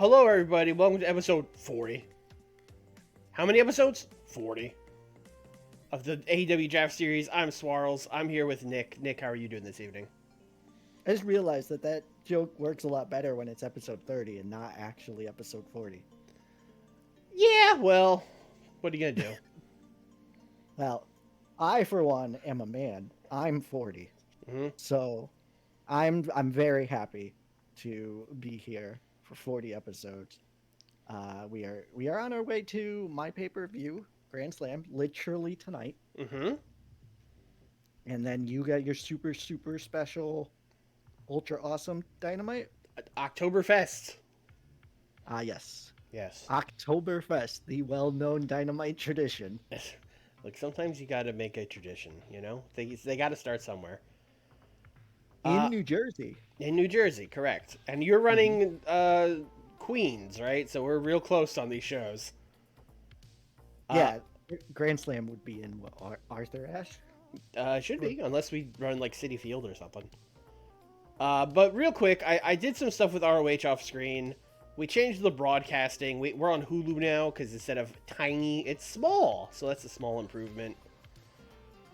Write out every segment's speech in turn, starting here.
Hello, everybody. Welcome to episode 40. How many episodes? 40. Of the AEW Draft Series. I'm Swarls. I'm here with Nick. Nick, how are you doing this evening? I just realized that joke works a lot better when it's episode 30 and not actually episode 40. Yeah, well, what are you going to do? Well, I, for one, am a man. I'm 40. Mm-hmm. So I'm very happy to be here for 40 episodes. We are on our way to my pay-per-view Grand Slam literally tonight. Mm-hmm. And then you got your super special ultra awesome Dynamite. Oktoberfest. Yes. Yes. Oktoberfest, the well-known Dynamite tradition. Look, sometimes you got to make a tradition, you know? They got to start somewhere. In New Jersey. In New Jersey, correct. And you're running Queens, right? So we're real close on these shows. Yeah, Grand Slam would be in what, Arthur Ashe? Should be, unless we run like City Field or something. But real quick, I did some stuff with ROH off screen. We changed the broadcasting. We're on Hulu now because instead of tiny, it's small. So that's a small improvement.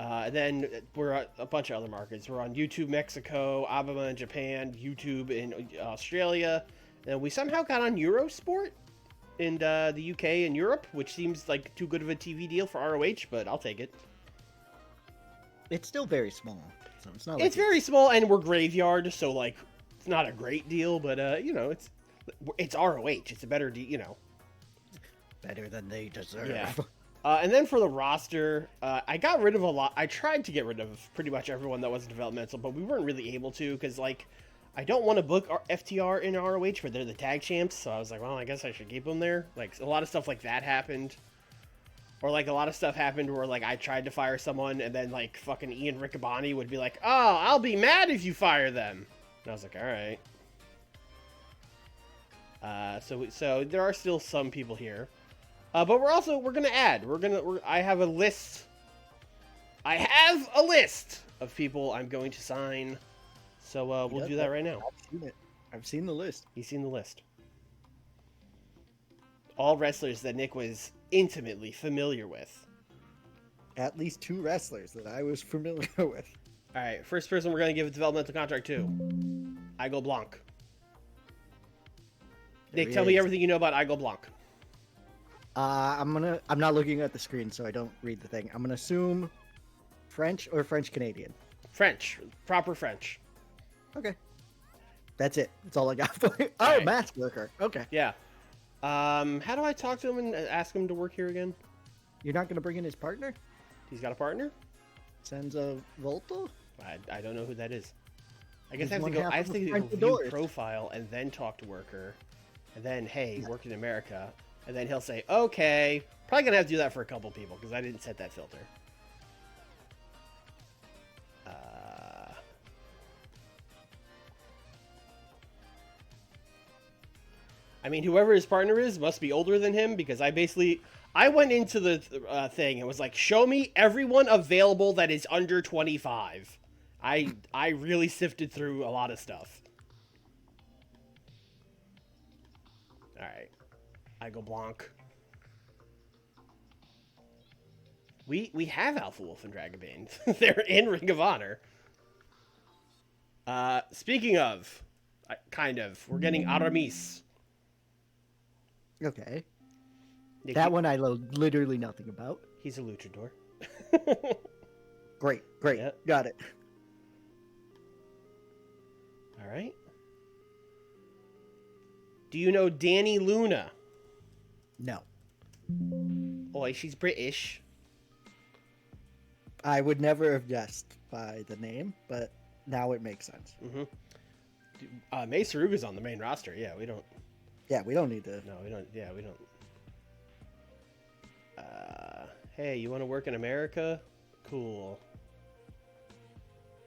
And then we're at a bunch of other markets. We're on YouTube Mexico, Ababa in Japan, YouTube in Australia. And we somehow got on Eurosport in the UK and Europe, which seems like too good of a TV deal for ROH, but I'll take it. It's still very small, so it's not. Like It's very small, and we're Graveyard, so like it's not a great deal, but it's ROH. It's a better deal, you know. Better than they deserve. Yeah. And then for the roster, I got rid of a lot. I tried to get rid of pretty much everyone that wasn't developmental, but we weren't really able to because, like, I don't want to book FTR in ROH, but they're the tag champs. So I was like, well, I guess I should keep them there. Like, a lot of stuff like that happened. Or, like, a lot of stuff happened where, like, I tried to fire someone, and then, like, fucking Ian Riccaboni would be like, oh, I'll be mad if you fire them. And I was like, all right. So there are still some people here. But we're gonna add. I have a list. I have a list of people I'm going to sign. So we'll do that right now. I've seen it. I've seen the list. He's seen the list. All wrestlers that Nick was intimately familiar with. At least 2 wrestlers that I was familiar with. All right, first person we're gonna give a developmental contract to. Igor Blanc. Nick, tell me everything you know about Igor Blanc. I'm not looking at the screen, so I don't read the thing. I'm gonna assume French or French Canadian. French, proper French. Okay, that's it. That's all I got for you. Oh, right. mask worker. Okay. Yeah. How do I talk to him and ask him to work here again? You're not gonna bring in his partner? He's got a partner? Senza Volta? I don't know who that is. I guess He's I have to one go. half I have of to the go French view Doors. profile and then talk to worker, and then hey, worked in America, and then he'll say okay. Probably gonna have to do that for a couple people because I didn't set that filter. I mean, whoever his partner is must be older than him because I went into the thing and was like, show me everyone available that is under 25. I really sifted through a lot of stuff. All right, Igor Blanc. We have Alpha Wolf and Dragobane. They're in Ring of Honor. Speaking of, we're getting Aramis. Okay. Nick, That one I know literally nothing about. He's a luchador. Great. Yep. Got it. All right. Do you know Danny Luna? No. Oi, she's British. I would never have guessed by the name, but now it makes sense. Mm-hmm. May Saruga's on the main roster. Yeah, we don't. Yeah, we don't need to. No, we don't. Yeah, we don't. Hey, you want to work in America? Cool.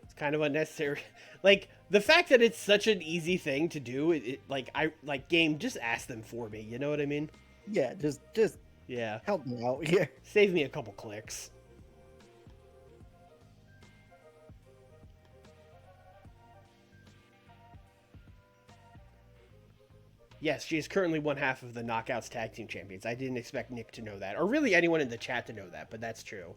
It's kind of unnecessary. Like, the fact that it's such an easy thing to do, game, just ask them for me. You know what I mean? Yeah, just Yeah. help me out here. Save me a couple clicks. Yes, she is currently one half of the Knockouts Tag Team Champions. I didn't expect Nick to know that, or really anyone in the chat to know that, but that's true.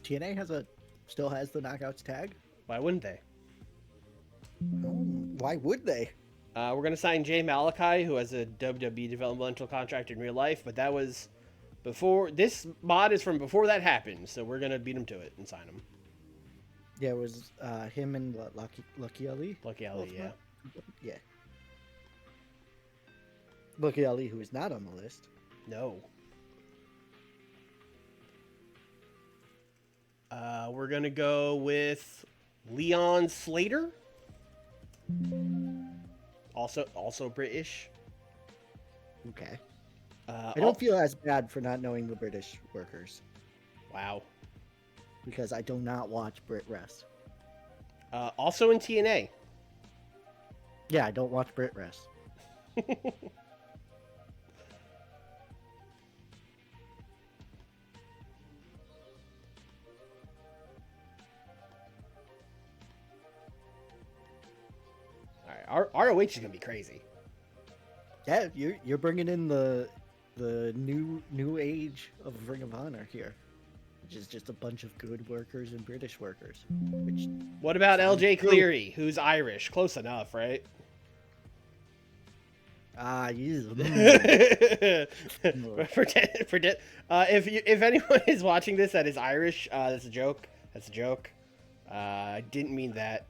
TNA still has the Knockouts tag. Why wouldn't they? Why would they? We're going to sign Jay Malachi, who has a WWE developmental contract in real life, but that was before. This mod is from before that happened, so we're going to beat him to it and sign him. Yeah, it was him and Lucky Ali. Lucky Ali, yeah. Yeah. Lucky Ali, who is not on the list. No. We're going to go with Leon Slater. Also British. Okay. I don't feel as bad for not knowing the British workers. Wow. Because I do not watch Brit Rest. Also in TNA. Yeah, I don't watch Brit Rest. Alright, ROH is gonna be crazy. Yeah, you're bringing in the new age of Ring of Honor here, which is just a bunch of good workers and British workers. What about LJ Cleary, who's Irish? Close enough, right? Pretend. If anyone is watching this that is Irish, that's a joke. That's a joke. I didn't mean that.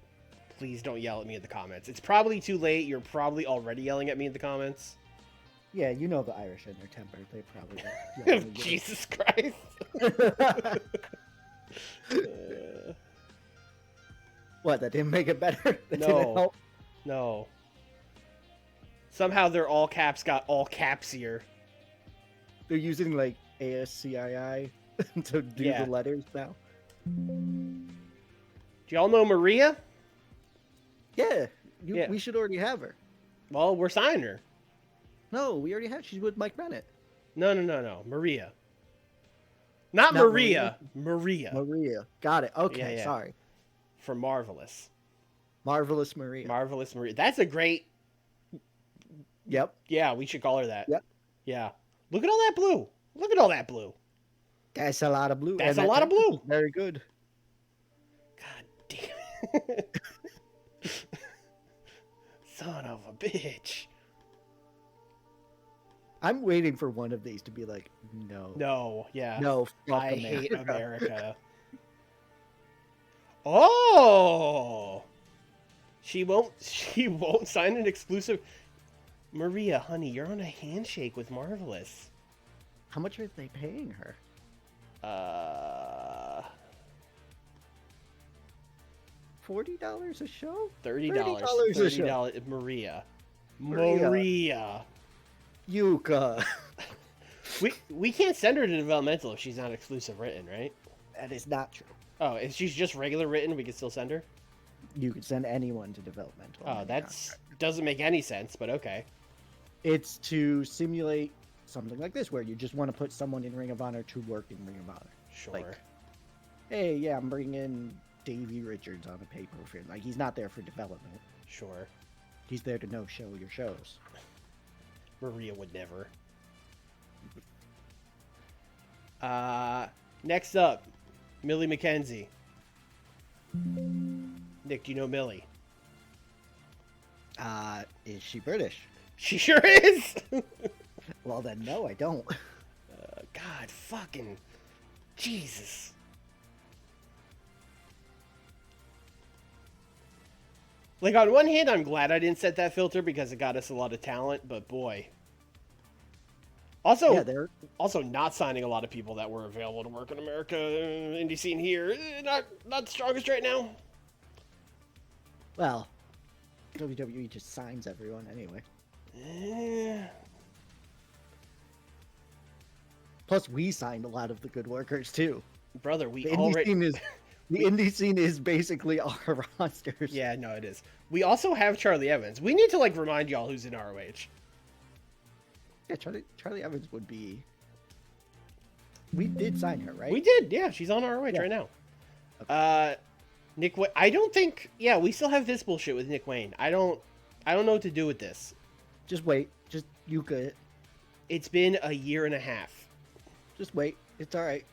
Please don't yell at me in the comments. It's probably too late. You're probably already yelling at me in the comments. Yeah, you know the Irish and their temper. They probably. Jesus Christ. What? That didn't make it better? That No. didn't help? No. Somehow their all caps got all capsier. They're using like ASCII to do Yeah. the letters now. Do y'all know Maria? Yeah, Yeah. We should already have her. Well, we're signing her. No, we already have. She's with Mike Bennett. No. Maria. Not Maria. Maria. Maria. Got it. Okay, Yeah. sorry. From Marvelous. Marvelous Maria. Marvelous Maria. That's a great... Yep. Yeah, we should call her that. Yep. Yeah. Look at all that blue. Look at all that blue. That's a lot of blue. That's and a lot of blue. Very good. God damn it. Son of a bitch. I'm waiting for one of these to be like, no. No, yeah. No, fuck I America. hate America. Oh! She won't sign an exclusive. Maria, honey, you're on a handshake with Marvelous. How much are they paying her? $40 a show? $30. a show. $30. Maria. Yuka. We can't send her to developmental if she's not exclusive written, right? That is not true. Oh, if she's just regular written, we can still send her? You could send anyone to developmental. Oh, doesn't make any sense, but okay. It's to simulate something like this, where you just want to put someone in Ring of Honor to work in Ring of Honor. Sure. Like, hey, yeah, I'm bringing in Davey Richards on a paper for him. Like, he's not there for development. Sure. He's there to show your shows. Maria would never. Next up, Millie McKenzie. Nick, do you know Millie? Is she British? She sure is! Well, then, no, I don't. God, fucking... Jesus. Like, on one hand, I'm glad I didn't set that filter because it got us a lot of talent, but boy. Also, Yeah, also not signing a lot of people that were available to work in America, indie scene here, not the strongest right now. Well, WWE just signs everyone anyway. Plus, we signed a lot of the good workers too. Brother, we The already... indie scene is basically our rosters. Yeah, no, it is. We also have Charlie Evans. We need to, like, remind y'all who's in ROH. Yeah, Charlie Evans would be... We did sign her, right? We did, yeah. She's on ROH Yeah. right now. Okay. Nick Wayne... I don't think... Yeah, we still have this bullshit with Nick Wayne. I I don't know what to do with this. Just wait. Just Yuka it. It's been a year and a half. Just wait. It's all right.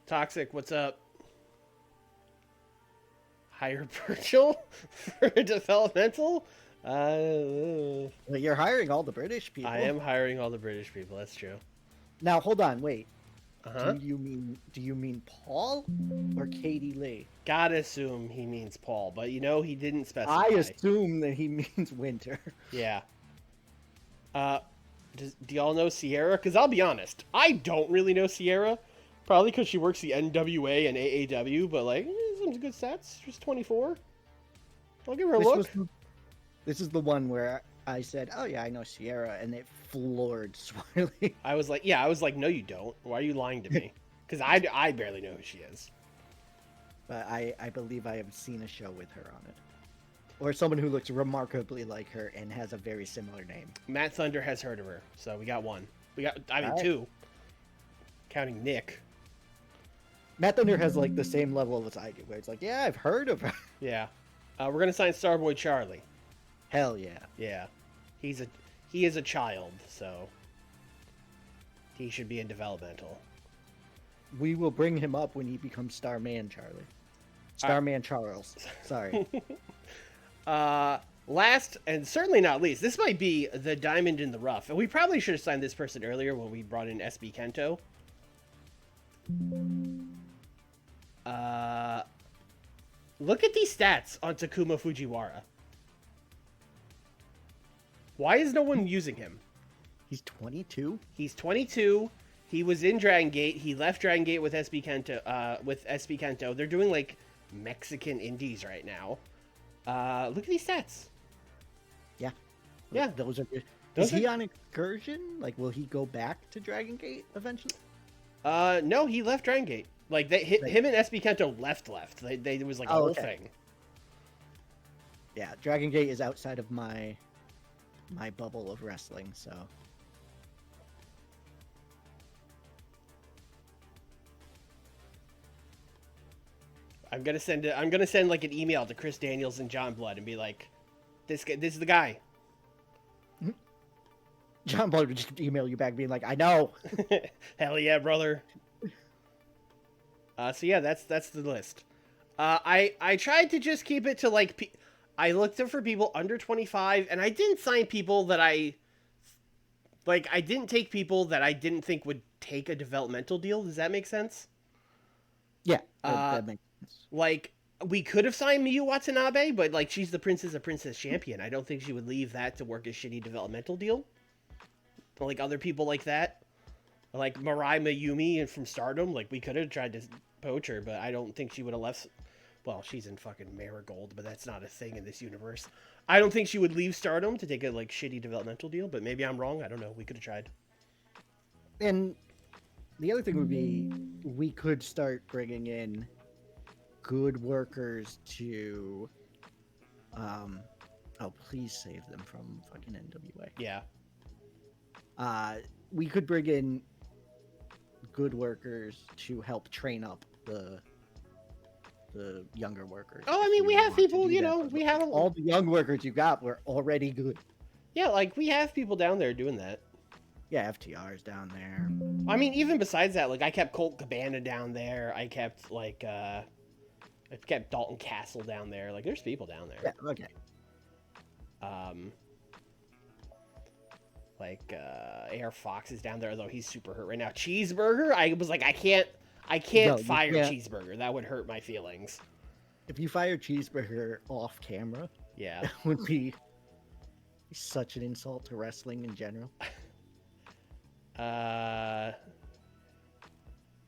Toxic, what's up? Hire Virgil for developmental? Well, you're hiring all the British people. I am hiring all the British people. That's true. Now hold on, wait. Uh-huh. Do you mean Paul or Katie Lee? Gotta assume he means Paul, but he didn't specify. I assume that he means Winter. Yeah. Do y'all know Sierra? Because I'll be honest, I don't really know Sierra. Probably because she works the NWA and AAW, but some good stats. She's 24. I'll give her a look. This is the one where I said, "Oh yeah, I know Sierra," and it floored Swiley. I was like, no, you don't. Why are you lying to me? Because I barely know who she is. But I believe I have seen a show with her on it, or someone who looks remarkably like her and has a very similar name. Matt Thunder has heard of her, so we got one. All right. 2, counting Nick. Matt Thunder has the same level as I do, where it's yeah, I've heard of her. Yeah, we're gonna sign Starboy Charlie. Hell yeah. Yeah, he is a child, so he should be in developmental. We will bring him up when he becomes Starman Charlie. Starman Charles. Sorry. Last and certainly not least, this might be the diamond in the rough, and we probably should have signed this person earlier when we brought in SB Kento. Look at these stats on Takuma Fujiwara. Why is no one using him? He's 22. He's 22. He was in Dragon Gate. He left Dragon Gate with SB Kento. They're doing Mexican indies right now. Look at these stats. Yeah. Yeah. Those are good. Is he on excursion? Will he go back to Dragon Gate eventually? No, he left Dragon Gate. Him and SB Kento left. It was a whole thing. Yeah, Dragon Gate is outside of my bubble of wrestling, so. I'm gonna send an email to Chris Daniels and John Blood and be like, this is the guy. John Blood would just email you back being like, I know. Hell yeah, brother. So yeah, that's the list. I tried to just keep it to I looked for people under 25, and I didn't sign people that I didn't take people that I didn't think would take a developmental deal. Does that make sense? Yeah, that makes sense. We could have signed Miyu Watanabe, but she's the princess champion. I don't think she would leave that to work a shitty developmental deal. Other people like that. Like Mirai Mayumi and from Stardom, we could have tried to poach her, but I don't think she would have left. Well, she's in fucking Marigold, but that's not a thing in this universe. I don't think she would leave Stardom to take a shitty developmental deal, but maybe I'm wrong. I don't know. We could have tried. And the other thing would be we could start bringing in good workers to please save them from fucking NWA. Yeah. We could bring in good workers to help train up the younger workers. Oh, I mean, we have people, we have all the young workers you got were already good. Yeah, we have people down there doing that. Yeah, FTR's down there. I mean, even besides that, I kept Colt Cabana down there. I kept Dalton Castle down there. There's people down there. Yeah, okay. AR Fox is down there, although he's super hurt right now. Cheeseburger, I was I can't fire Cheeseburger. That would hurt my feelings. If you fire Cheeseburger off camera, yeah, that would be such an insult to wrestling in general.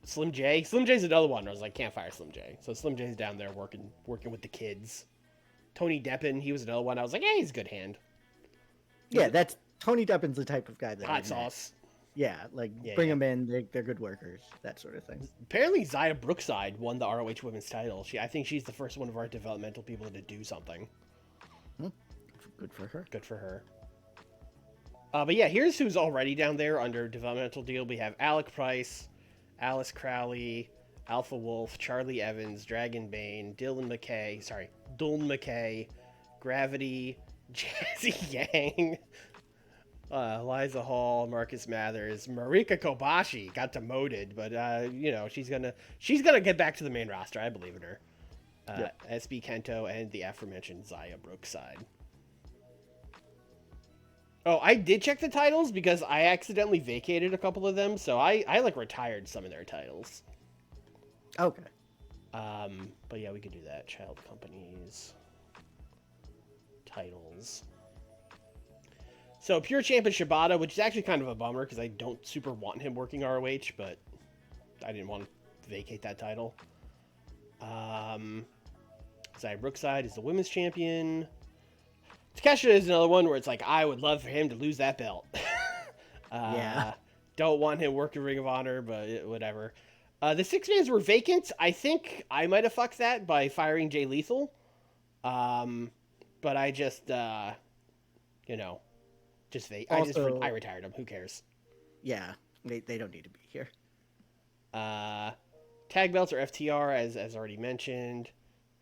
Slim J's another one. I was can't fire Slim J. So Slim J's down there working with the kids. Tony Deppen, he was another one. I was yeah, he's a good hand. That's Tony Deppen's the type of guy that hot sauce. Yeah, bring them in. They're good workers, that sort of thing. Apparently, Zaya Brookside won the ROH Women's title. I think she's the first one of our developmental people to do something. Good for her. Good for her. But yeah, here's who's already down there under developmental deal. We have Alec Price, Alice Crowley, Alpha Wolf, Charlie Evans, Dragon Bane, Dylan McKay, Gravity, Jazzy Yang, Liza Hall, Marcus Mathers, Marika Kobashi got demoted, but she's gonna get back to the main roster. I believe in her. Yep. SB Kento and the aforementioned Zaya Brookside. Oh, I did check the titles because I accidentally vacated a couple of them, so I retired some of their titles. Okay. But yeah, we could do that. Child companies, titles. So Pure Champ and Shibata, which is actually kind of a bummer because I don't super want him working ROH, but I didn't want to vacate that title. Zaya Brookside is the women's champion. Takeshita is another one where it's like, I would love for him to lose that belt. Yeah. Don't want him working Ring of Honor, but whatever. The 6-mans were vacant. I think I might have fucked that by firing Jay Lethal. But I just, I retired him. Who cares? Yeah, they don't need to be here. Tag belts are FTR, as already mentioned.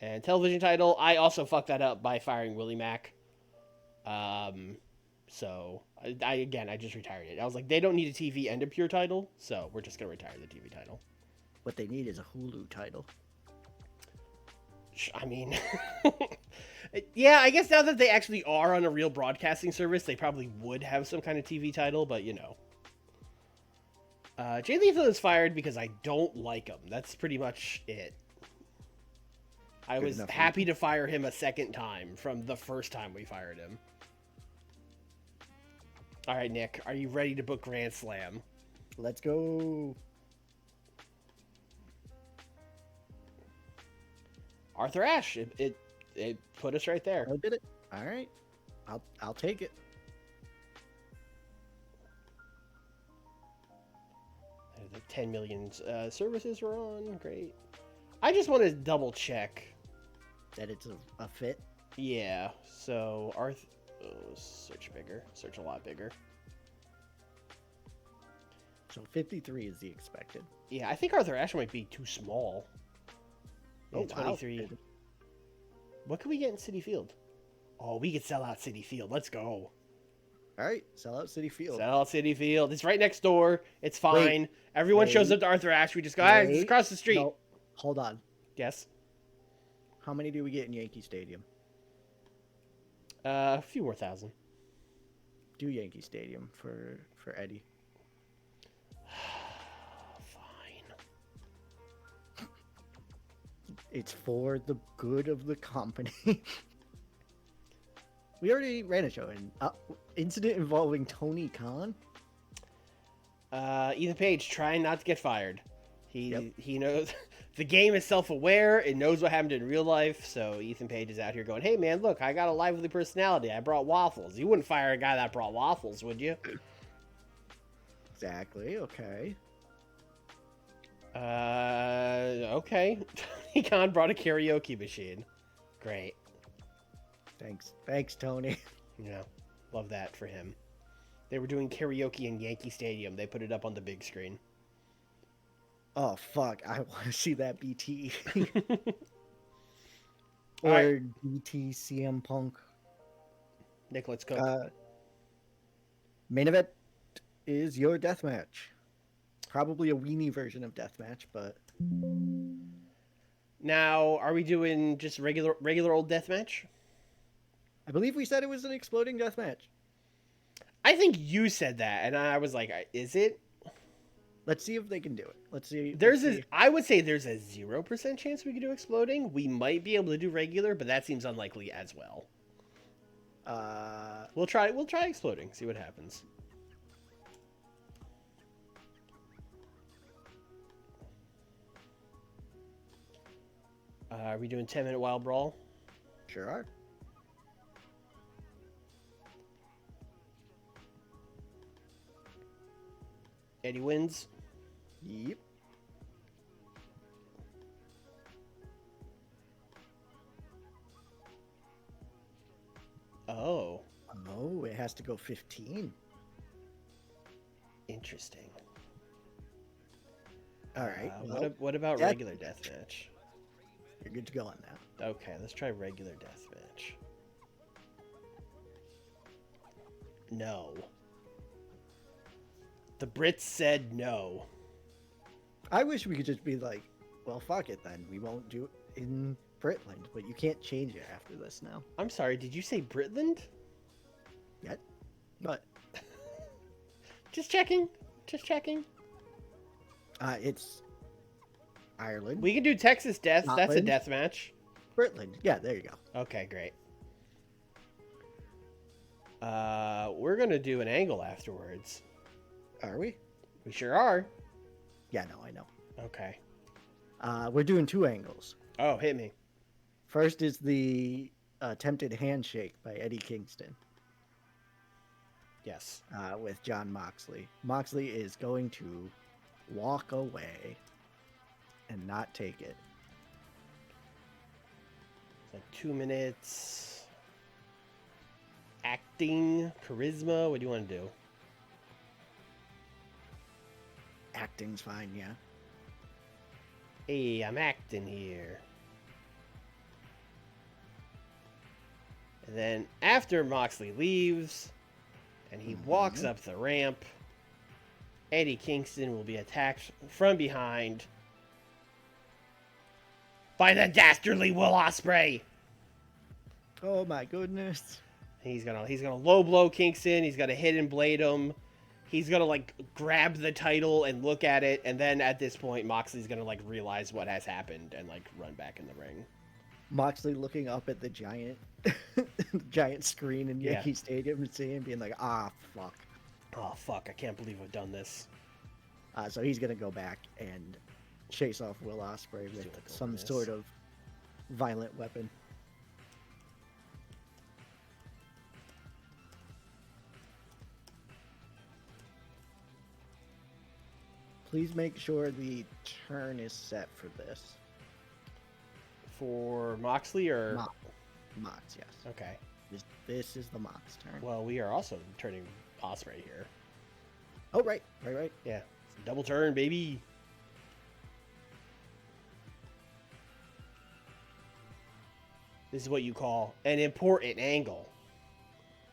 And television title, I also fucked that up by firing Willie Mack. So I just retired it. I was like, they don't need a TV and a Pure title, so we're just gonna retire the TV title. What they need is a Hulu title. I mean, yeah, I guess now that they actually are on a real broadcasting service, they probably would have some kind of TV title, but Jay Lethal is fired because I don't like him. That's pretty much it. I was happy to fire him a second time from the first time we fired him. All right, Nick, are you ready to book Grand Slam? Let's go. Arthur Ashe, it put us right there. I did it. All right, I'll take it. The 10 million services were on. Great. I just want to double check that it's a fit. Yeah. So search bigger. Search a lot bigger. So 53 is the expected. Yeah, I think Arthur Ashe might be too small. Yeah, 23. Wow. What can we get in City Field? Oh, we could sell out City Field. Let's go. All right, sell out City Field. Sell out City Field. It's right next door. It's fine. Everyone shows up to Arthur Ashe. We just go, it's across the street. No, hold on. Yes. How many do we get in Yankee Stadium? A few more thousand. Do Yankee Stadium for Eddie. Fine. It's for the good of the company. We already ran a show. Incident involving Tony Khan. Ethan Page trying not to get fired. He knows the game is self-aware. It knows what happened in real life. So Ethan Page is out here going, "Hey man, look, I got a lively personality. I brought waffles. You wouldn't fire a guy that brought waffles, would you?" Exactly. Okay. Okay. Tony Khan brought a karaoke machine. Great. Thanks, Tony. Yeah, love that for him. They were doing karaoke in Yankee Stadium. They put it up on the big screen. Oh, fuck. I want to see that BT. Or right. BT CM Punk. Nick, let's go. Main event is your deathmatch. Probably a weenie version of deathmatch, but... Now, are we doing just regular old deathmatch? I believe we said it was an exploding deathmatch. I think you said that, and I was like, is it? Let's see if they can do it. Let's see. I would say there's a 0% chance we could do exploding. We might be able to do regular, but that seems unlikely as well. We'll try exploding. See what happens. Are we doing 10-minute wild brawl? Sure are. Eddie wins. Yep. Oh. Oh, it has to go 15. Interesting. All right. Well, what about that- regular deathmatch? you're good to go on that. Okay, let's try regular deathmatch. No. The Brits said no. I wish we could just be like, well, fuck it then. We won't do it in Britland, but you can't change it after this now. I'm sorry, did you say Britland? Yet. But Just checking. Just checking. it's Ireland. We can do Texas Death. That's a Scotland. death match. Britland. Yeah, there you go. Okay, great. We're gonna do an angle afterwards. Are we? We sure are. Yeah, no, I know. Okay. We're doing two angles. Oh, hit me. First is the attempted handshake by Eddie Kingston Yes. with John Moxley. Moxley is going to walk away and not take it. It's like 2 minutes. Acting, charisma. What do you want to do? Acting's fine, yeah. Hey, I'm acting here. And then after Moxley leaves and he walks up the ramp, Eddie Kingston will be attacked from behind by the dastardly Will Ospreay. Oh my goodness. He's gonna low blow Kingston. He's gonna hidden blade him. He's gonna like grab the title and look at it, and then at this point, Moxley's gonna like realize what has happened and like run back in the ring. Moxley looking up at the giant giant screen in Yankee Stadium and seeing being like, ah, fuck. Oh fuck! I can't believe I've done this. So he's gonna go back and chase off Will Ospreay with some sort of violent weapon. Please make sure the turn is set for this. For Moxley or Mox, yes. Okay. This is the Mox turn. Well, we are also turning Ospreay here. Oh, right. Yeah, it's a double turn, baby. This is what you call an important angle.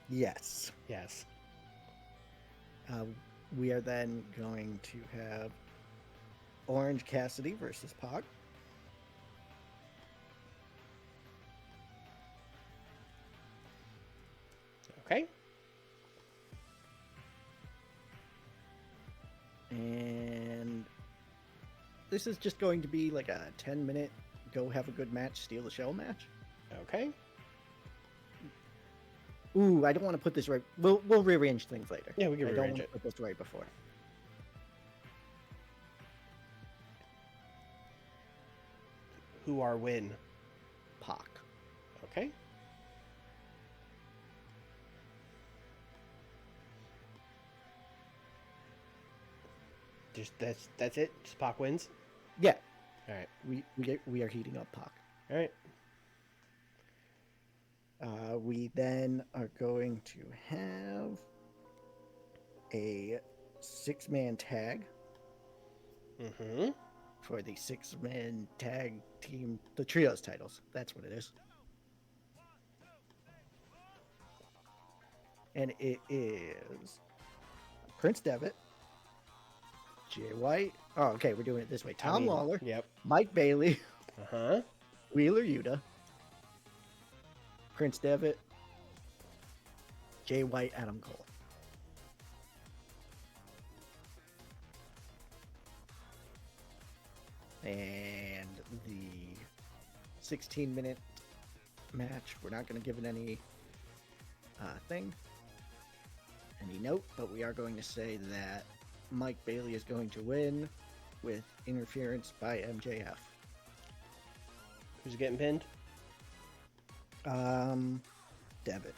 Yes. Yes. We are then going to have Orange Cassidy versus Pac. Okay. And this is just going to be like a 10-minute go have a good match, steal the show match. Okay. Ooh, I don't want to put this right. We'll rearrange things later. Yeah, we can I don't rearrange want it. to put this right before. Who are win? Pac. Okay. Just that's it. Just Pac wins. Yeah. All right. We are heating up Pac. All right. We then are going to have a 6-man tag Mm-hmm. for the 6-man tag team, the trios titles. That's what it is. And it is Prince Devitt, Jay White. Oh, okay, we're doing it this way. Tom Lawler, Yep. Mike Bailey, Uh-huh. Wheeler Yuta, Prince Devitt, Jay White, Adam Cole. And the 16-minute match, we're not going to give it any any note, but we are going to say that Mike Bailey is going to win with interference by MJF. Who's getting pinned? Devitt.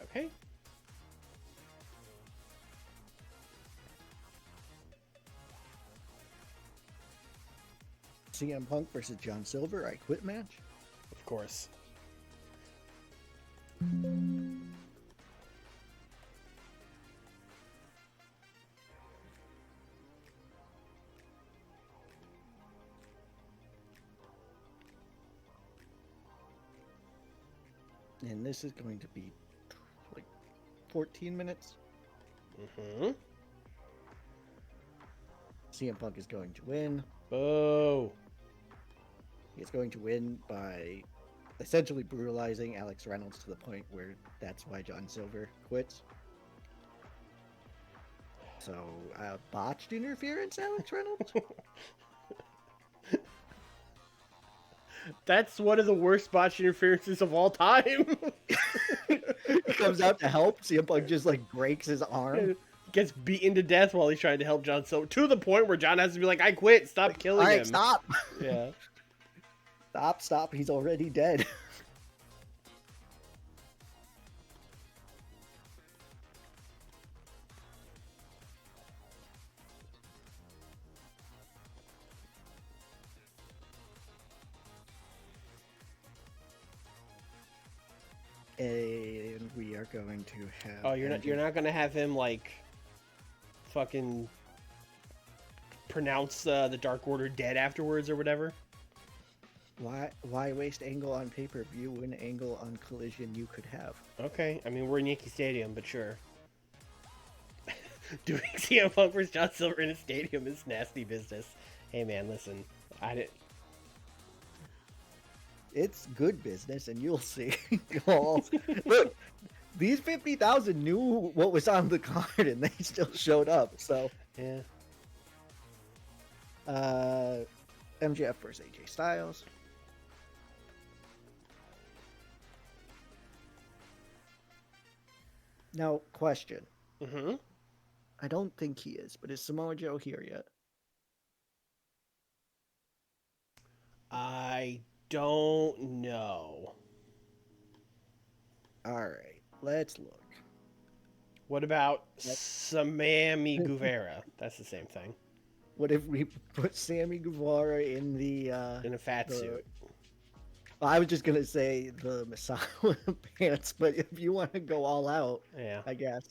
Okay. CM Punk versus John Silver I Quit match. Of course. And this is going to be like 14 minutes. Mm-hmm. CM Punk is going to win. Oh. He's going to win by essentially brutalizing Alex Reynolds to the point where that's why John Silver quits. So, botched interference, Alex Reynolds? That's one of the worst botched interferences of all time. He comes out to help. CM Punk just like breaks his arm. Gets beaten to death while he's trying to help John Silver, to the point where John has to be like, I quit, stop killing All right, him. stop. Yeah. Stop. He's already dead. And we are going to have. Oh, you're not gonna have him like fucking pronounce the Dark Order dead afterwards or whatever. Why waste Angle on pay-per-view when Angle on Collision you could have? Okay, I mean we're in Yankee Stadium, but sure. Doing CM Punk versus John Silver in a stadium is nasty business. Hey man, listen, It's good business, and you'll see. Look, these 50,000 knew what was on the card, and they still showed up. So, yeah. MJF versus AJ Styles. Now, question. Mm-hmm. I don't think he is, but is Samoa Joe here yet? I don't know. All right, let's look. What about Sammy Guevara? That's the same thing. What if we put Sammy Guevara in the In a fat suit. I was just gonna say the Messiah pants, but if you want to go all out, Yeah. I guess.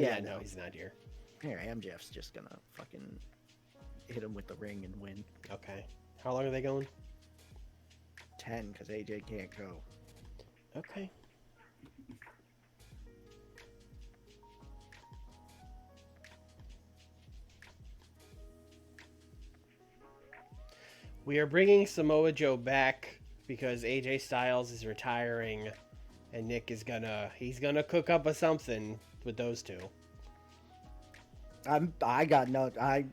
Yeah, no, he's not here. Here, MJF's just gonna fucking hit him with the ring and win. Okay. How long are they going? 10, because AJ can't go. Okay. We are bringing Samoa Joe back because AJ Styles is retiring, and Nick is he's gonna cook up a something with those two. I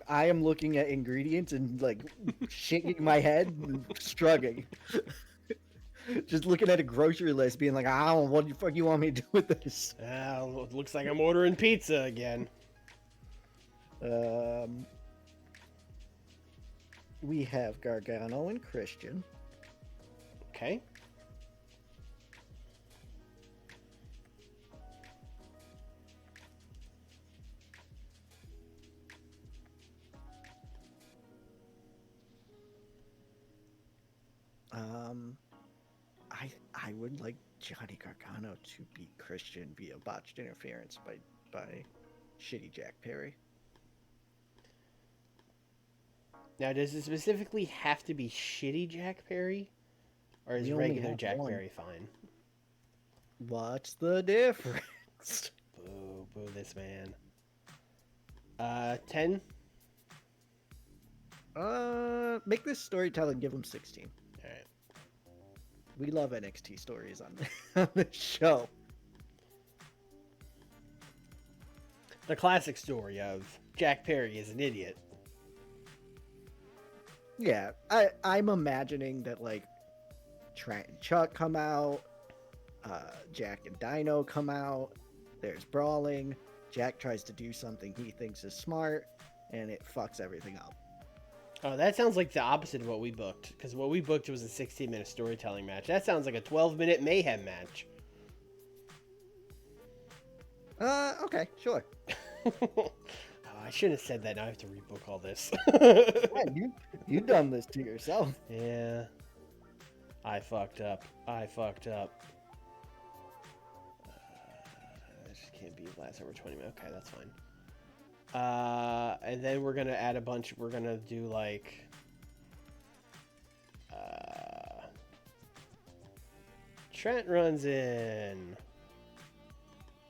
am looking at ingredients and like shaking my head and shrugging. Just looking at a grocery list, being like, I don't know what the fuck you want me to do with this. Looks like I'm ordering pizza again. We have Gargano and Christian. Okay. I would like Johnny Gargano to beat Christian via botched interference by shitty Jack Perry. Now, does it specifically have to be shitty Jack Perry? Or is regular Jack Perry fine? What's the difference? Boo this man. 10? Make this storytelling, give him 16. Alright. We love NXT stories on this show. The classic story of Jack Perry is an idiot. Yeah, I'm imagining that like Trent and Chuck come out, Jack and Dino come out, there's brawling, Jack tries to do something he thinks is smart, and it fucks everything up. Oh, that sounds like the opposite of what we booked. Because what we booked was a 16-minute storytelling match. That sounds like a 12-minute mayhem match. Okay, sure. I shouldn't have said that. Now I have to rebook all this. Yeah, you done this to yourself. Yeah. I fucked up. This can't be last over 20 minutes. Okay, that's fine. And then we're gonna add a bunch. We're gonna do like. Trent runs in.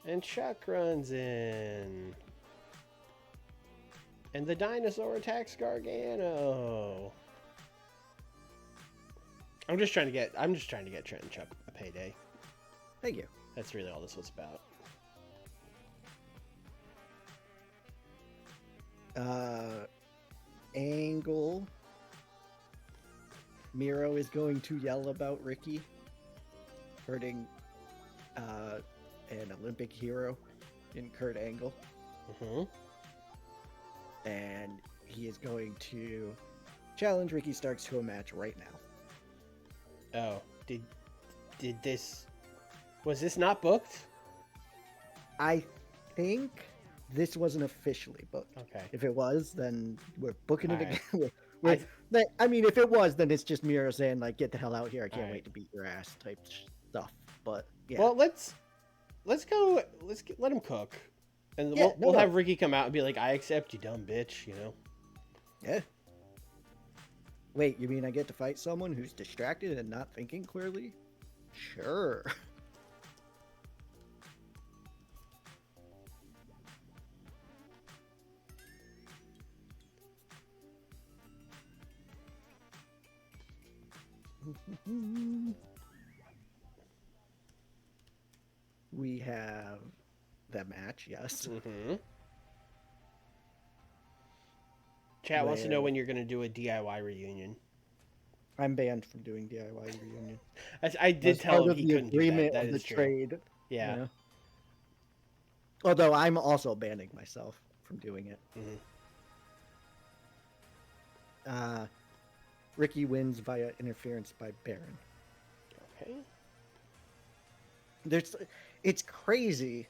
And Chuck runs in. And the dinosaur attacks Gargano. I'm just trying to get Trent and Chuck a payday. Thank you. That's really all this was about. Angle. Miro is going to yell about Ricky hurting an Olympic hero in Kurt Angle. Mm-hmm. And he is going to challenge Ricky Starks to a match right now. Oh, did this... Was this not booked? I think this wasn't officially booked. Okay. If it was, then we're booking it Alright. again. I mean, if it was, then it's just Miro saying, like, get the hell out here. I can't wait to beat your ass type stuff. But, yeah. Well, let's let him cook. And we'll have Ricky come out and be like, I accept, you dumb bitch, you know? Yeah. Wait, you mean I get to fight someone who's distracted and not thinking clearly? Sure. We have the match, yes. Mm-hmm. Chat wants to know when you're going to do a DIY reunion. I'm banned from doing DIY reunion. I did tell him he couldn't do that. That of the is true. trade. Yeah. You know? Although I'm also banning myself from doing it. Mm-hmm. Ricky wins via interference by Baron. Okay. It's crazy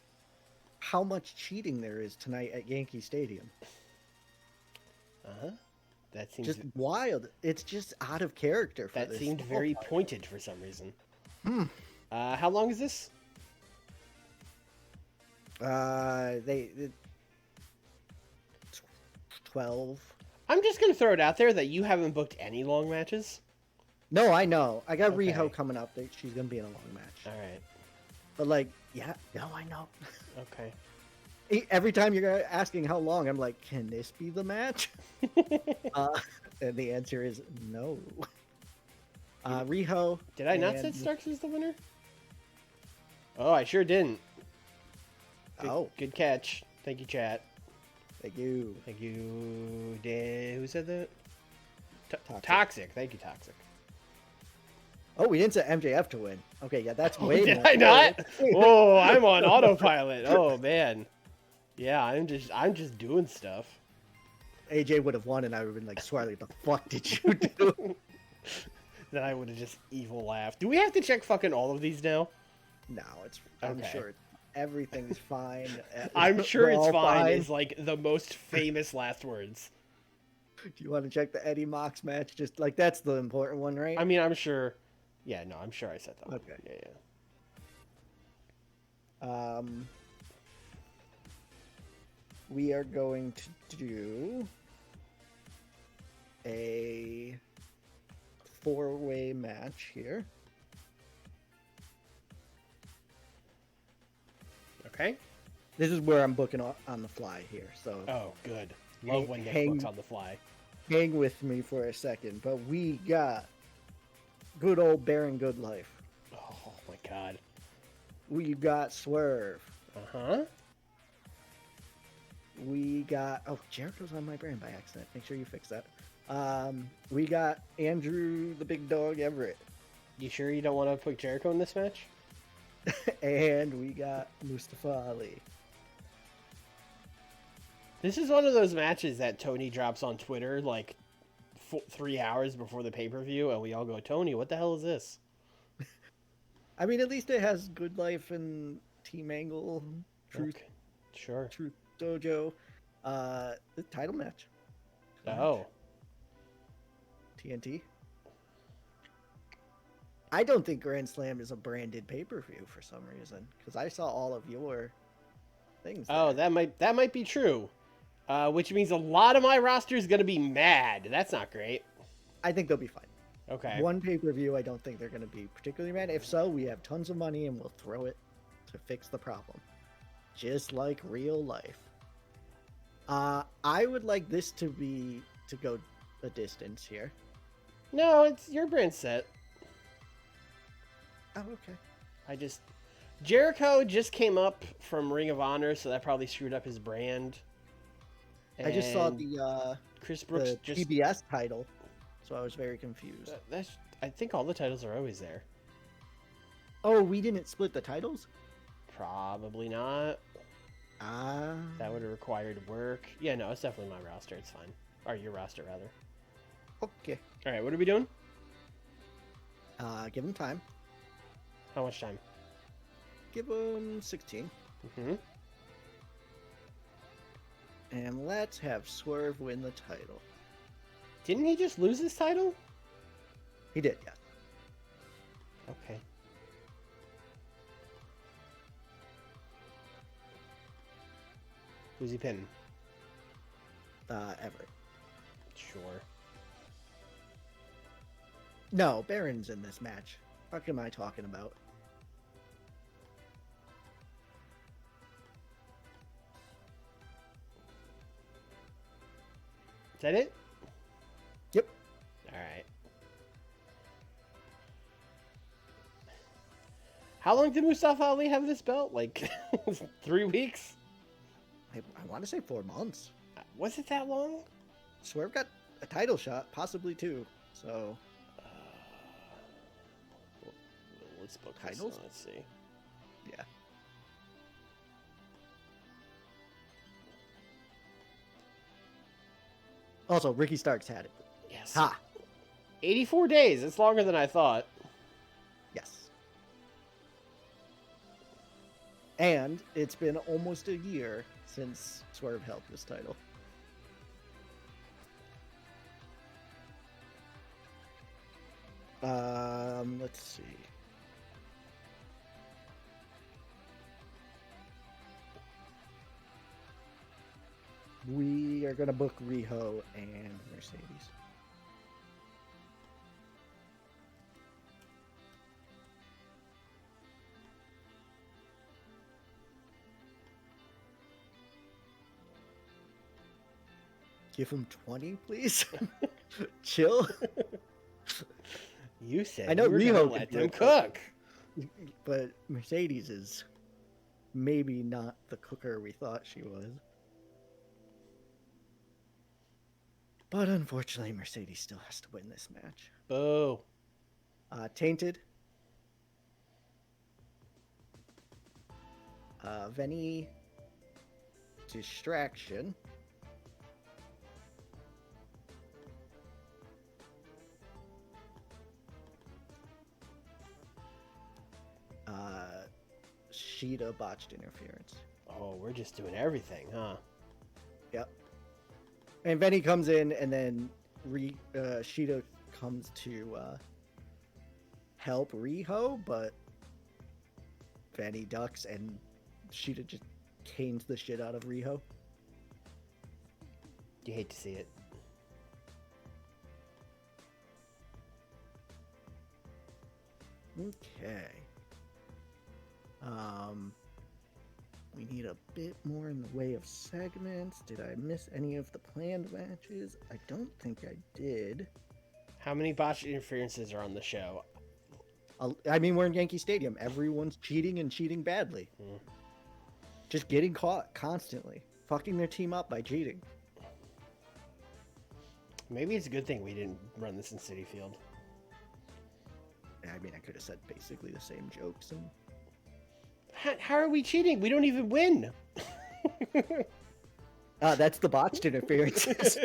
how much cheating there is tonight at Yankee Stadium. Uh-huh. That seems just wild. It's just out of character for that this. seemed very pointed for some reason. How long is this? They 12. I'm just gonna throw it out there that you haven't booked any long matches. No, I know. I got Okay. Riho coming up. She's gonna be in a long match. All right. But like, yeah, no, I know. Okay. Every time you're asking how long, I'm like, can this be the match? And the answer is no. Riho. Did I not set Starks as the winner? Oh, I sure didn't. Good catch. Thank you, chat. Thank you. Thank you. Who said that? Toxic. Thank you, Toxic. Oh, we didn't set MJF to win. Okay, yeah, that's way Did more. I not? Oh, I'm on autopilot. Oh man. Yeah, I'm just doing stuff. AJ would have won, and I would have been like, Swarley, the fuck did you do? Then I would have just evil laughed. Do we have to check fucking all of these now? No, I'm Okay. sure everything's fine. I'm sure We're it's all fine is like the most famous last words. Do you want to check the Eddie Mox match? Just like that's the important one, right? I mean, I'm sure. Yeah, no, I'm sure I said that. Okay. Yeah. We are going to do a 4-way match here. Okay. This is where I'm booking on the fly here, so Oh, good. Love when Nick books on the fly. hang with me for a second. But we got good old Baron Goodlife. Oh my god. We got Swerve. Uh-huh. We got Jericho's on my brain by accident. Make sure you fix that. We got Andrew the Big Dog Everett. You sure you don't want to put Jericho in this match? And we got Mustafa Ali. This is one of those matches that Tony drops on Twitter like 3 hours before the pay-per-view, and we all go, Tony, what the hell is this? I mean, at least it has Good Life and Team Angle, Truth, Okay. Sure. Truth Dojo. The title match. Oh. TNT. I don't think Grand Slam is a branded pay-per-view for some reason, because I saw all of your things. Oh, there. that might be true. Which means a lot of my roster is gonna be mad. That's not great. I think they'll be fine. Okay. One pay-per-view, I don't think they're going to be particularly mad. If so, we have tons of money and we'll throw it to fix the problem. Just like real life. I would like this to go a distance here. No, it's your brand set. Oh, okay. Jericho just came up from Ring of Honor, so that probably screwed up his brand. I just saw And the Chris Brooks just TBS title, so I was very confused. I think all the titles are always there. Oh, we didn't split the titles? Probably not. That would have required work. Yeah, no, it's definitely my roster. It's fine. Or your roster, rather. Okay. All right, what are we doing? Give him time. How much time? Give him 16. Mm-hmm. And let's have Swerve win the title. Didn't he just lose his title? He did, yes. Okay. Who's he pinning? Everett. Sure. No, Baron's in this match. What am I talking about? Is that it? Yep. All right. How long did Mustafa Ali have this belt? Like 3 weeks? I want to say 4 months. Was it that long? Swerve got a title shot, possibly 2. So Let's book titles. Let's see. Yeah. Also, Ricky Starks had it. Yes. Ha! 84 days. It's longer than I thought. Yes. And it's been almost a year since Swerve held this title. Let's see. We are going to book Riho and Mercedes. Give him 20, please. Chill. You said I know you were Riho gonna could let do them it, cook. But Mercedes is maybe not the cooker we thought she was. But unfortunately, Mercedes still has to win this match. Boo. Tainted. Venny. Distraction. Sheeta botched interference. Oh, we're just doing everything, huh? Yep. And Venny comes in, and then Sheeta comes to help Riho, but Venny ducks, and Sheeta just canes the shit out of Riho. You hate to see it. Okay. We need a bit more in the way of segments. Did I miss any of the planned matches? I don't think I did. How many botched interferences are on the show? I mean, we're in Yankee Stadium. Everyone's cheating and cheating badly. Just getting caught constantly. Fucking their team up by cheating. Maybe it's a good thing we didn't run this in Citi Field. I mean, I could have said basically the same jokes. And How are we cheating? We don't even win. that's the botched interferences.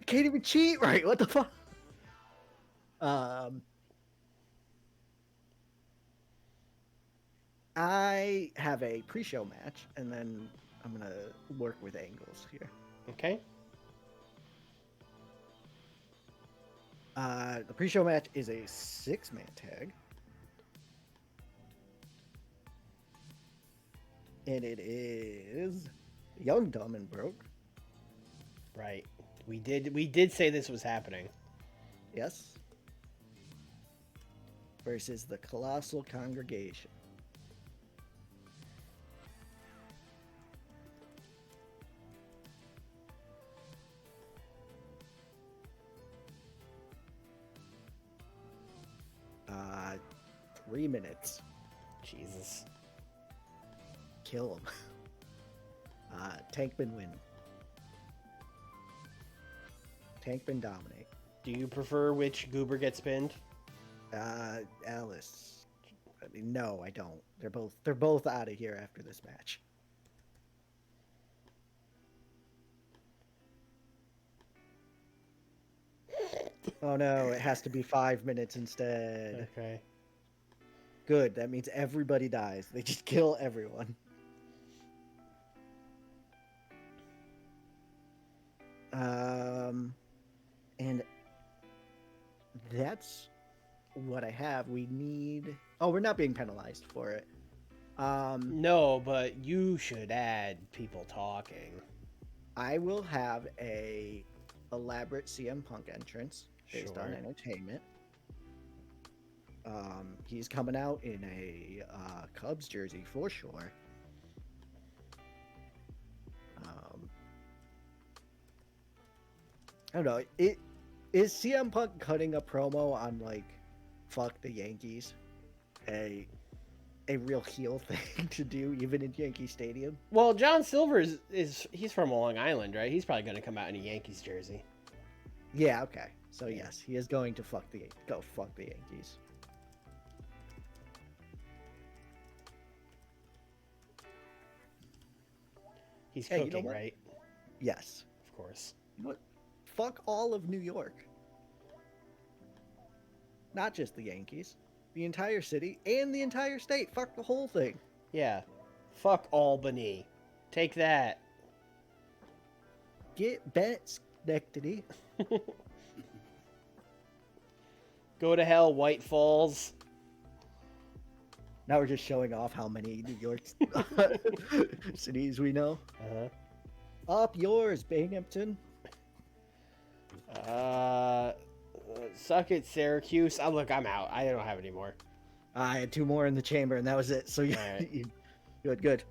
Can't even cheat right. What the fuck? I have a pre-show match, and then I'm gonna work with angles here. Okay. The pre-show match is a 6-man tag. And it is Young, Dumb, and Broke. Right. We did say this was happening. Yes. Versus the Colossal Congregation. Uh, 3 minutes. Jesus. Kill him. Tankman win. Tankman dominate. Do you prefer which goober gets pinned? Alice. I mean, no, I don't. They're both out of here after this match. Oh no, it has to be 5 minutes instead. Okay. Good, that means everybody dies. They just kill everyone. And that's what I have. We need... Oh, we're not being penalized for it. No, but you should add people talking. I will have a elaborate CM Punk entrance based on Sure. entertainment. He's coming out in a Cubs jersey for sure. I don't know. Is CM Punk cutting a promo on like "fuck the Yankees" a real heel thing to do even in Yankee Stadium? Well, John Silver he's from Long Island, right? He's probably going to come out in a Yankees jersey. Yeah. Okay. So yes, he is going to fuck the Yankees. He's Hey, you know cooking, what? right? Yes. Of course. You know what? Fuck all of New York. Not just the Yankees. The entire city and the entire state. Fuck the whole thing. Yeah. Fuck Albany. Take that. Get bent, Schenectady. Go to hell, White Falls. Now we're just showing off how many New York cities we know. Uh-huh. Up yours, Binghamton. Suck it, Syracuse. Oh, look, I'm out. I don't have any more. I had 2 more in the chamber, and that was it. So you, Alright. good.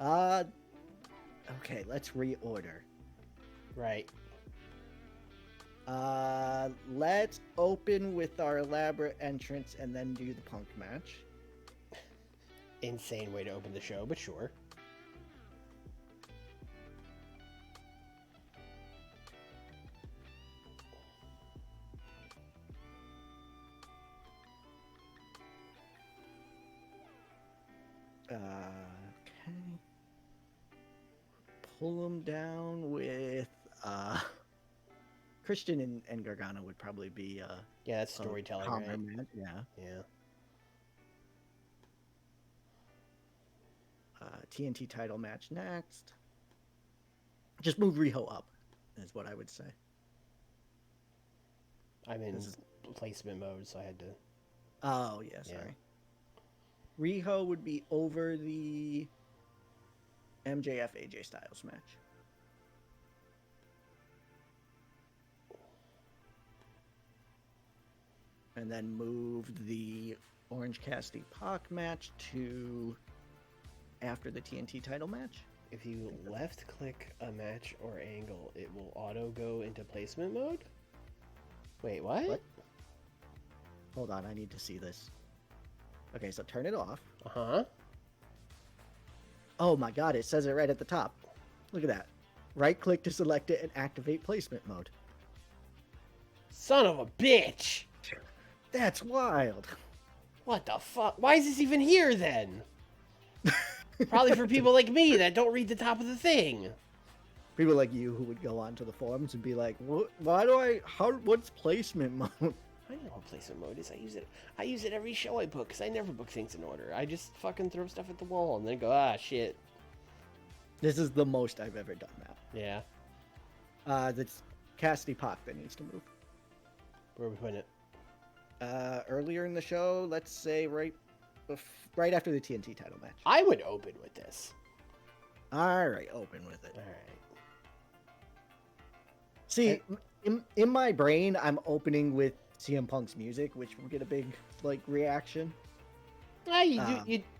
Okay, let's reorder. Right. Let's open with our elaborate entrance and then do the Punk match. Insane way to open the show, but sure. Okay. Pull them down with Christian and Gargano would probably be Yeah, that's storytelling, calmer right? match, yeah. Yeah. TNT title match next. Just move Riho up, is what I would say. I'm in This is- placement mode, so I had to... Oh, yeah, Yeah. sorry. Riho would be over the MJF AJ Styles match. And then move the Orange Cassidy Pac match to after the TNT title match. If you left-click a match or angle, it will auto-go into placement mode? Wait, what? What? Hold on, I need to see this. Okay, so turn it off. Uh-huh. Oh my god, it says it right at the top. Look at that. Right click to select it and activate placement mode. Son of a bitch! That's wild. What the fuck? Why is this even here, then? Probably for people like me that don't read the top of the thing. People like you who would go onto the forums and be like, "What? Why do what's placement mode?" I know what placement mode is. I use it every show I book because I never book things in order. I just fucking throw stuff at the wall and then go, ah, shit. This is the most I've ever done that. Yeah. That's Cassidy Pac that needs to move. Where are we putting it? Earlier in the show, let's say right after the TNT title match. I would open with this. All right, open with it. All right. See, in my brain, I'm opening with CM Punk's music, which will get a big reaction.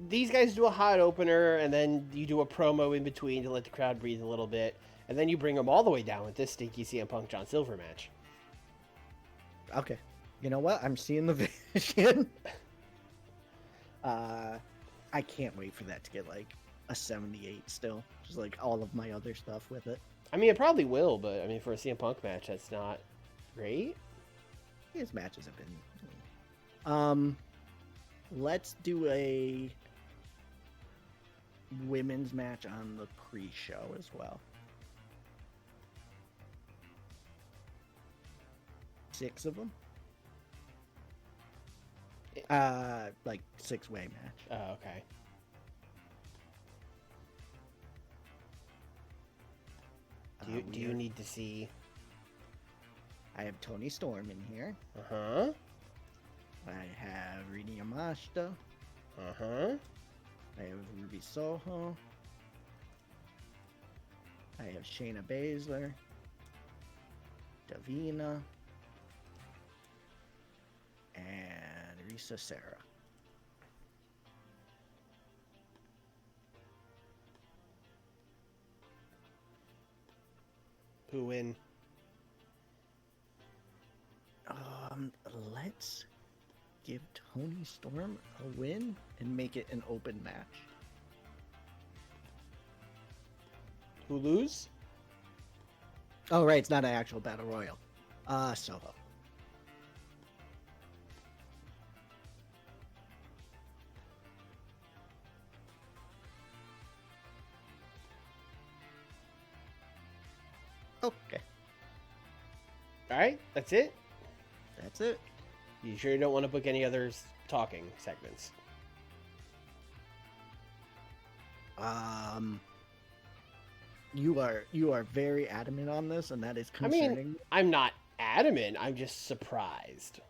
These guys do a hot opener, and then you do a promo in between to let the crowd breathe a little bit, and then you bring them all the way down with this stinky CM Punk John Silver match. Okay. You know what? I'm seeing the vision. I can't wait for that to get a 78 still. Just all of my other stuff with it. I mean, it probably will, but I mean, for a CM Punk match, that's not great. His matches have been. Let's do a women's match on the pre-show as well. 6 of them. 6-way match. Oh, okay. Do you need to see? I have Tony Storm in here. Uh-huh. I have Rina Yamashita. Uh-huh. I have Ruby Soho. I have Shayna Baszler. Davina. And Risa Sarah. Who win? Let's give Tony Storm a win and make it an open match. Who lose? Oh, right, it's not an actual battle royal. Soho. Okay. All right, that's it. That's it. You sure you don't want to book any others talking segments? You are very adamant on this, and that is concerning. I mean, I'm not adamant. I'm just surprised.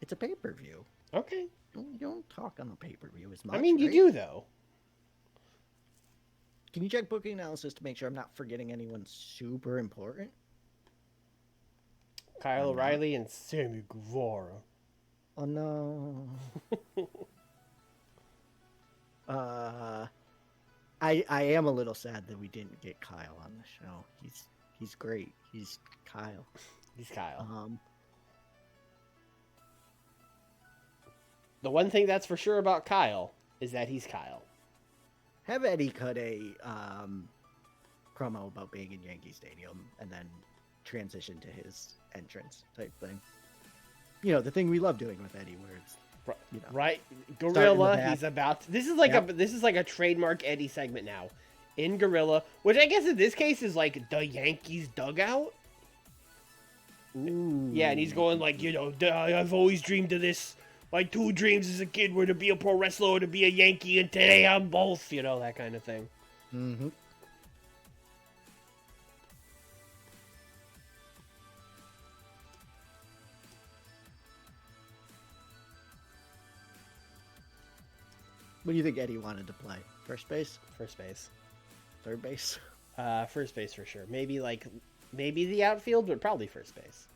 It's a pay-per-view. Okay. You don't talk on a pay-per-view as much. I mean, you right? do though. Can you check booking analysis to make sure I'm not forgetting anyone super important? Kyle O'Reilly and Sammy Guevara. Oh no. I am a little sad that we didn't get Kyle on the show. He's great. He's Kyle. He's Kyle. The one thing that's for sure about Kyle is that he's Kyle. Have Eddie cut a promo about being in Yankee Stadium and then transition to his entrance type thing. You know, the thing we love doing with Eddie, where it's right, Gorilla. He's about to, this is like a trademark Eddie segment now, in Gorilla, which I guess in this case is like the Yankees dugout. Ooh. Yeah, and he's going like, I've always dreamed of this. My 2 dreams as a kid were to be a pro wrestler or to be a Yankee, and today I'm both. That kind of thing. Mm-hmm. What do you think Eddie wanted to play? First base? First base. Third base? First base for sure. Maybe the outfield, but probably first base.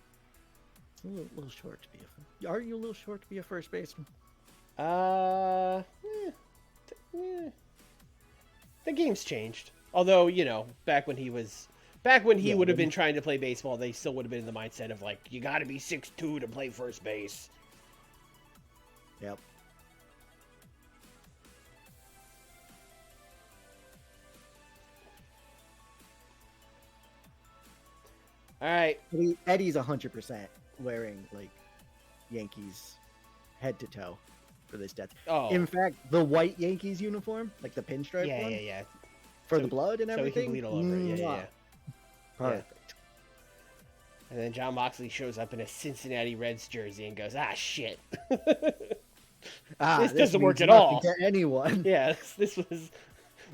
A little short to be Are you a little short to be a first baseman? The game's changed. Although, back when he would have been trying to play baseball, they still would have been in the mindset of you got to be 6'2" to play first base. Yep. All right. Eddie's 100% wearing Yankees head to toe for this death. Oh. In fact, the white Yankees uniform, the pinstripe one. Yeah. For the blood and everything. So he can bleed all over it. Yeah. Perfect. And then John Moxley shows up in a Cincinnati Reds jersey and goes, "Ah, shit." This doesn't work means at nothing all. to anyone. Yeah, this was.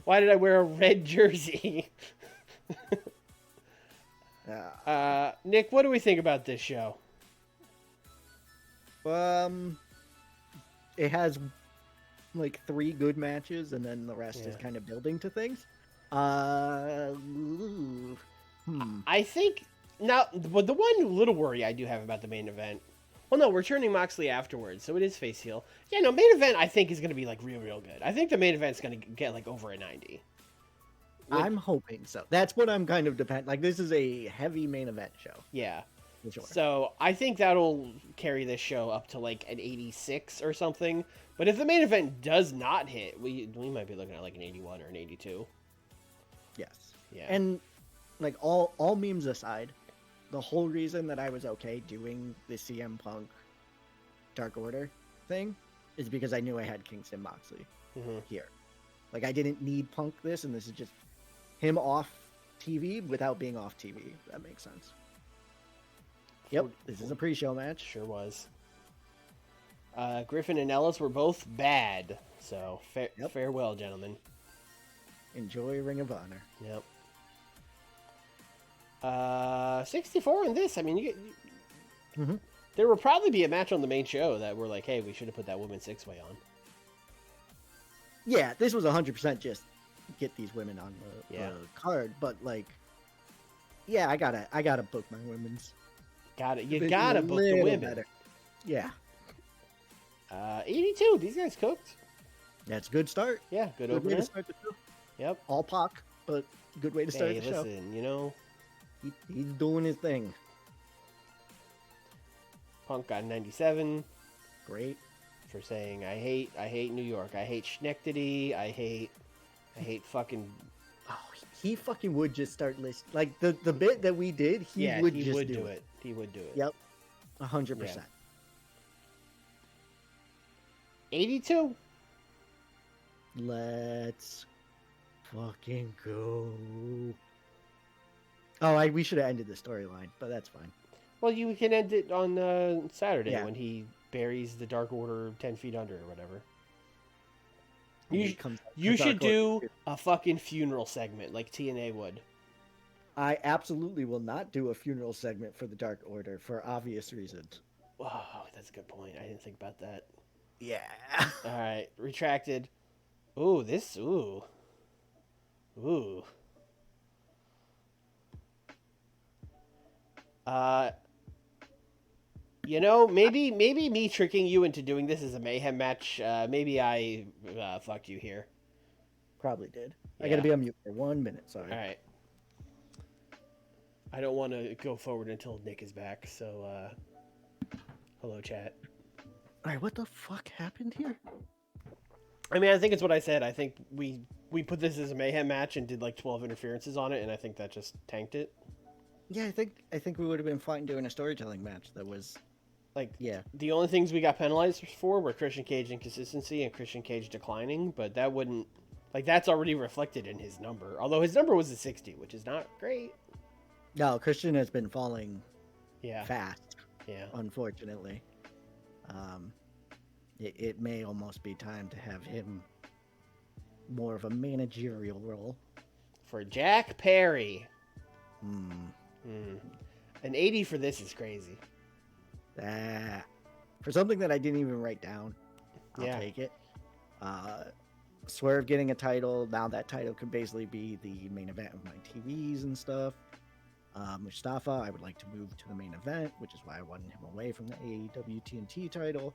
Why did I wear a red jersey? Nick, what do we think about this show? It has like 3 good matches, and then the rest is kind of building to things. I think now, but the one little worry I do have about the main event. Well, no, we're turning Moxley afterwards, so it is face heel. Yeah, no, main event I think is going to be like real good. I think the main event's going to get like over a 90. I'm hoping so. That's what I'm kind of like. This is a heavy main event show. Yeah. For sure. So I think that'll carry this show up to like an 86 or something. But if the main event does not hit, we might be looking at like an 81 or an 82. Yes. Yeah. And like all memes aside, the whole reason that I was okay doing the CM Punk Dark Order thing is because I knew I had Kingston Moxley here. Like I didn't need Punk this, and this is just him off TV without being off TV. If that makes sense. Yep, this is a pre-show match. Sure was. Griffin and Ellis were both bad, so farewell, gentlemen. Enjoy Ring of Honor. Yep. 64 in this. I mean, there will probably be a match on the main show that we're like, hey, we should have put that women's 6-way on. Yeah, this was 100% just get these women on the card, but like, yeah, I gotta book my women's. You gotta book the women. Better. Yeah. 82. These guys cooked. That's a good start. Yeah, good way opener. to start the show. Yep. All Pac, but good way to start the show. Listen, you know, he's doing his thing. Punk got 97. Great. For saying I hate New York. I hate Schenectady. I hate fucking. Oh, he fucking would just start listing like the bit that we did. He would do it. He would do it. Yep, 100%. 82. Let's fucking go. Oh, we should have ended the storyline, but that's fine. Well, you can end it on Saturday when he buries the Dark Order 10 feet under or whatever. You should do a fucking funeral segment like TNA would. I absolutely will not do a funeral segment for the Dark Order for obvious reasons. Oh, that's a good point. I didn't think about that. Yeah. All right, retracted. Ooh, this. Ooh. You know, maybe me tricking you into doing this as a mayhem match. Maybe I fucked you here. Probably did. Yeah. I gotta be on mute for 1 minute. Sorry. All right. I don't want to go forward until Nick is back. So, hello, chat. All right, what the fuck happened here? I mean, I think it's what I said. I think we put this as a mayhem match and did like 12 interferences on it, and I think that just tanked it. Yeah, I think we would have been fine doing a storytelling match that was like, yeah. The only things we got penalized for were Christian Cage inconsistency and Christian Cage declining, but that wouldn't like that's already reflected in his number. Although his number was a 60, which is not great. No, Christian has been falling fast. Yeah. Unfortunately. It may almost be time to have him more of a managerial role. For Jack Perry. An 80 for this is crazy. For something that I didn't even write down, I'll take it. Swerve getting a title. Now that title could basically be the main event of my TVs and stuff. Mustafa, I would like to move to the main event, which is why I wanted him away from the AEW TNT title.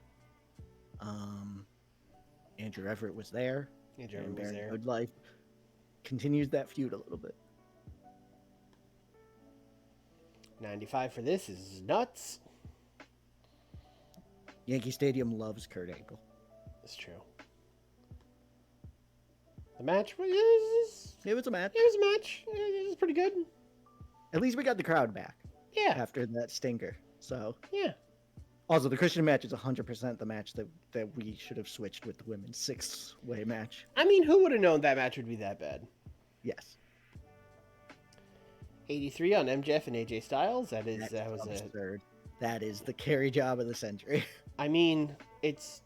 Andrew Everett was there. Andrew Everett was there. Good Life continues that feud a little bit. 95 for this is nuts. Yankee Stadium loves Kurt Angle. That's true. The match was... It was a match. It was a match. It was pretty good. At least we got the crowd back. Yeah. After that stinker. So. Yeah. Also, the Christian match is 100% the match that we should have switched with the women's 6-way match. I mean, who would have known that match would be that bad? Yes. 83 on MJF and AJ Styles. That was absurd. That is the carry job of the century. I mean, it's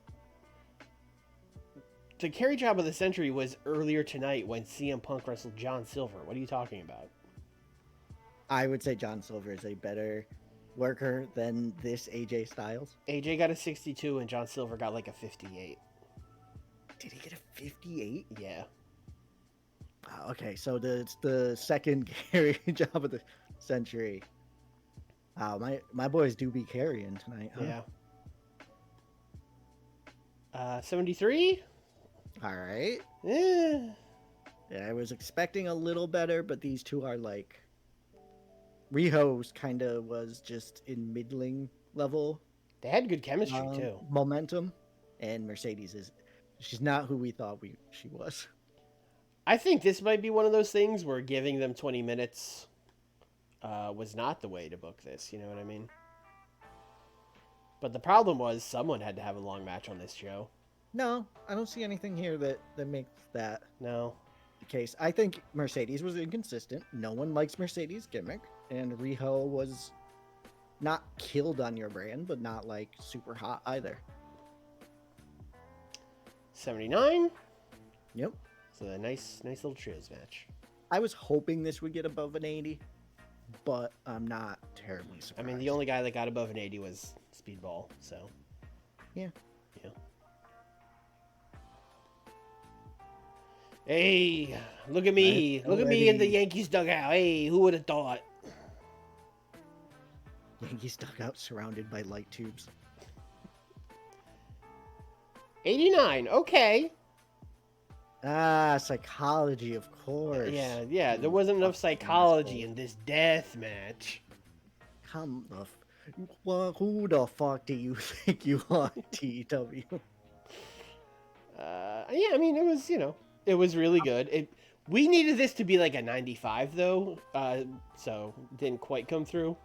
the carry job of the century was earlier tonight when CM Punk wrestled John Silver. What are you talking about? I would say John Silver is a better worker than this AJ Styles. AJ got a 62 and John Silver got like a 58. Did he get a 58? Yeah. Wow, okay, so it's the second carry job of the century. Wow, my boys do be carrying tonight, huh? Yeah. 73? All right. Yeah. Yeah, I was expecting a little better, but these two are like... Riho's kind of was just in middling level. They had good chemistry, too. Momentum. And Mercedes she's not who we thought she was. I think this might be one of those things where giving them 20 minutes was not the way to book this. You know what I mean? But the problem was someone had to have a long match on this show. No, I don't see anything here that makes that No. the case. I think Mercedes was inconsistent. No one likes Mercedes' gimmick. And Riho was not killed on your brand, but not like super hot either. 79? Yep. So a nice little trios match. I was hoping this would get above an 80, but I'm not terribly surprised. I mean, the only guy that got above an 80 was Speedball, so. Yeah. Yeah. Hey, look at me. Look at me in the Yankees dugout. Hey, who would have thought? Yankees dugout surrounded by light tubes. 89. Okay. Ah, psychology, of course. Yeah. There wasn't enough psychology in this death match. Come the who the fuck do you think you are, TEW? Yeah, I mean, it was really good. We needed this to be like a 95, though, so didn't quite come through.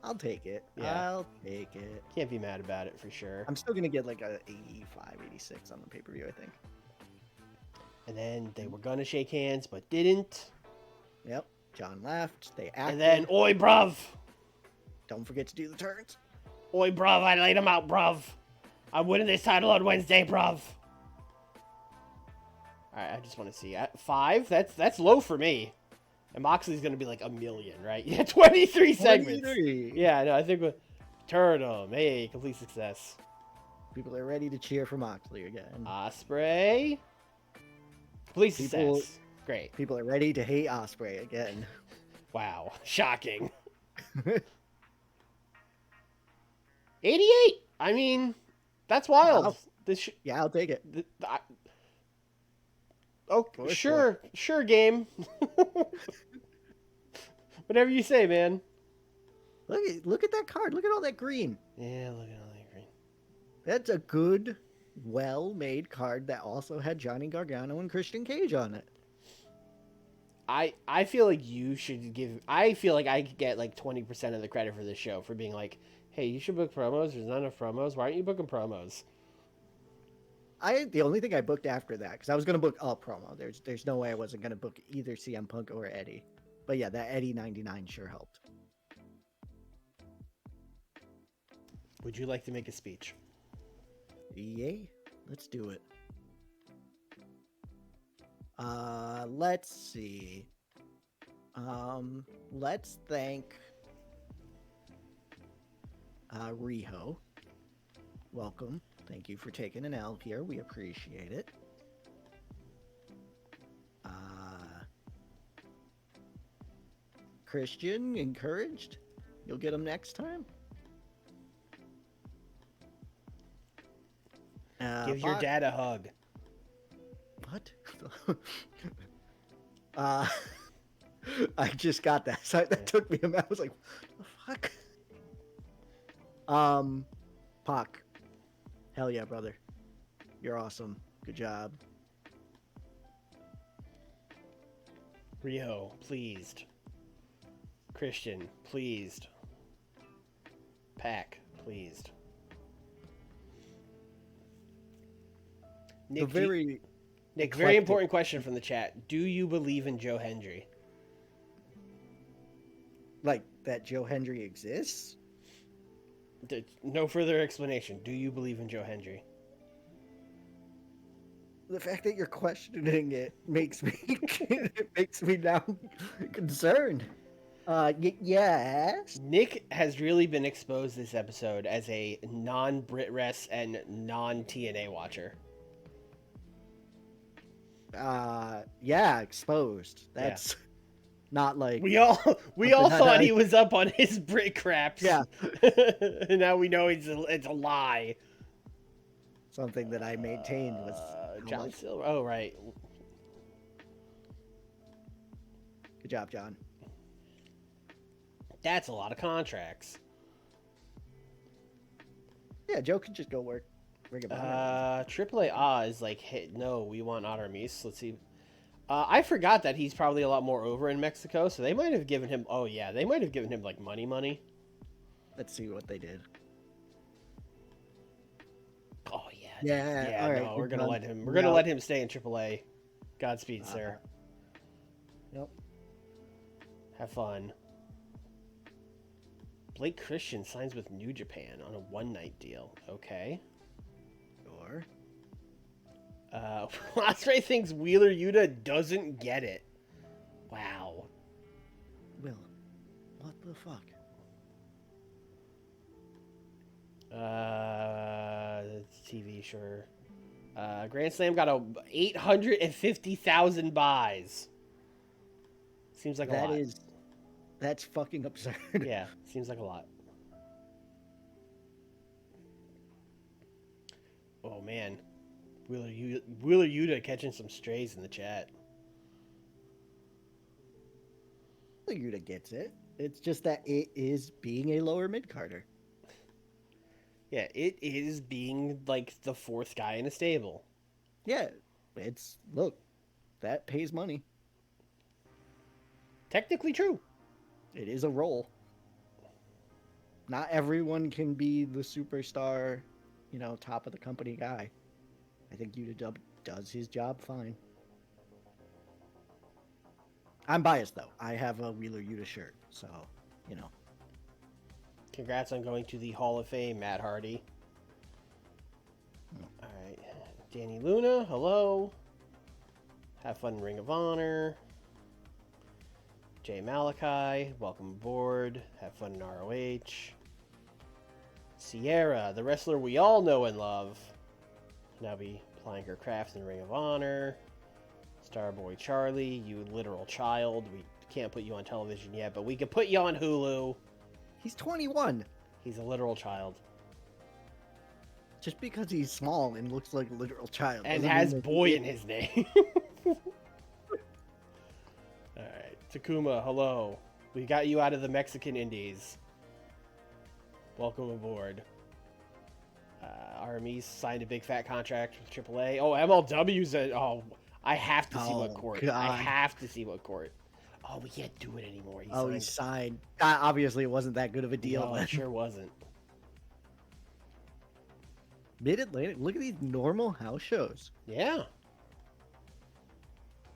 I'll take it. Yeah. I'll take it. Can't be mad about it, for sure. I'm still going to get like a 85, 86 on the pay-per-view, I think. And then they were going to shake hands, but didn't. Yep. John left. They acted. And then, oi, bruv. Don't forget to do the turns. Oi, bruv, I laid him out, bruv. I'm winning this title on Wednesday, bruv. Alright, I just want to see. 5? That's low for me. And Moxley's going to be like 1 million, right? Yeah, 23 segments. 23. Yeah, no, I think with Turtle, hey, complete success. People are ready to cheer for Moxley again. Ospreay. Complete success. Great. People are ready to hate Ospreay again. Wow. Shocking. 88. I mean, that's wild. Yeah, I'll take it. Sure, game. Whatever you say, man. Look at that card. Look at all that green. Yeah, look at all that green. That's a good, well-made card that also had Johnny Gargano and Christian Cage on it. I feel like you should give... I feel like I could get like 20% of the credit for this show for being like, hey, you should book promos. There's not enough promos. Why aren't you booking promos? The only thing I booked after that, because I was going to book a promo. There's no way I wasn't going to book either CM Punk or Eddie. But yeah, that Eddie 99 sure helped. Would you like to make a speech? Yay. Let's do it. Let's see. Let's thank Riho. Welcome. Thank you for taking an L here. We appreciate it. Christian, encouraged. You'll get him next time. Give your dad a hug. What? I just got that. So that took me a minute. I was like, what the fuck? Pac. Hell yeah, brother. You're awesome. Good job. Rio, pleased. Christian, pleased. Pac, pleased. Nick, very important question from the chat. Do you believe in Joe Hendry? Like that Joe Hendry exists? No further explanation. Do you believe in Joe Hendry? The fact that you're questioning it makes me it makes me now concerned. Yes. Nick has really been exposed this episode as a non-Brit Rest and non-TNA watcher. Yeah, exposed. That's not like We all thought he was up on his Brit craps. Yeah. And now we know it's a lie. Something that I maintained was John Silver. Oh, right. Good job, John. That's a lot of contracts. Yeah, Joe could just go work Ring of Honor. AAA is like, hey, no, we want Aramis. Let's see. I forgot that he's probably a lot more over in Mexico, so they might have given him. Oh yeah, they might have given him like money. Let's see what they did. Oh yeah. Yeah. All right. No, we're gonna let him. We're gonna let him stay in AAA. Godspeed, sir. Yep. Have fun. Blake Christian signs with New Japan on a one-night deal. Okay. Sure. Osprey thinks Wheeler Yuta doesn't get it. Wow. Will, what the fuck? TV, sure. Grand Slam got 850,000 buys. Seems like a lot. That's fucking absurd. Yeah, seems like a lot. Oh man, Wheeler Yuta catching some strays in the chat. Yuta gets it. It's just that it is being a lower mid-carder. Yeah, it is being like the fourth guy in a stable. Yeah, look, that pays money. Technically true. It is a role. Not everyone can be the superstar, top of the company guy. I think Yuta does his job fine. I'm biased though. I have a Wheeler Yuta shirt, so Congrats on going to the Hall of Fame, Matt Hardy. All right, Danny Luna, hello. Have fun in Ring of Honor. Jay Malachi, welcome aboard. Have fun in ROH. Sierra, the wrestler we all know and love, now be plying her craft in Ring of Honor. Starboy Charlie, you literal child. We can't put you on television yet, but we can put you on Hulu. He's 21. He's a literal child. Just because he's small and looks like a literal child. And has boy in his name. Alright, Takuma, hello. We got you out of the Mexican Indies. Welcome aboard. Aramis signed a big fat contract with AAA. Oh, MLW's I have to see what court. God. I have to see what court. Oh, we can't do it anymore. He signed. Obviously, it wasn't that good of a deal. No, it sure wasn't. Mid-Atlantic. Look at these normal house shows. Yeah.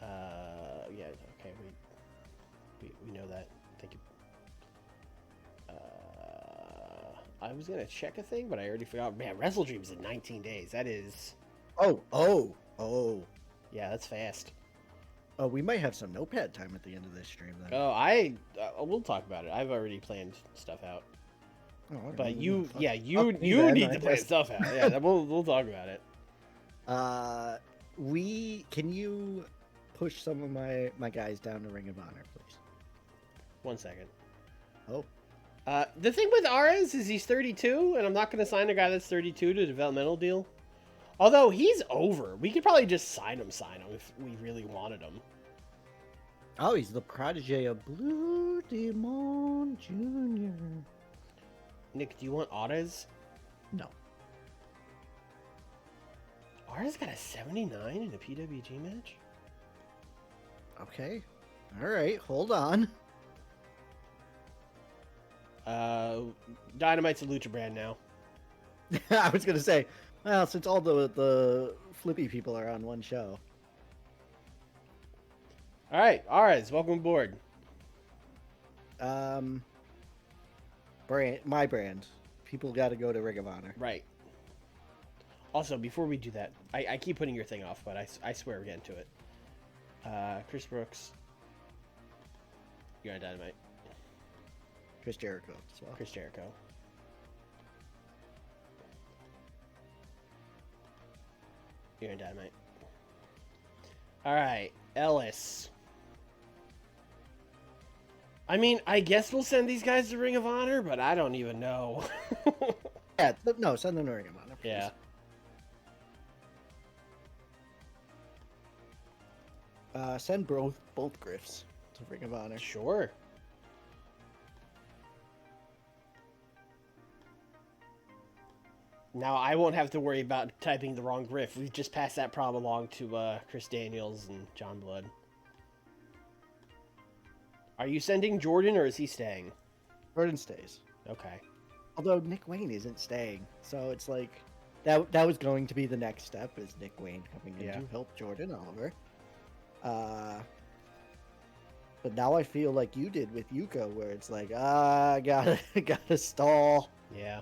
Yeah. Okay. We know that. Thank you. I was gonna check a thing, but I already forgot. Man, Wrestle Dream's in 19 days. That is. Oh. Yeah, that's fast. Oh, we might have some notepad time at the end of this stream then. Oh, we'll talk about it. I've already planned stuff out. Oh, But you need to plan stuff out. Yeah, we'll talk about it. Can you push some of my guys down to Ring of Honor, please? 1 second. Oh. The thing with Ares is he's 32, and I'm not going to sign a guy that's 32 to a developmental deal. Although he's over. We could probably just sign him if we really wanted him. Oh, he's the protege of Blue Demon Jr. Nick, do you want Ares? No. Ares got a 79 in a PWG match? Okay. All right, hold on. Dynamite's a Lucha brand now. I was going to say, well, since all the flippy people are on one show. All right, Ares, welcome aboard. My brand. People got to go to Ring of Honor. Right. Also, before we do that, I keep putting your thing off, but I swear we're getting to it. Chris Brooks. You're on Dynamite. Chris Jericho as well. Chris Jericho. You're on Dynamite. Alright, Ellis. I mean, I guess we'll send these guys to Ring of Honor, but I don't even know. Yeah, no, send them to Ring of Honor, please. Yeah. Send both Griffs to Ring of Honor. Sure. Now I won't have to worry about typing the wrong Griff. We've just passed that problem along to Chris Daniels and John Blood. Are you sending Jordan or is he staying? Jordan stays. Okay. Although Nick Wayne isn't staying, so it's like that was going to be the next step, is Nick Wayne coming in to help Jordan Oliver. But now I feel like you did with Yuko, where it's like, gotta stall. Yeah.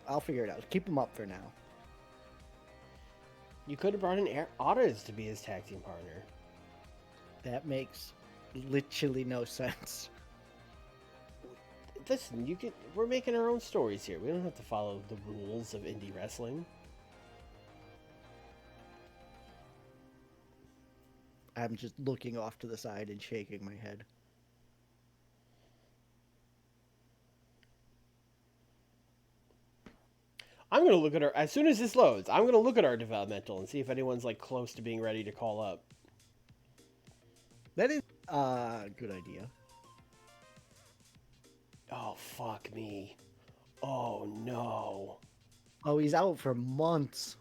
I'll figure it out. Keep him up for now. You could have brought in Otters to be his tag team partner. That makes literally no sense. Listen, we're making our own stories here. We don't have to follow the rules of indie wrestling. I'm just looking off to the side and shaking my head. I'm going to look at our... As soon as this loads, I'm going to look at our developmental and see if anyone's, like, close to being ready to call up. That is a good idea. Oh, fuck me. Oh, no. Oh, he's out for months.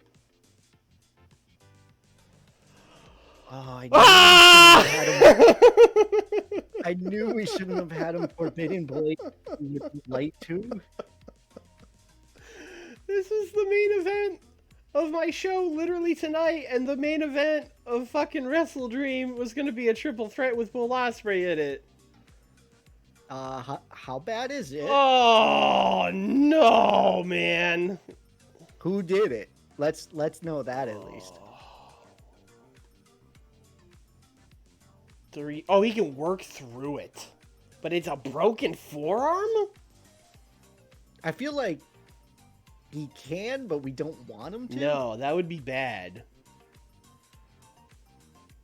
Oh, I knew we shouldn't have had him Forbidden Blade with Light Tube. This is the main event of my show literally tonight, and the main event of fucking Wrestle Dream was going to be a triple threat with Will Ospreay in it. How bad is it? Oh, no, man. Who did it? Let's know that at least. Oh, he can work through it. But it's a broken forearm? I feel like he can, but we don't want him to. No, that would be bad.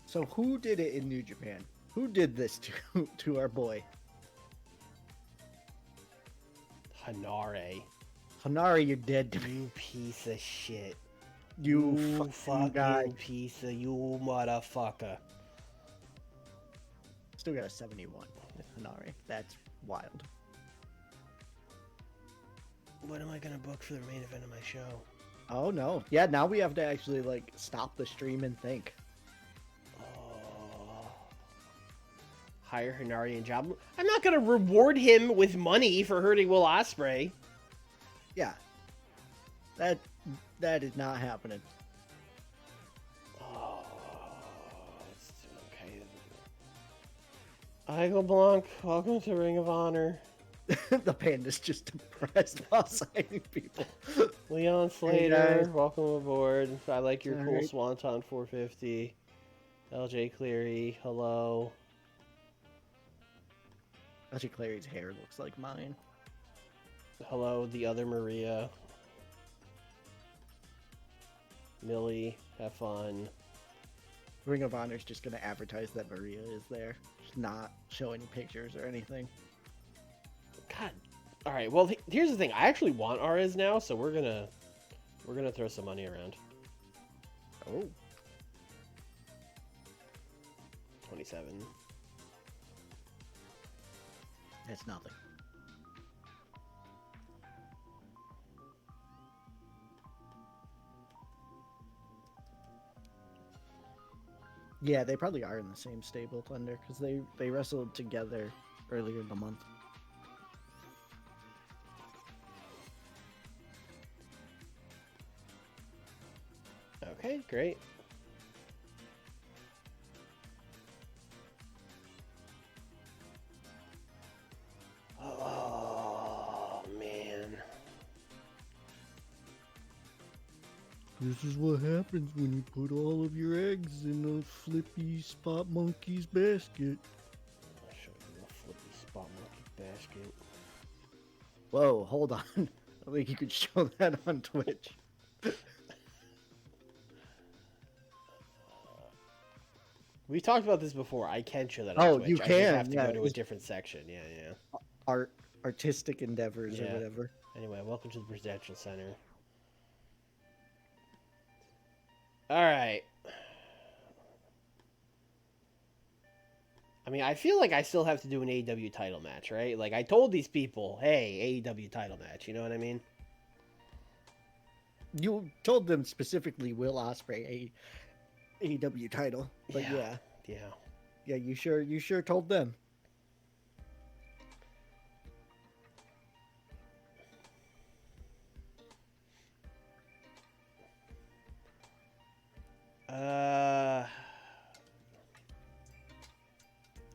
So who did it in New Japan? Who did this to our boy? Hanare. Hanare, you're dead to me. You piece of shit. You fucking guy. You piece of... You motherfucker. Still got a 71 with Hanare. That's wild. What am I gonna book for the main event of my show? Oh no. Yeah, now we have to actually like stop the stream and think. Oh. Hire Hanare and job. I'm not gonna reward him with money for hurting Will Ospreay. Yeah. That is not happening. Oh, it's okay. Igel Blanc, welcome to Ring of Honor. The panda's just depressed while signing people. Leon Slater, Hey welcome aboard. I like your cool Alright. Swanton 450. LJ Cleary, hello. Actually, Clary's hair looks like mine. Hello, the other Maria. Millie, have fun. Ring of Honor's just gonna advertise that Maria is there, just not show any pictures or anything. God. All right. Well, here's the thing. I actually want Arez now, so we're gonna throw some money around. Oh. 27. That's nothing. Yeah, they probably are in the same stable, Thunder, because they wrestled together earlier in the month. Okay, great. This is what happens when you put all of your eggs in a flippy spot monkey's basket. I'll show you a flippy spot monkey basket. Whoa, hold on. I think you could show that on Twitch. We talked about this before. I can show that on Oh, Twitch. you I just can, have to yeah, go to a it's- different section. Yeah. Artistic endeavors or Yeah. whatever. Anyway, welcome to the Presidential Center. All right. I mean, I feel like I still have to do an AEW title match, right? Like, I told these people, hey, AEW title match. You know what I mean? You told them specifically Will Ospreay AEW title, but Yeah. you sure told them.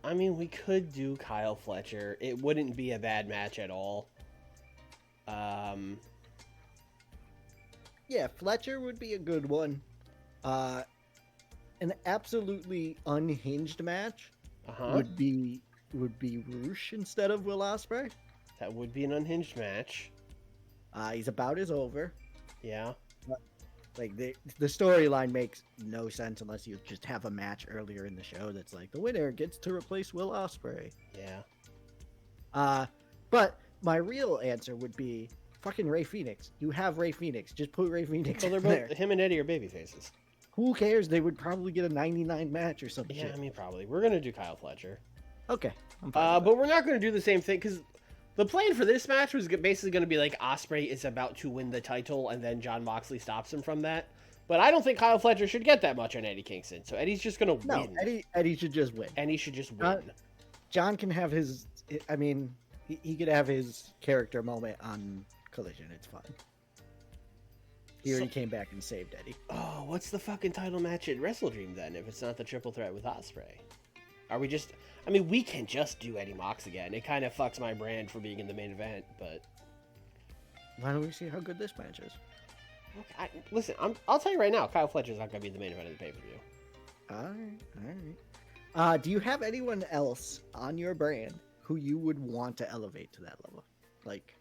I mean, we could do Kyle Fletcher. It wouldn't be a bad match at all. Yeah, Fletcher would be a good one. An absolutely unhinged match would be Roosh instead of Will Ospreay. That would be an unhinged match. He's about as over. Yeah. Like the storyline makes no sense unless you just have a match earlier in the show that's like the winner gets to replace Will Ospreay. Yeah. But my real answer would be fucking Ray Phoenix. You have Ray Phoenix. Just put Ray Phoenix Well, they're in both there. him and Eddie are baby faces. Who cares? They would probably get a 99 match or something. Yeah, I mean, probably. We're gonna do Kyle Fletcher. Okay. I'm fine with But we're not gonna do the same thing because the plan for this match was basically gonna be like Ospreay is about to win the title and then John Moxley stops him from that. But I don't think Kyle Fletcher should get that much on Eddie Kingston. So Eddie's just gonna no, win. Eddie should just win. And he should just win. John can have his. I mean, he could have his character moment on Collision. It's fine. He already came back and saved Eddie. Oh, what's the fucking title match at Wrestle Dream then? If it's not the triple threat with Ospreay, are we just? I mean, we can just do Eddie Mox again. It kind of fucks my brand for being in the main event, but Why don't we see how good this match is? okay, listen, I'll tell you right now, Kyle Fletcher's not gonna be the main event of the pay per view. All right. Do you have anyone else on your brand who you would want to elevate to that level? Like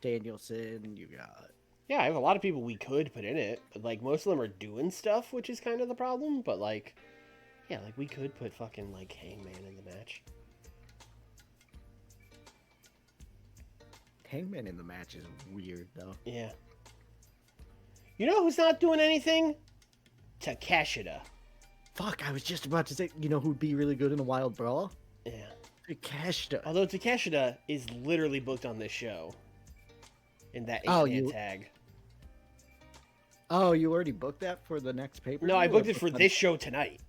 Danielson, you got. Yeah, I have a lot of people we could put in it, but like most of them are doing stuff, which is kind of the problem. But like, yeah, like we could put fucking like Hangman in the match. Hangman in the match is weird though. Yeah. You know who's not doing anything? Takeshita. Fuck, I was just about to say, you know who'd be really good in a wild brawl? Yeah. Takeshita. Although Takeshita is literally booked on this show. In that 8-man tag. Oh, you already booked that for the next paper? No, I booked it for this show tonight.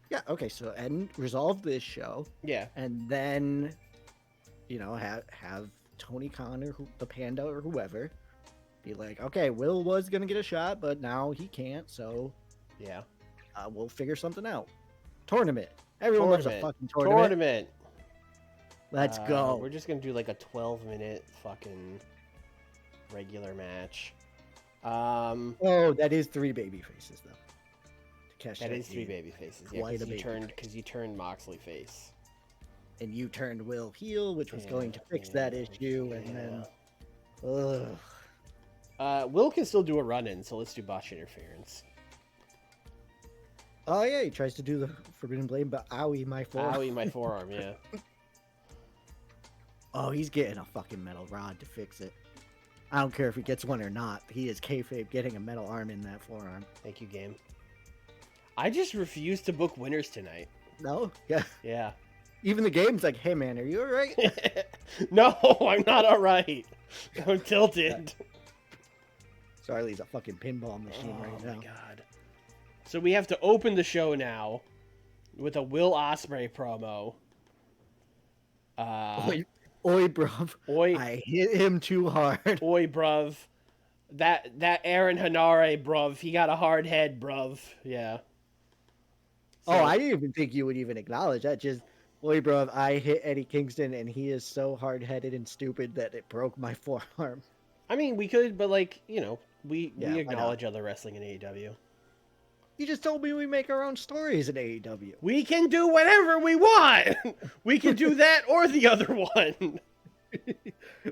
Yeah, okay, so and resolve this show. Yeah. And then, you know, have Tony Khan or the Panda or whoever be like, okay, Will was gonna get a shot, but now he can't, so Yeah. we'll figure something out. Tournament. Everyone loves a fucking tournament. Let's go. We're just gonna do like a 12-minute fucking regular match. Oh, that is 3 baby faces though. That is 3 baby faces. Yeah, because you turned Moxley face. And you turned Will heel, which was going to fix that issue, and then Will can still do a run-in, so let's do botch interference. Oh yeah, he tries to do the Forbidden Blade, but owie, my forearm. Owie, my forearm, yeah. Oh, he's getting a fucking metal rod to fix it. I don't care if he gets one or not. He is kayfabe getting a metal arm in that forearm. Thank you, game. I just refuse to book winners tonight. No? Yeah. Yeah. Even the game's like, hey man, are you alright? No, I'm not alright. I'm tilted. Charlie's a fucking pinball machine right now. Oh my god. So we have to open the show now with a Will Ospreay promo. Oi, bruv. Oi. I hit him too hard. Oi, bruv. That Aaron Hanare, bruv. He got a hard head, bruv. Yeah. So, I didn't even think you would even acknowledge that. Just, oi, bruv, I hit Eddie Kingston, and he is so hard-headed and stupid that it broke my forearm. I mean, we could, but like, you know, We Yeah, why not? acknowledge other wrestling in AEW. You just told me we make our own stories in AEW. We can do whatever we want. We can do that or the other one.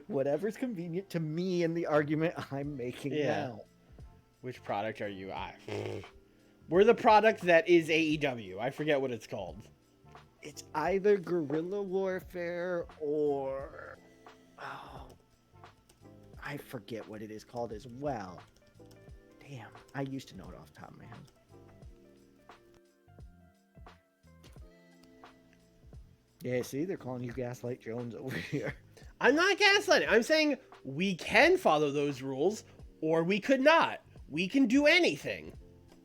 Whatever's convenient to me in the argument I'm making now. Which product are you? We're the product that is AEW. I forget what it's called. It's either guerrilla warfare or... Oh, I forget what it is called as well. Damn, I used to know it off the top of my head. Yeah, see, they're calling you Gaslight Jones over here. I'm not gaslighting. I'm saying we can follow those rules, or we could not. We can do anything.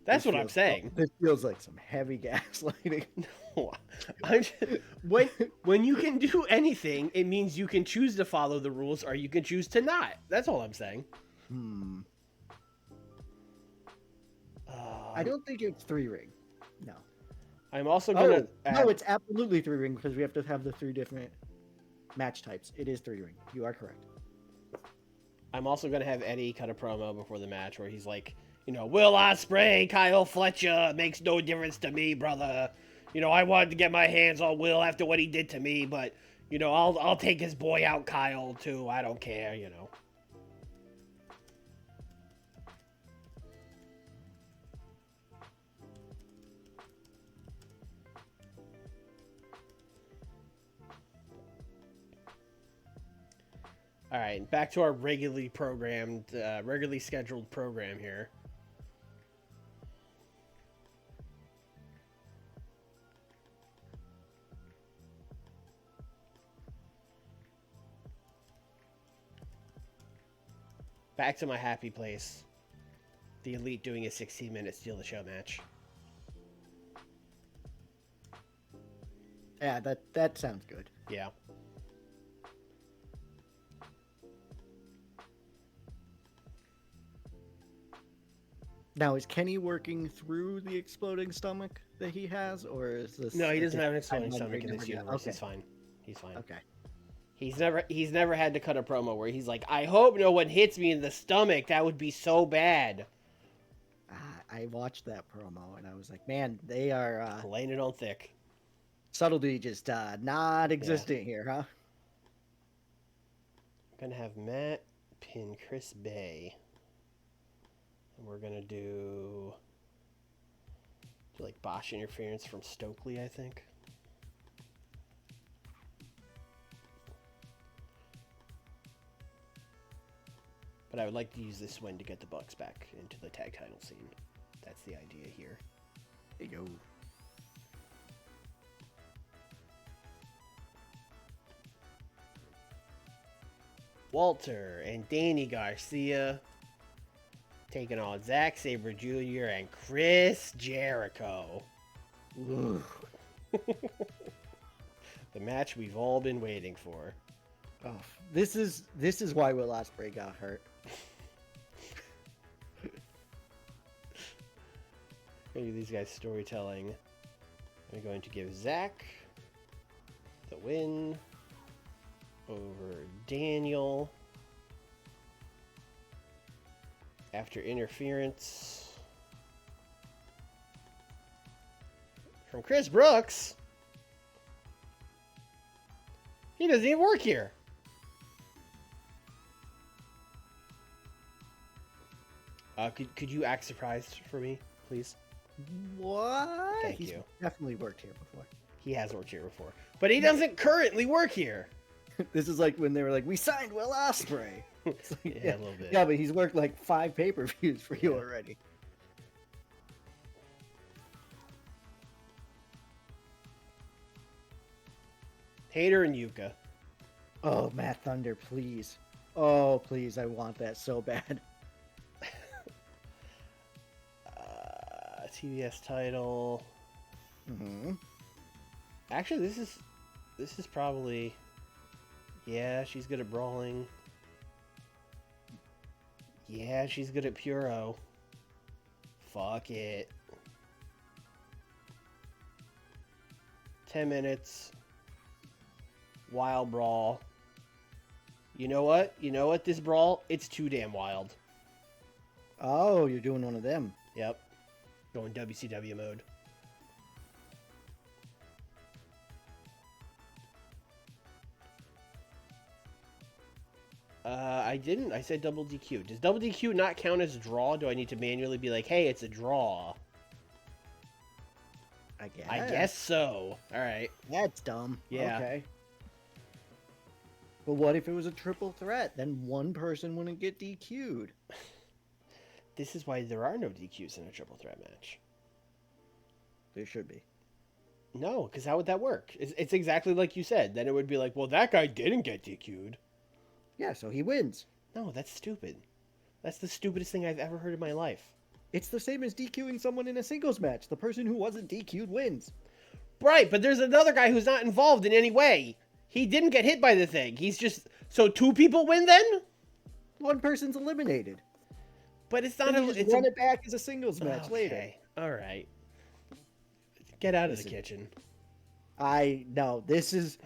That's what I'm saying. This feels like some heavy gaslighting. No, when you can do anything, it means you can choose to follow the rules, or you can choose to not. That's all I'm saying. I don't think it's 3-ring. No. I'm also gonna. No, it's absolutely 3-ring because we have to have the 3 different match types. It is 3-ring. You are correct. I'm also gonna have Eddie cut a promo before the match where he's like, Will Ospreay, Kyle Fletcher, makes no difference to me, brother. I wanted to get my hands on Will after what he did to me, but I'll take his boy out, Kyle, too. I don't care, All right, back to our regularly scheduled program here. Back to my happy place. The Elite doing a 16-minute Steal the Show match. Yeah, that sounds good. Yeah. Now, is Kenny working through the exploding stomach that he has, or is this... No, he doesn't have an exploding stomach in this universe. Okay. He's fine. He's fine. Okay. He's never had to cut a promo where he's like, I hope no one hits me in the stomach. That would be so bad. I watched that promo, and I was like, man, they are... laying it on thick. Subtlety just not existent here, huh? I'm going to have Matt pin Chris Bay. And we're going to do like botch interference from Stokely, I think. But I would like to use this win to get the Bucks back into the tag title scene. That's the idea here. There you go. Walter and Danny Garcia taking on Zack Sabre Jr. and Chris Jericho. The match we've all been waiting for. Oh, this is why Will Ospreay got hurt. Maybe these guys storytelling. I'm going to give Zack the win over Daniel after interference from Chris Brooks. He doesn't even work here. Could you act surprised for me, please? What? Thank He's you. Definitely worked here before. He has worked here before, but he doesn't currently work here. This is like when they were like, "We signed Will Ospreay." It's like, Yeah, a little bit. Yeah, but he's worked like 5 pay-per-views for you already. Hater and Yuka. Oh, Matt Thunder, please. Oh, please, I want that so bad. TBS title. Mm-hmm. Actually, this is probably... Yeah, she's good at brawling. Yeah, she's good at Puro. Fuck it. 10 minutes. Wild brawl. You know what? This brawl, it's too damn wild. Oh, you're doing one of them. Yep. Going WCW mode. I didn't. I said double DQ. Does double DQ not count as a draw? Do I need to manually be like, hey, it's a draw? I guess so. All right. That's dumb. Yeah. Okay. But what if it was a triple threat? Then one person wouldn't get DQ'd. This is why there are no DQs in a triple threat match. There should be. No, because how would that work? It's exactly like you said. Then it would be like, well, that guy didn't get DQ'd. Yeah, so he wins. No, that's stupid. That's the stupidest thing I've ever heard in my life. It's the same as DQing someone in a singles match. The person who wasn't DQ'd wins. Right, but there's another guy who's not involved in any way. He didn't get hit by the thing. He's just... So 2 people win then? One person's eliminated. But it's not... Then you just run it back as a singles match later. All right. Get out of the kitchen. No, this is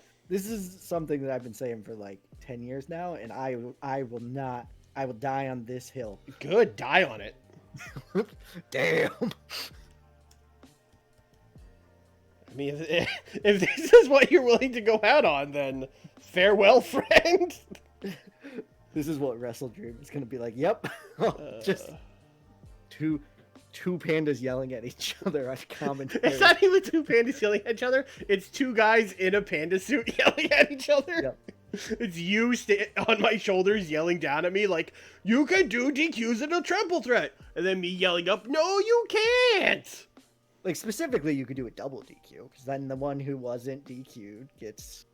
something that I've been saying for like 10 years now, and I will die on this hill. Good, die on it. Damn. I mean, if this is what you're willing to go out on, then farewell, friend. This is what Wrestle Dream is going to be like. Yep. Just two pandas yelling at each other on commentary. It's not even 2 pandas yelling at each other. It's 2 guys in a panda suit yelling at each other. Yep. It's you on my shoulders yelling down at me like, you can do DQs in a triple threat. And then me yelling up, no, you can't. Like, specifically, you could do a double DQ, because then the one who wasn't DQ'd gets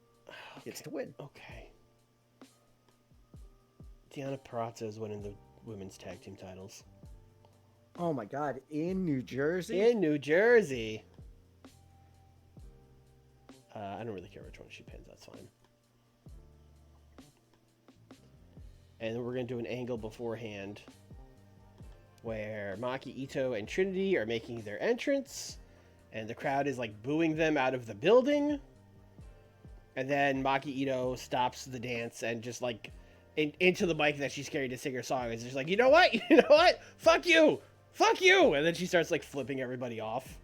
to win. Okay. Deonna Purrazzo is winning the women's tag team titles. Oh my god, in New Jersey? In New Jersey. I don't really care which one she pins, that's fine. And then we're going to do an angle beforehand where Maki Ito and Trinity are making their entrance, and the crowd is like booing them out of the building. And then Maki Ito stops the dance and just like into the mic that she's carried to sing her song. Is just like, you know what? You know what? Fuck you! Fuck you! And then she starts like flipping everybody off.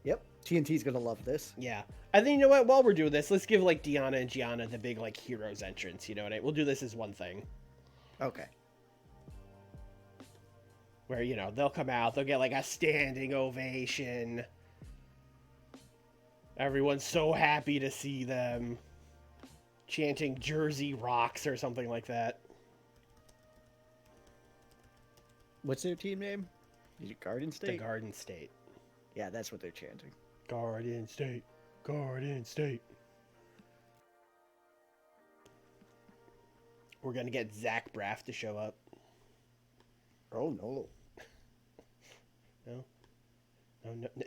Yep. TNT's gonna love this. Yeah. And then, you know what? While we're doing this, let's give like Deonna and Gianna the big like heroes entrance. You know what I mean? We'll do this as one thing. Okay. Where, you know, they'll come out, they'll get like a standing ovation. Everyone's so happy to see them. Chanting Jersey rocks or something like that. What's their team name? Is it Garden State? The Garden State. Yeah, that's what they're chanting. Garden State. Garden State. We're going to get Zach Braff to show up. Oh, no.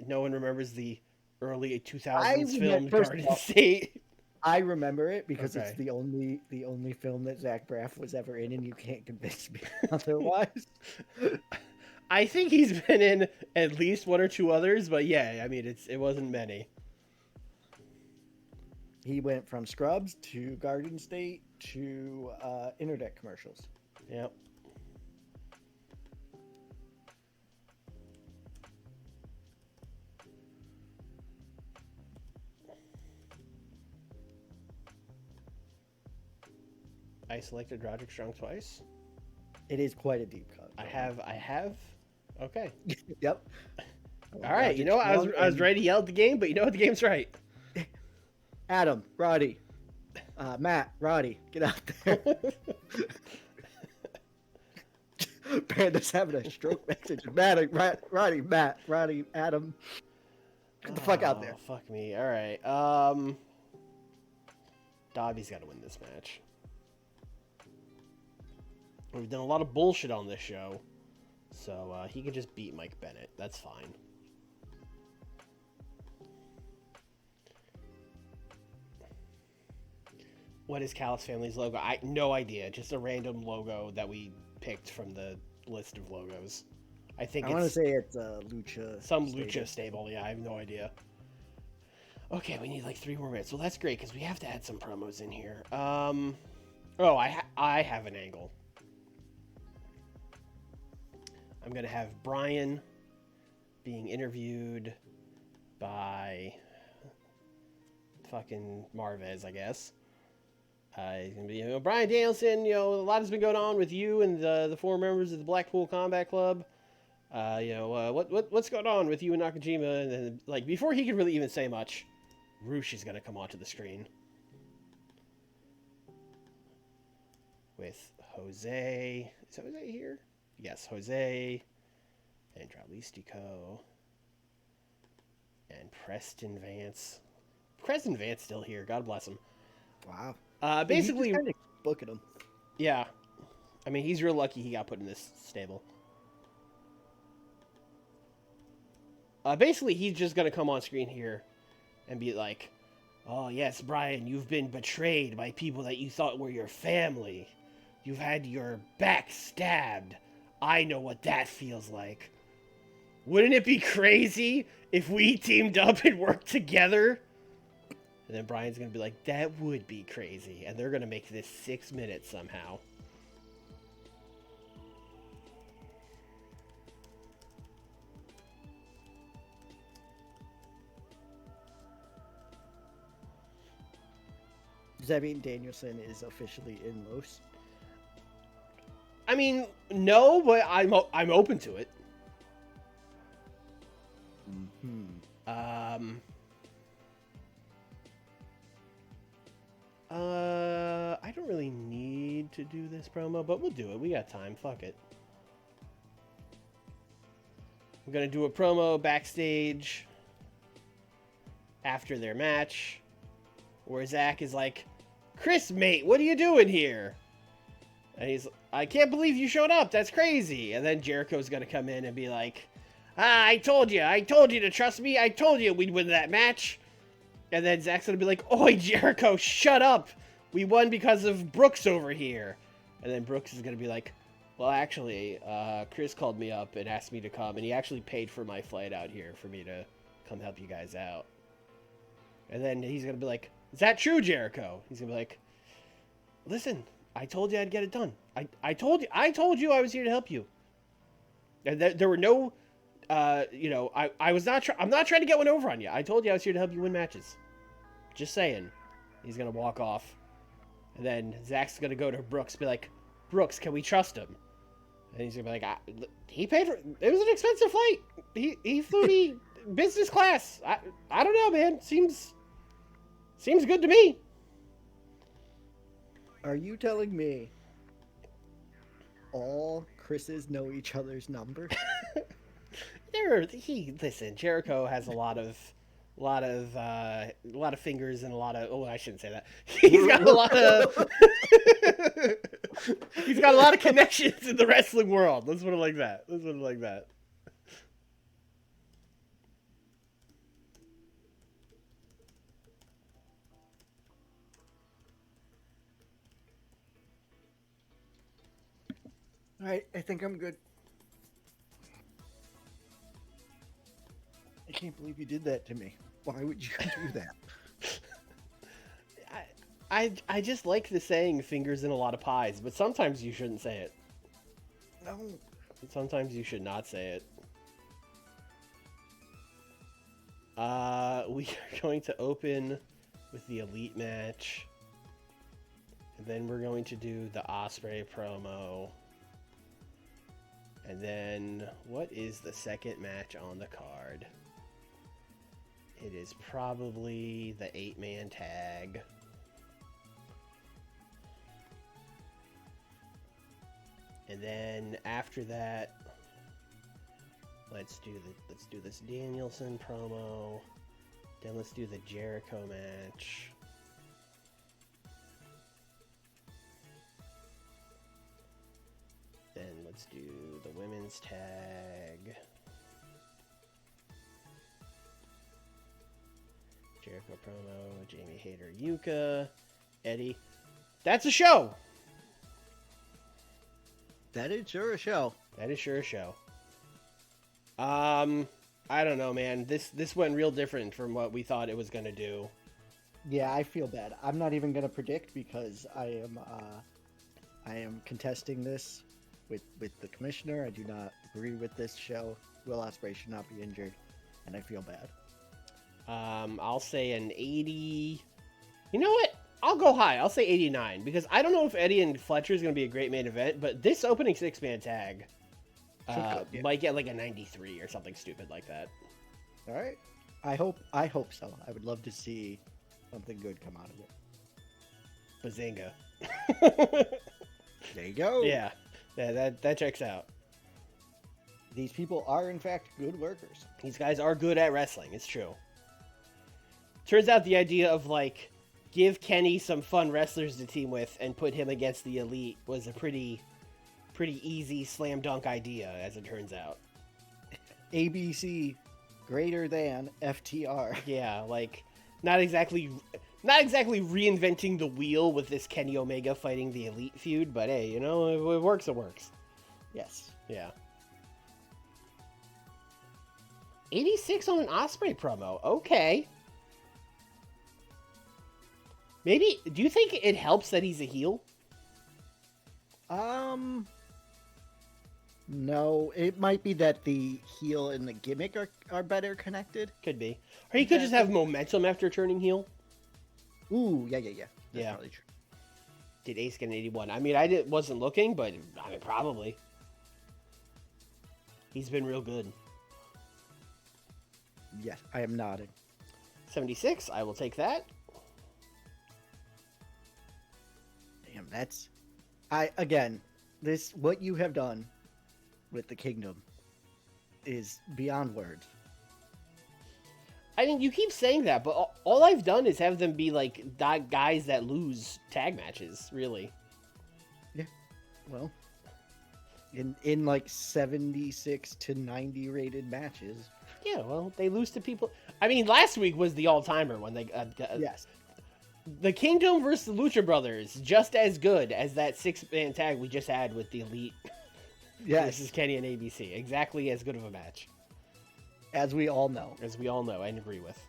No one remembers the early 2000s film first Garden of all, State. I remember it because Okay. it's the only film that Zach Braff was ever in, and you can't convince me otherwise. I think he's been in at least 1 or 2 others, but yeah, I mean, it wasn't many. He went from Scrubs to Garden State to internet commercials. Yep. I selected Roderick Strong twice. It is quite a deep cut. I have. Okay. Yep. All right. You know what? I was ready to yell at the game, but you know what? The game's right. Adam, Roddy, Matt, Roddy, get out there. Panda's having a stroke message. Matt, Roddy, Matt, Roddy, Adam. Get the fuck out there. Fuck me. All right. Dobby's got to win this match. We've done a lot of bullshit on this show, so he can just beat Mike Bennett. That's fine. What is Callis Family's logo? No idea. Just a random logo that we picked from the list of logos. I want to say it's Lucha. Some stable. Lucha stable. Yeah, I have no idea. Okay, we need like 3 more minutes. Well, that's great because we have to add some promos in here. Oh, I have an angle. I'm going to have Brian being interviewed by fucking Marvez, I guess. He's going to be, Brian Danielson, a lot has been going on with you and the four members of the Blackpool Combat Club. What's going on with you and Nakajima? And then, like, before he could really even say much, Roosh is going to come onto the screen. With Jose. Is Jose here? Yes, Jose. And Dralistico. And Preston Vance. Preston Vance still here. God bless him. Wow. Basically, kind of booking him. Yeah. I mean, he's real lucky he got put in this stable. Basically, he's just going to come on screen here and be like, oh, yes, Brian, you've been betrayed by people that you thought were your family. You've had your back stabbed. I know what that feels like. Wouldn't it be crazy if we teamed up and worked together? And then Brian's going to be like, that would be crazy. And they're going to make this 6 minutes somehow. Does that mean Danielson is officially in Los? I mean, no, but I'm open to it. I don't really need to do this promo, but we'll do it. We got time. Fuck it. I'm gonna do a promo backstage after their match, where Zach is like, Chris, mate, what are you doing here? And he's, I can't believe you showed up. That's crazy. And then Jericho's gonna come in and be like, I told you to trust me. I told you we'd win that match. And then Zach's gonna be like, oi, Jericho, shut up. We won because of Brooks over here. And then Brooks is gonna be like, well, actually, Chris called me up and asked me to come, and he actually paid for my flight out here for me to come help you guys out. And then he's gonna be like, is that true, Jericho? He's gonna be like, listen, I told you I'd get it done. I told you I was here to help you. And there were no, I'm not trying to get one over on you. I told you I was here to help you win matches. Just saying. He's gonna walk off. And then Zach's gonna go to Brooks, be like, Brooks, can we trust him? And he's gonna be like, he paid for it. Was an expensive flight. He flew me business class. I don't know, man. Seems good to me. Are you telling me all Chris's know each other's number? Listen, Jericho has a lot of fingers and a lot of, I shouldn't say that. He's got a lot of connections in the wrestling world. Let's put it like that. All right, I think I'm good. I can't believe you did that to me. Why would you do that? I just like the saying fingers in a lot of pies, but sometimes you shouldn't say it. No. Sometimes you should not say it. We are going to open with the Elite match. And then we're going to do the Ospreay promo. And then, what is the second match on the card? It is probably the 8-man tag. And then after that, let's do this Danielson promo. Then let's do the Jericho match. Then let's do the women's tag. Jericho promo, Jamie Hayter, Yuka, Eddie. That's a show! That is sure a show. I don't know, man. This went real different from what we thought it was gonna do. Yeah, I feel bad. I'm not even gonna predict because I am contesting this with the commissioner. I do not agree with this show. Will Ospreay should not be injured, and I feel bad. I'll say an 80. You know what? I'll go high. I'll say 89 because I don't know if Eddie and Fletcher is going to be a great main event, but this opening 6-man tag might get like a 93 or something stupid like that. All right. I hope so. I would love to see something good come out of it. Bazinga. There you go. Yeah, that checks out. These people are in fact good workers. These guys are good at wrestling. It's true. Turns out the idea of like give Kenny some fun wrestlers to team with and put him against the Elite was a pretty easy slam dunk idea, as it turns out. ABC greater than FTR. Yeah, like not exactly reinventing the wheel with this Kenny Omega fighting the Elite feud, but hey, you know, if it works, it works. Yes. Yeah. 86 on an Ospreay promo. Okay. Maybe, do you think it helps that he's a heel? No, it might be that the heel and the gimmick are better connected. Could be. Or he could just have momentum after turning heel. Ooh, yeah. That's probably true. Did Ace get an 81? I mean, wasn't looking, but I mean, probably. He's been real good. Yes, I am nodding. 76, I will take that. Damn, what you have done with the Kingdom is beyond words. I mean, you keep saying that, but all I've done is have them be like guys that lose tag matches, really. Yeah, well, in like 76 to 90 rated matches. Yeah, well, they lose to people. I mean, last week was the all-timer when they yes. The Kingdom versus the Lucha Brothers, just as good as that 6-man tag we just had with the Elite. Yes. Versus Kenny and ABC. Exactly as good of a match. As we all know. As we all know and agree with.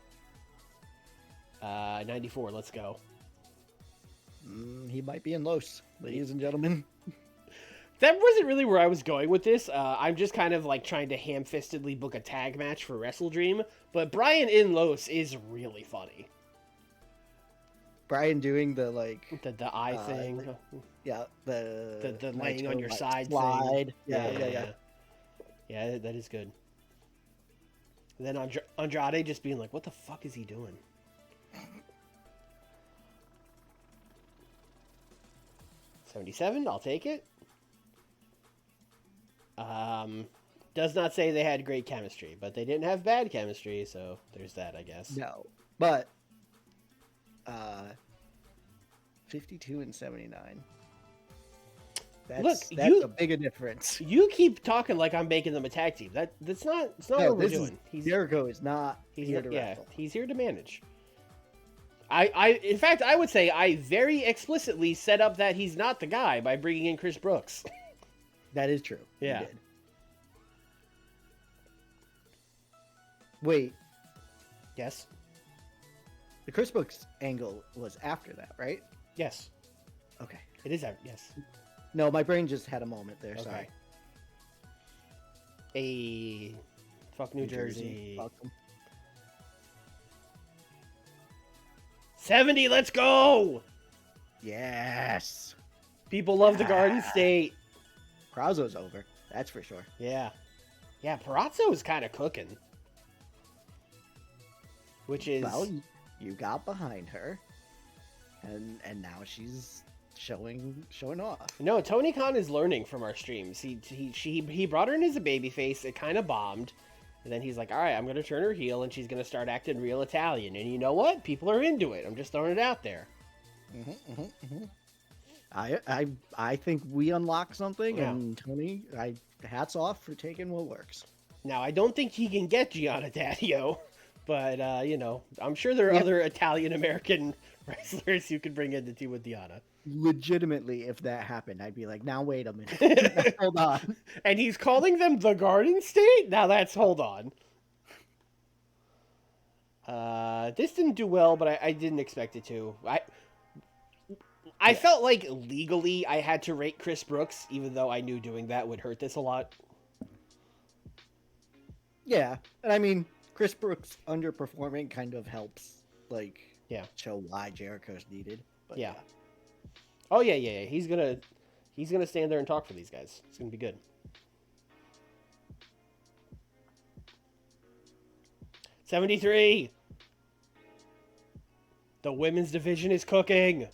94, let's go. He might be in Los, ladies and gentlemen. That wasn't really where I was going with this. I'm just kind of like trying to ham-fistedly book a tag match for Wrestle Dream. But Brian in Los is really funny. Brian doing the like the eye thing, the laying on your side slide. Thing. Yeah, that is good. And then Andrade just being like, "What the fuck is he doing?" 77, I'll take it. Does not say they had great chemistry, but they didn't have bad chemistry, so there's that, I guess. No, but 52 and 79. That's a bigger difference. You keep talking like I'm making them a tag team. That's not what we're doing. Jericho is not here to wrestle. He's here to manage. In fact, I would say I very explicitly set up that he's not the guy by bringing in Chris Brooks. That is true. Yeah. You did. Wait. Yes. The Chris Brooks angle was after that, right? Yes. Okay. It is after, yes. No, my brain just had a moment there. Okay. Sorry. Fuck New Jersey. Fuck 'em. 70, let's go! Yes. People love the Garden State. Prazzo's over. That's for sure. Yeah. Yeah, Parazzo is kind of cooking. Which is... Well, you got behind her. And now she's showing off. No, Tony Khan is learning from our streams. He brought her in as a babyface. It kind of bombed. And then he's like, all right, I'm going to turn her heel and she's going to start acting real Italian. And you know what? People are into it. I'm just throwing it out there. I think we unlocked something, Yeah. and Tony, hats off for taking what works. Now, I don't think he can get Gianna Daddio, but, I'm sure there are other Italian-American wrestlers you could bring in to team with Gianna. Legitimately, if that happened, I'd be like, now wait a minute. Hold on. And he's calling them the Garden State? Now hold on. This didn't do well, but I didn't expect it to. I felt like legally I had to rate Chris Brooks, even though I knew doing that would hurt this a lot. Yeah, and I mean, Chris Brooks underperforming kind of helps, like, show why Jericho's needed. But yeah. Oh yeah. He's gonna stand there and talk for these guys. It's gonna be good. '73. The women's division is cooking.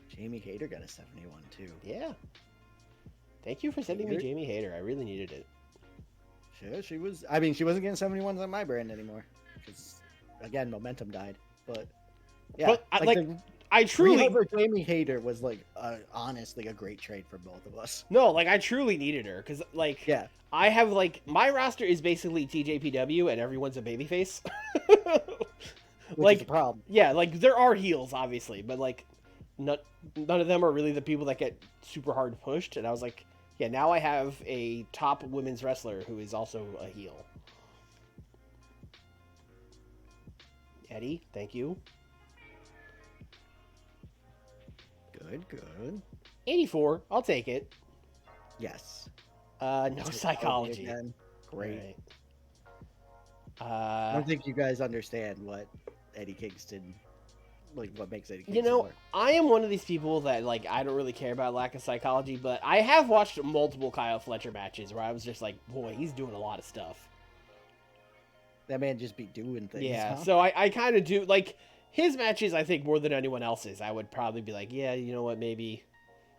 Jamie Hayter got a 71 too. Yeah. Thank you for sending me Jamie Hayter. I really needed it. Sure, she was. I mean, she wasn't getting 71s on my brand anymore because, again, momentum died. But yeah, but I truly over Jamie Hayter was like honestly a great trade for both of us. No, like I truly needed her because I have my roster is basically TJPW and everyone's a babyface. Which is a problem. Yeah, like there are heels obviously, but like none of them are really the people that get super hard pushed. And I was like, yeah, now I have a top women's wrestler who is also a heel. Eddie, thank you. Good. 84, I'll take it. Yes. No psychology. Again. Great. Right. I don't think you guys understand what Eddie Kingston, like what makes Eddie Kingston work. I am one of these people that I don't really care about lack of psychology, but I have watched multiple Kyle Fletcher matches where I was just like, boy, he's doing a lot of stuff. That man just be doing things. Yeah, huh? so I kind of do his matches. I think more than anyone else's, I would probably be like, yeah, you know what, maybe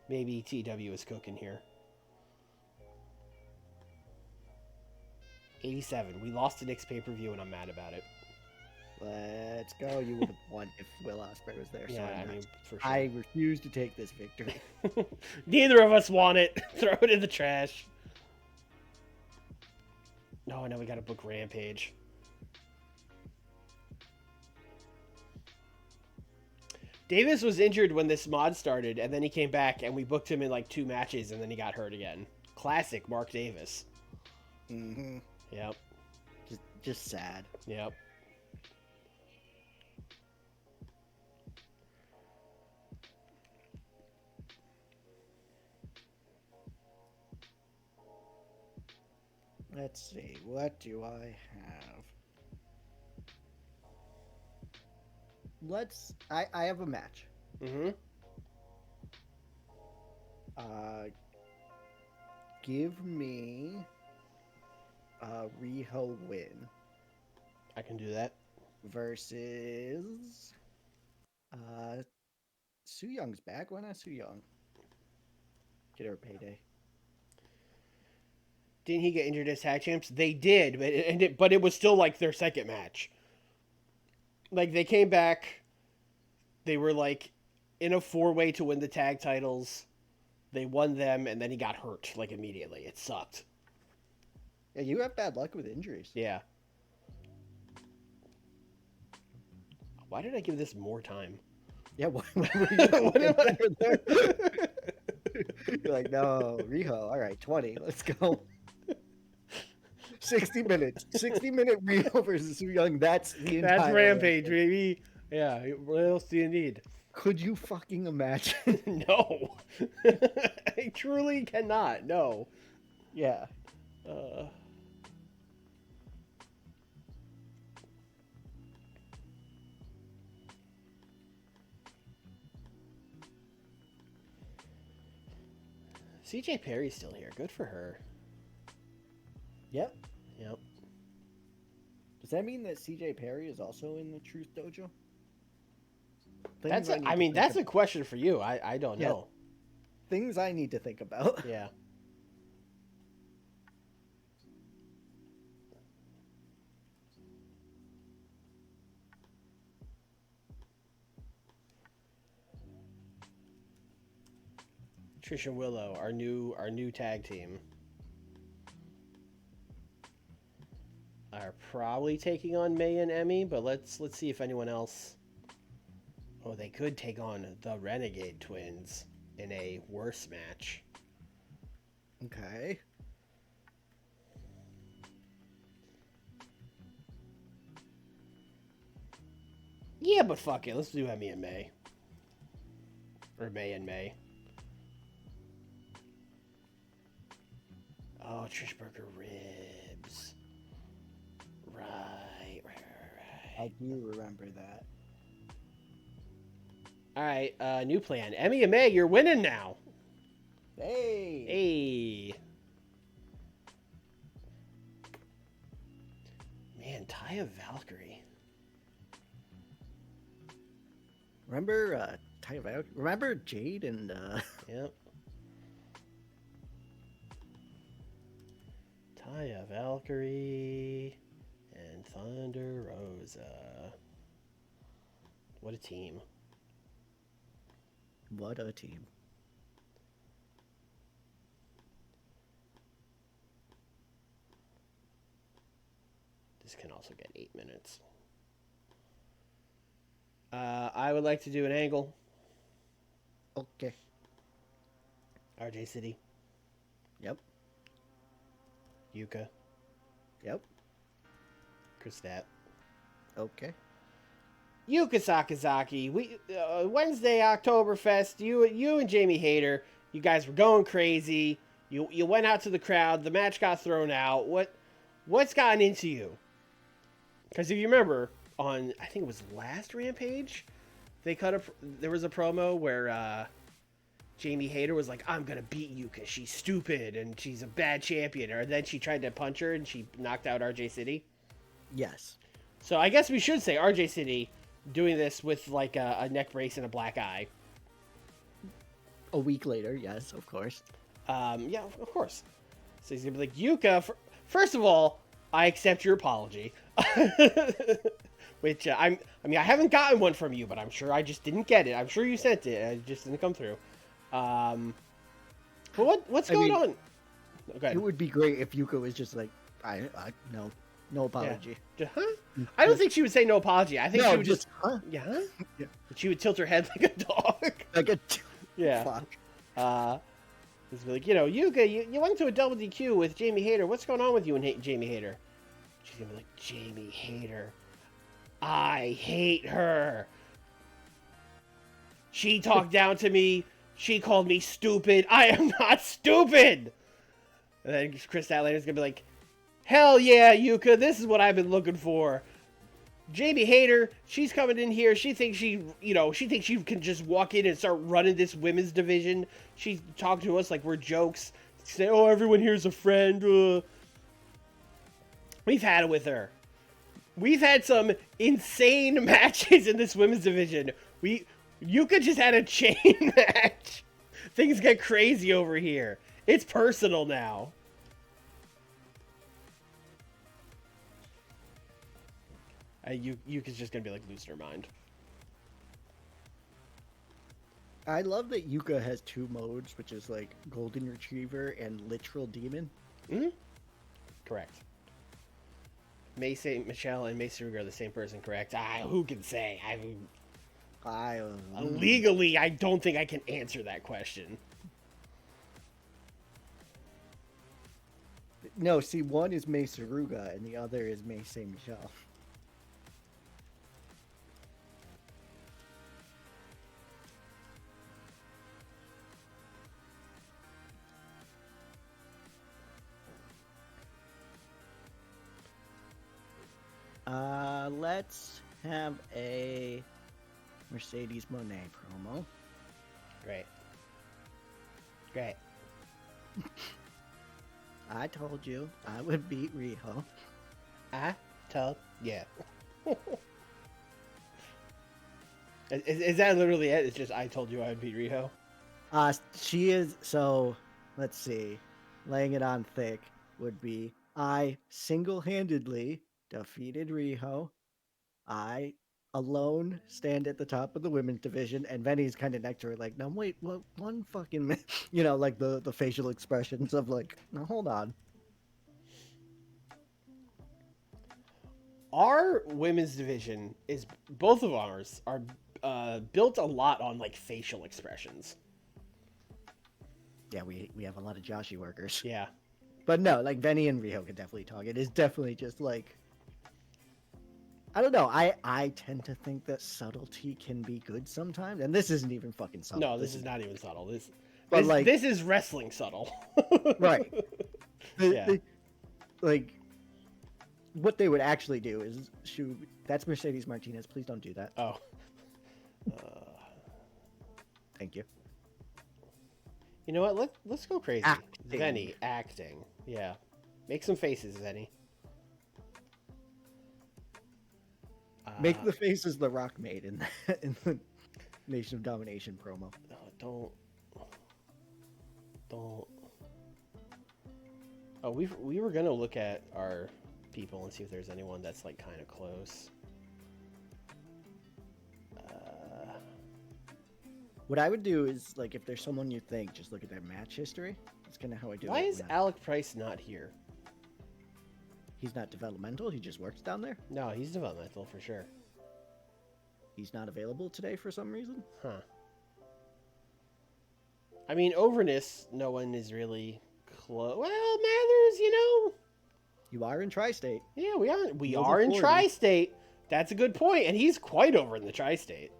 TEW is cooking here. 87. We lost the next pay-per-view, and I'm mad about it. Let's go. You would have won if Will Ospreay was there. Yeah, I mean, for sure. I refuse to take this victory. Neither of us want it. Throw it in the trash. No, now we gotta book Rampage. Davis was injured when this mod started, and then he came back, and we booked him in 2 matches, and then he got hurt again. Classic Mark Davis. Mm-hmm. Yep. Just sad. Yep. Let's see. What do I have? I have a match. Mm-hmm. Give me a Riho win. I can do that. Versus Su Young's back. Why not Su Young? Get her a payday. Didn't he get injured as tag champs? They did, but it was still their second match. They came back. They were in a 4-way to win the tag titles. They won them, and then he got hurt immediately. It sucked. Yeah, you have bad luck with injuries. Yeah. Why did I give this more time? Yeah, what were you You're like, no, Riho. All right, 20. Let's go. 60 minutes. 60-minute Riho versus Su Young. That's Rampage, baby. Yeah, what else do you need? Could you fucking imagine? No. I truly cannot. No. Yeah. CJ Perry's still here. Good for her. Yep. Yep. Does that mean that CJ Perry is also in the Truth Dojo? That's a question for you. I don't know. Things I need to think about. Yeah. Trish and Willow, our new tag team, are probably taking on May and Emmy, but let's see if anyone else. Oh, they could take on the Renegade Twins in a worse match. Okay. Yeah, but fuck it, let's do Emmy and May. Or May and May. Oh, Trish Burger ribs. Right. I do remember that. All right, new plan. Emmy and May, you're winning now. Hey! Hey. Man, Taya Valkyrie. Remember remember Jade and Yep. Taya Valkyrie and Thunder Rosa. What a team. what a team. This can also get 8 minutes. I would like to do an angle. Okay. RJ City. Yep. Yuka. Yep. Christat. Okay. Yuka Sakazaki. We Wednesday Oktoberfest. You and Jamie Hayter. You guys were going crazy. You went out to the crowd. The match got thrown out. What's gotten into you? Because if you remember, on I think it was last Rampage, there was a promo where Jamie Hayter was like, "I'm gonna beat Yuka. She's stupid and she's a bad champion." Or then she tried to punch her and she knocked out RJ City. Yes. So I guess we should say RJ City doing this with like a neck brace and a black eye. A week later, yes, of course. Yeah, of course. So he's gonna be like, Yuka. First of all, I accept your apology. Which I haven't gotten one from you, but I'm sure I just didn't get it. I'm sure you sent it. It just didn't come through. But what's going on? Okay. It would be great if Yuka was just like, no apology. Yeah. Huh? I don't think she would say no apology. I think she would just huh? Yeah. Yeah. She would tilt her head like a dog. Like a Yeah. Fuck. It's like, Yuka, you went to a double DQ with Jamie Hayter. What's going on with you and Jamie Hayter? She's gonna be like, Jamie Hayter. I hate her. She talked down to me. She called me stupid. I am not stupid. And then Chris Statlander's gonna be like, hell yeah, Yuka, this is what I've been looking for. Jamie Hayter, she's coming in here. She thinks she can just walk in and start running this women's division. She's talking to us like we're jokes. Say, oh, everyone here's a friend. We've had it with her. We've had some insane matches in this women's division. Yuka just had a chain match. Things get crazy over here. It's personal now. Yuka's just gonna be like losing her mind. I love that Yuka has two modes, which is like Golden Retriever and Literal Demon. Mm-hmm. Correct. Michelle and Mace Ruger are the same person, correct? Who can say? Legally, I don't think I can answer that question. No, see, one is Mace Ruga and the other is Mace Michelle. Let's have a Mercedes Monet promo. Great. I told you I would beat Riho. Yeah. Is that literally it? It's just I told you I would beat Riho? She is, so let's see. Laying it on thick would be I single-handedly defeated Riho. I alone stand at the top of the women's division, and Venny's kind of next to her, like, no, wait, what? One fucking minute. Like the facial expressions of like, no, hold on. Our women's division is both of ours are built a lot on like facial expressions. Yeah, we have a lot of Joshi workers. Yeah. But no, like Venny and Riho could definitely talk. It is definitely just like I don't know. I tend to think that subtlety can be good sometimes, and this isn't even fucking subtle. No, this is not even subtle. This but this like this is wrestling subtle. right. Yeah. Like what they would actually do is shoot. That's Mercedes Martinez. Please don't do that. Oh. Thank you. You know what? Let's go crazy. Acting. Zenny, acting. Yeah. Make some faces, Zenny. Make the faces The Rock made in the Nation of Domination promo. Don't. Oh, we were gonna look at our people and see if there's anyone that's like kind of close. What I would do is like if there's someone you think, just look at their match history. That's kind of how I do it. Why is Alec Price not here? He's not developmental. He just works down there. No, he's developmental for sure. He's not available today for some reason. Huh. I mean, overness, no one is really close. Well, Mathers, you know. You are in Tri-State. Yeah, we Over are in 40. Tri-State. That's a good point, and he's quite over in the Tri-State.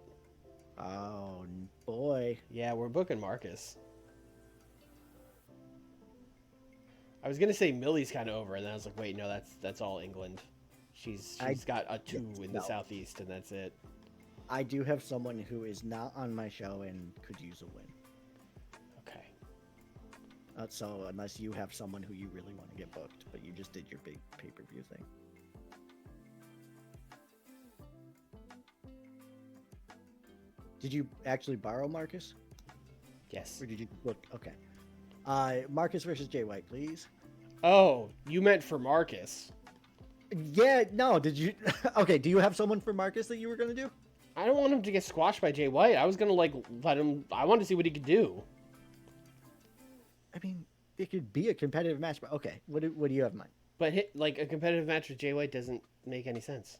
Oh boy. Yeah, we're booking Marcus. I was gonna say Millie's kind of over, and then I was like, wait, no, that's all England. She's got a 2 in the Southeast, and that's it. I do have someone who is not on my show and could use a win. Okay. So unless you have someone who you really want to get booked, but you just did your big pay-per-view thing. Did you actually borrow Marcus? Yes. Or did you book? Okay. Marcus versus Jay White, please. Oh, you meant for Marcus. Yeah, no, did you? Okay, do you have someone for Marcus that you were going to do? I don't want him to get squashed by Jay White. I was gonna like let him. I wanted to see what he could do. I mean, it could be a competitive match, but okay. What do you have in mind? But like a competitive match with Jay White doesn't make any sense.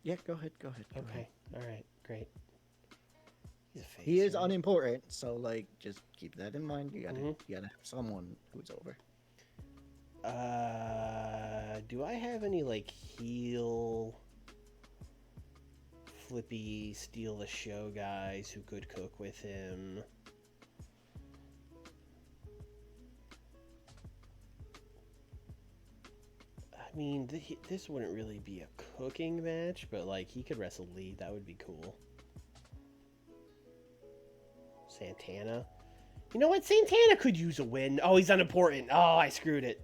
Yeah, go ahead. Go Okay. ahead. All right. Great. He's a face. He is right? unimportant, so like just keep that in mind. You gotta Mhm. you gotta have someone who's over. Do I have any like heel flippy steal the show guys who could cook with him? I mean, this wouldn't really be a cooking match, but like he could wrestle Lee. That would be cool. Santana. You know what? Santana could use a win. Oh, he's unimportant. Oh, I screwed it.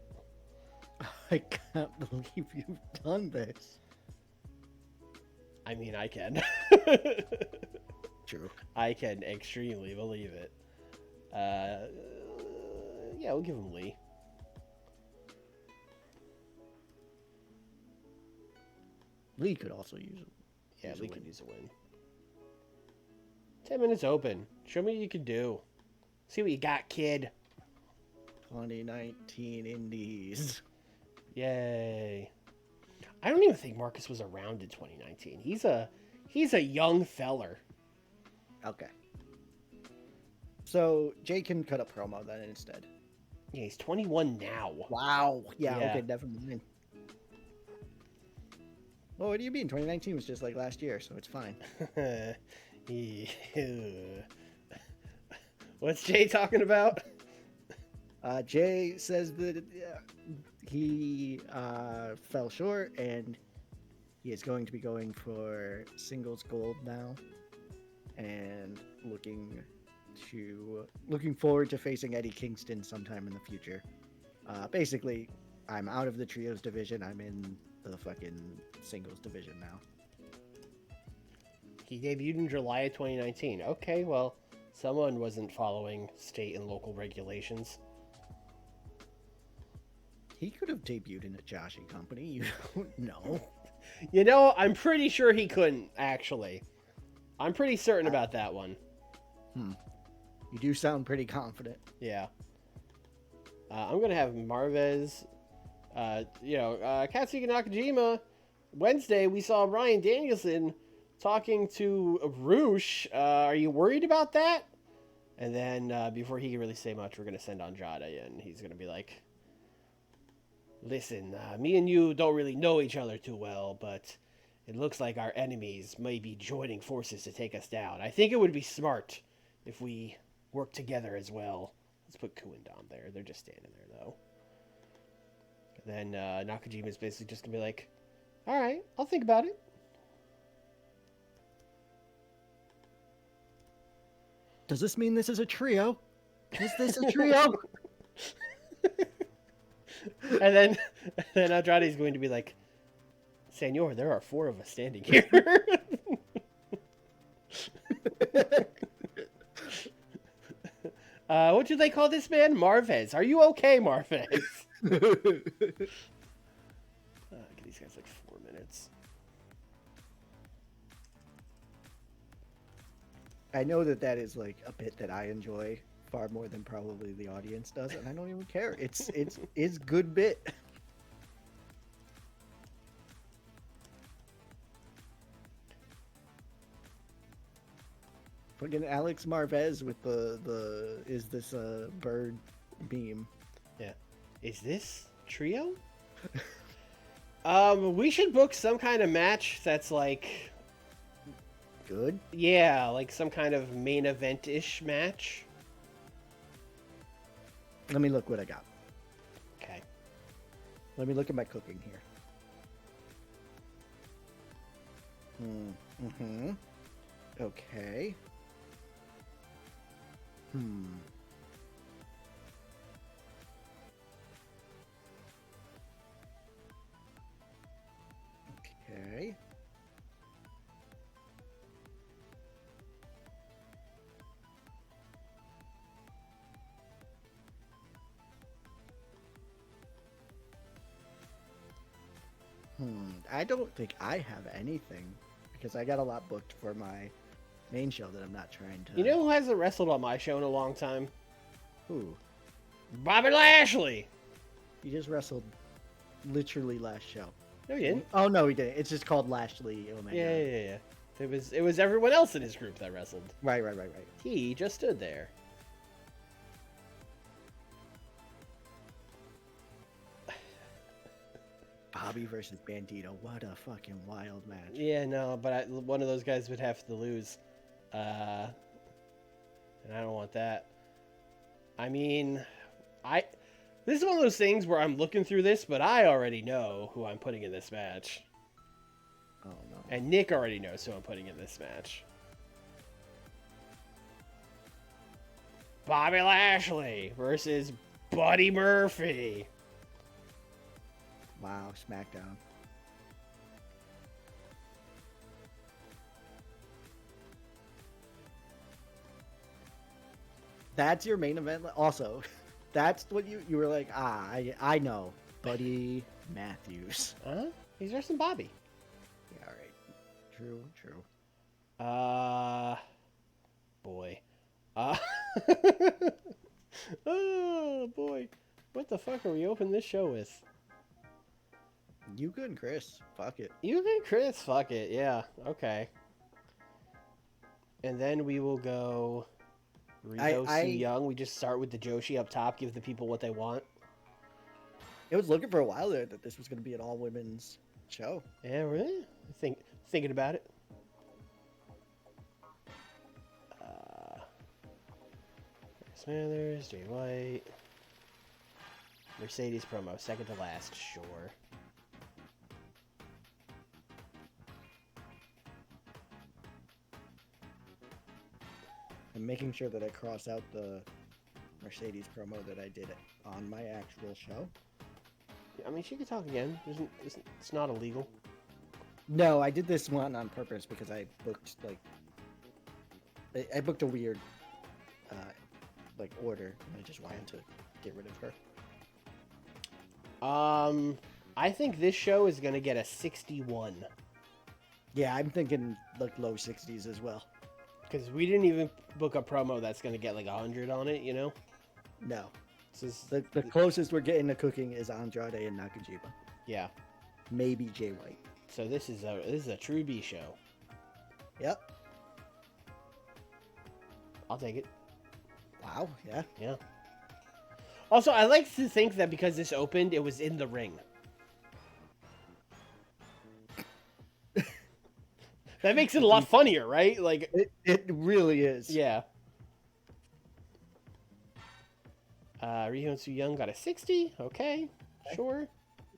I can't believe you've done this. I mean, I can. True. I can extremely believe it. Yeah, we'll give him Lee. Lee could also use it. Yeah, Use a Lee win. could use a win. 10 minutes open. Show me what you can do. See what you got, kid. 2019 Indies. Yay. I don't even think Marcus was around in 2019. He's a young feller. Okay. So Jay can cut a promo then instead. Yeah, he's 21 now. Wow. Yeah. Yeah. Okay. Never mind. Well, what do you mean? 2019 was just like last year, so it's fine. What's Jay talking about? Jay says that he fell short and he is going to be going for singles gold now, and looking forward to facing Eddie Kingston sometime in the future. Basically, I'm out of the trios division. I'm in the fucking singles division now. He debuted in July of 2019. Okay, well, someone wasn't following state and local regulations. He could have debuted in a Joshi company. You don't know. You know, I'm pretty sure he couldn't, actually. I'm pretty certain about that one. You do sound pretty confident. Yeah. I'm going to have Marvez, Katsuki Nakajima. Wednesday, we saw Ryan Danielson talking to Roosh. Are you worried about that? And then before he can really say much, we're going to send Andrade, and he's going to be like, listen, me and you don't really know each other too well, but It looks like our enemies may be joining forces to take us down. I think it would be smart if we work together as well. Let's put Ku and Dom there. They're just standing there, though. And then Nakajima's basically just going to be like, all right, I'll think about it. Does this mean this is a trio? Is this a trio? and then Andrade's going to be like, Senor, there are 4 of us standing here. What do they call this man? Marvez. Are you okay, Marvez? Give these guys like 4 minutes. I know that is like a bit that I enjoy far more than probably the audience does, and I don't even care. It's good bit. Fucking Alex Marvez with the is this a bird meme? Yeah. Is this trio? We should book some kind of match that's like Good. yeah, like some kind of main event-ish match. Let me look what I got. Okay. Let me look at my cooking here. Mm-hmm. Okay. Okay. I don't think I have anything because I got a lot booked for my main show that I'm not trying to. You know who hasn't wrestled on my show in a long time? Who? Bobby Lashley! He just wrestled literally last show. No, he didn't. Oh no, he didn't. It's just called Lashley Omega. Yeah. It was everyone else in his group that wrestled. Right. He just stood there. Bobby versus Bandito. What a fucking wild match. Yeah, no, but one of those guys would have to lose. And I don't want that. I mean, this is one of those things where I'm looking through this, but I already know who I'm putting in this match. Oh no. And Nick already knows who I'm putting in this match. Bobby Lashley versus Buddy Murphy. Wow, SmackDown. That's your main event. Also, that's what you were like. I know, Buddy Matthews. Huh? He's wrestling Bobby. Yeah, all right. True. Boy. Oh boy. What the fuck are we opening this show with? You good, Chris? Fuck it. You and Chris, fuck it, yeah, okay. And then we will go Rito Su Young. We just start with the Joshi up top, give the people what they want. It was looking for a while there that this was going to be an all women's show. Yeah, really? Thinking about it. Smathers, Jay White. Mercedes promo, second to last, sure. I'm making sure that I cross out the Mercedes promo that I did on my actual show. I mean, she could talk again. It's not illegal. No, I did this one on purpose because I booked I booked a weird order, and I just wanted to get rid of her. I think this show is gonna get a 61. Yeah, I'm thinking like low 60s as well. Because we didn't even book a promo that's gonna get like 100 on it, you know? No. This is, The closest we're getting to cooking is Andrade and Nakajima. yeah. Maybe Jay White. So this is a true B show. Yep. I'll take it. Wow, yeah. Yeah. Also, I like to think that because this opened, it was in the ring. That makes it a lot funnier, right? Like, It really is. yeah. Riho and Su Young got a 60. Okay, sure.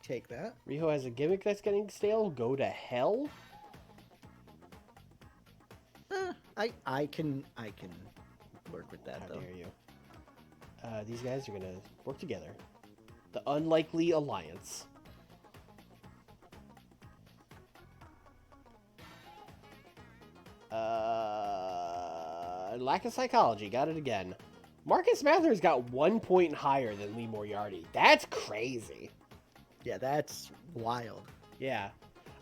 Take that. Riho has a gimmick that's getting stale. Go to hell. I can work with that How though. dare you? These guys are gonna work together. The unlikely alliance. Lack of psychology. Got it again. Marcus Mathers got 1 point higher than Lee Moriarty. That's crazy. Yeah, that's wild. Yeah.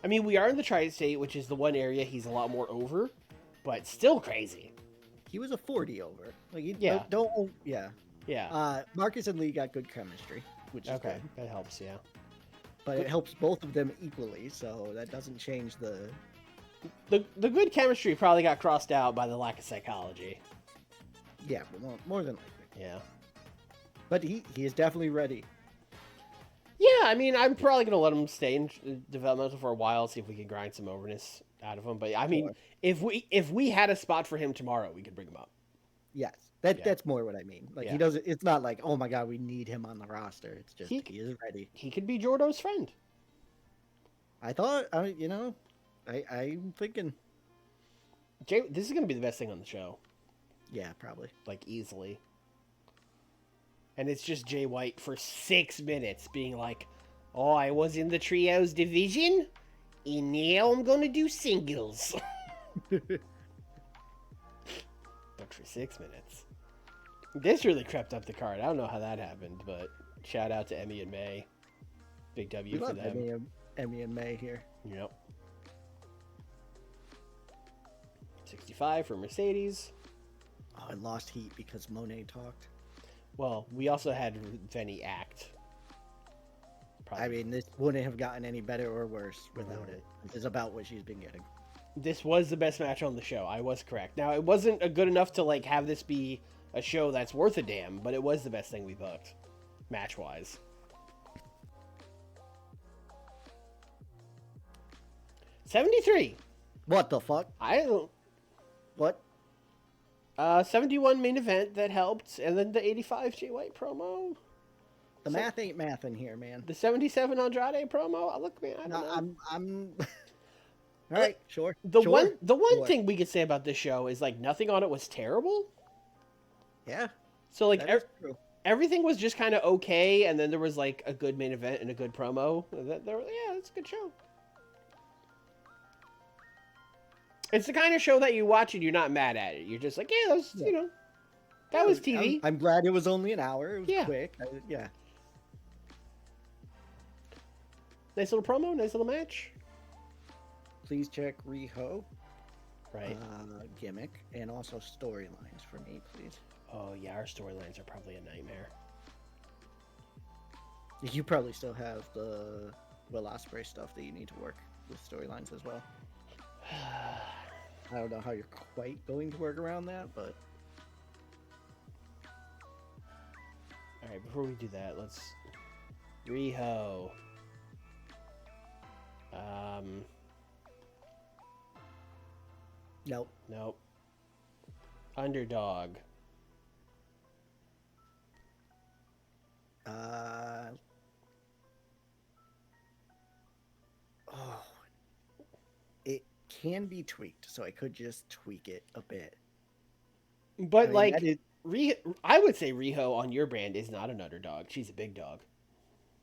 I mean, we are in the Tri-State, which is the one area he's a lot more over, but still crazy. He was a 40 over. Like, Yeah. Yeah. Yeah. Marcus and Lee got good chemistry, which is Okay, good. that helps, yeah. But it helps both of them equally, so that doesn't change the. The good chemistry probably got crossed out by the lack of psychology. Yeah, but more than likely. Yeah. But he is definitely ready. Yeah, I mean, I'm probably gonna let him stay in developmental for a while, see if we can grind some overness out of him. But I mean, Sure. if we had a spot for him tomorrow, we could bring him up. Yes, Yeah. that's more what I mean. Like Yeah. he doesn't. It's not like, oh my god, we need him on the roster. It's just he is ready. He could be Jordo's friend. I thought, I'm thinking. Jay, this is gonna be the best thing on the show, Yeah, probably. like easily. And it's just Jay White for 6 minutes being like, "Oh, I was in the trios division, and now I'm gonna do singles." But for 6 minutes. This really crept up the card. I don't know how that happened, but shout out to Emmy and May. Big W We for love them. Emmy and May here. Yep. 65 for Mercedes. Oh, I lost heat because Monet talked. Well, we also had Venny act. I mean, this wouldn't have gotten any better or worse without it. This is about what she's been getting. This was the best match on the show. I was correct. Now, it wasn't a good enough to like have this be a show that's worth a damn, but it was the best thing we booked, match-wise. $73. What the fuck? I don't. What? 71 main event that helped, and then the 85 Jay White promo. The math ain't math in here, man. The 77 Andrade promo. Look, man, I don't know. I'm. All right, sure. The sure. one thing we could say about this show is like nothing on it was terrible. Yeah. So like that is true. everything was just kind of okay, and then there was like a good main event and a good promo. Yeah, it's a good show. It's the kind of show that you watch and you're not mad at it. You're just like, yeah, that was TV. I'm glad it was only an hour. It was quick. Yeah. Nice little promo, nice little match. Please check Riho. Right. Gimmick and also storylines for me, please. Oh yeah, our storylines are probably a nightmare. You probably still have the Will Ospreay stuff that you need to work with storylines as well. I don't know how you're quite going to work around that, but... Alright, before we do that, let's... Riho. Nope. Nope. Underdog. Oh. It can be tweaked, so I could just tweak it a bit. But I mean, I would say Riho on your brand is not an underdog. She's a big dog.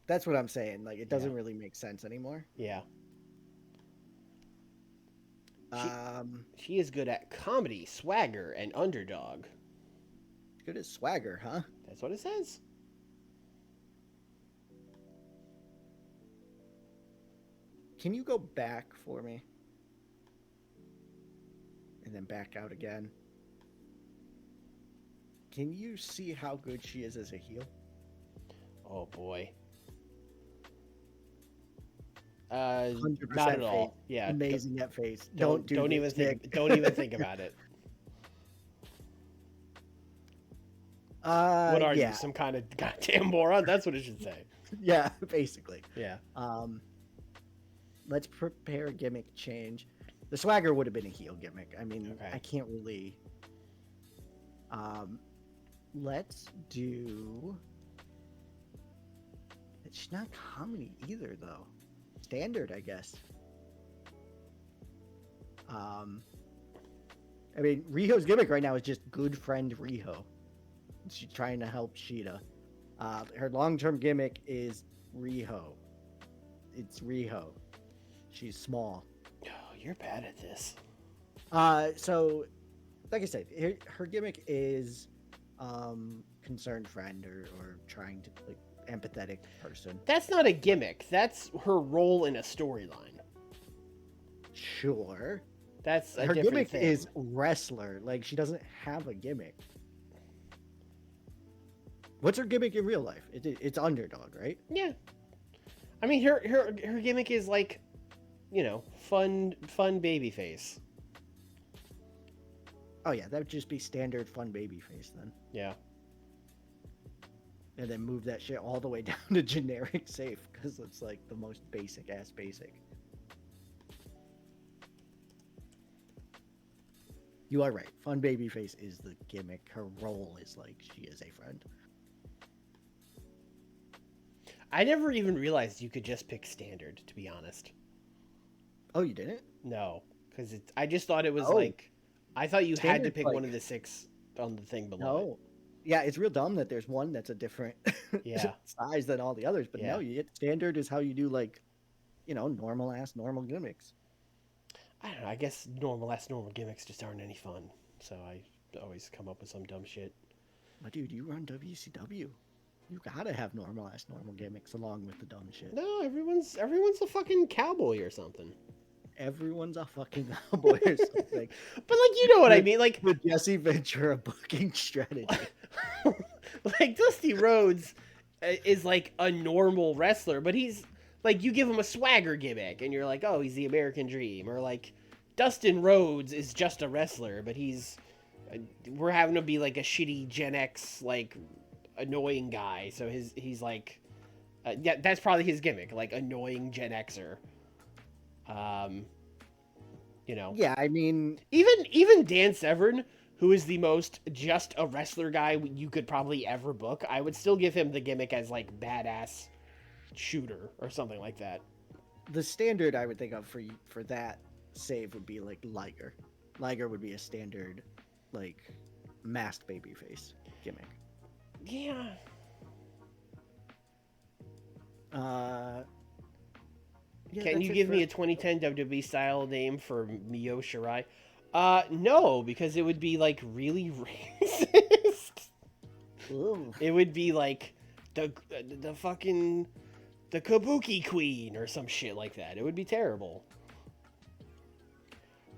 That's what I'm saying. Like, it doesn't really make sense anymore. Yeah. She is good at comedy, swagger, and underdog. Good as swagger, huh? That's what it says. Can you go back for me? And then back out again. Can you see how good she is as a heel? Oh boy. 100% Not at face. all. Yeah. Amazing at face. Don't even think. Don't even think about it. What are you, some kind of goddamn moron? That's what it should say. Yeah, basically. Yeah. Let's prepare a gimmick change. The swagger would have been a heel gimmick. I mean, Okay. I can't really. Let's do. It's not comedy either, though. Standard, I guess. I mean, Riho's gimmick right now is just good friend Riho. She's trying to help Sheeta. Her long-term gimmick is Riho. It's Riho. She's small. Oh, you're bad at this. So, like I said, her gimmick is concerned friend or trying to like empathetic person. That's not a gimmick. That's her role in a storyline. Sure. That's a Her different gimmick thing. is wrestler. Like she doesn't have a gimmick. What's her gimmick in real life? It's underdog, right? Yeah. I mean, her gimmick is like, you know, fun baby face. Oh yeah, that would just be standard fun baby face then. Yeah. And then move that shit all the way down to generic safe because it's like the most basic ass basic. You are right. Fun babyface is the gimmick. Her role is like she is a friend. I never even realized you could just pick standard, to be honest. Oh, you didn't? No, because I just thought it was Oh. like, I thought you had to Standard's pick like- one of the 6 on the thing below. No. Yeah, it's real dumb that there's one that's a different Yeah. size than all the others. But Yeah. no, you get standard is how you do like, you know, normal gimmicks. I don't know. I guess normal gimmicks just aren't any fun. So I always come up with some dumb shit. But dude, you run WCW. You gotta have normal gimmicks along with the dumb shit. No, everyone's a fucking cowboy or something. Everyone's a fucking cowboy or something. But like, you know what I mean? Like, The Jesse Ventura booking strategy. like Dusty Rhodes is like a normal wrestler, but he's like, you give him a swagger gimmick and you're like, oh, he's the American Dream. Or like Dustin Rhodes is just a wrestler, but we're having to be like a shitty Gen X like annoying guy. So he's like, yeah, that's probably his gimmick, like annoying Gen Xer. You know. Yeah, I mean, Even Dan Severn, who is the most just a wrestler guy you could probably ever book, I would still give him the gimmick as like badass shooter or something like that. the standard I would think of for that save would be like Liger. Liger would be a standard, like, masked babyface gimmick. Yeah. Yeah, Can that's you it give for- me a 2010 WWE style name for Mio Shirai? No, because it would be like really racist. Ooh. It would be like the fucking the Kabuki Queen or some shit like that. It would be terrible.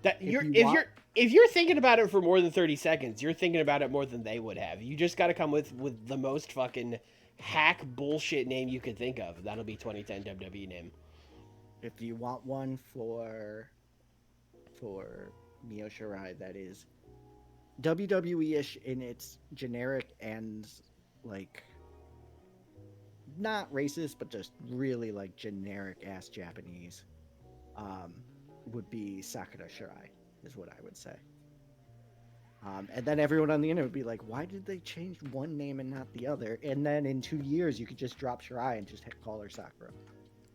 That if you're thinking about it for more than 30 seconds, you're thinking about it more than they would have. You just got to come with the most fucking hack bullshit name you could think of. That'll be 2010 WWE name. If you want one for Mio Shirai that is WWE-ish in its generic and like not racist but just really like generic ass Japanese, would be Sakura Shirai is what I would say. And then everyone on the internet would be like, why did they change one name and not the other? And then in 2 years you could just drop Shirai and just call her Sakura.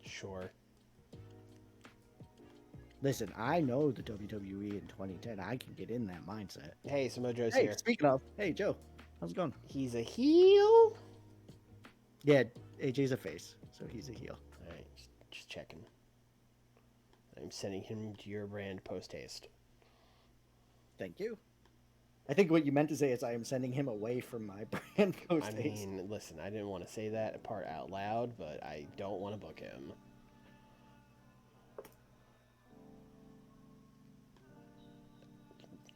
Sure. Listen, I know the WWE in 2010. I can get in that mindset. Hey, Samoa Joe's Hey, here. speaking of, hey Joe, how's it going? He's a heel? Yeah, AJ's a face, so he's a heel. Alright, just checking. I'm sending him to your brand post haste. Thank you. I think what you meant to say is I am sending him away from my brand post. I mean, listen, I didn't want to say that part out loud, but I don't want to book him.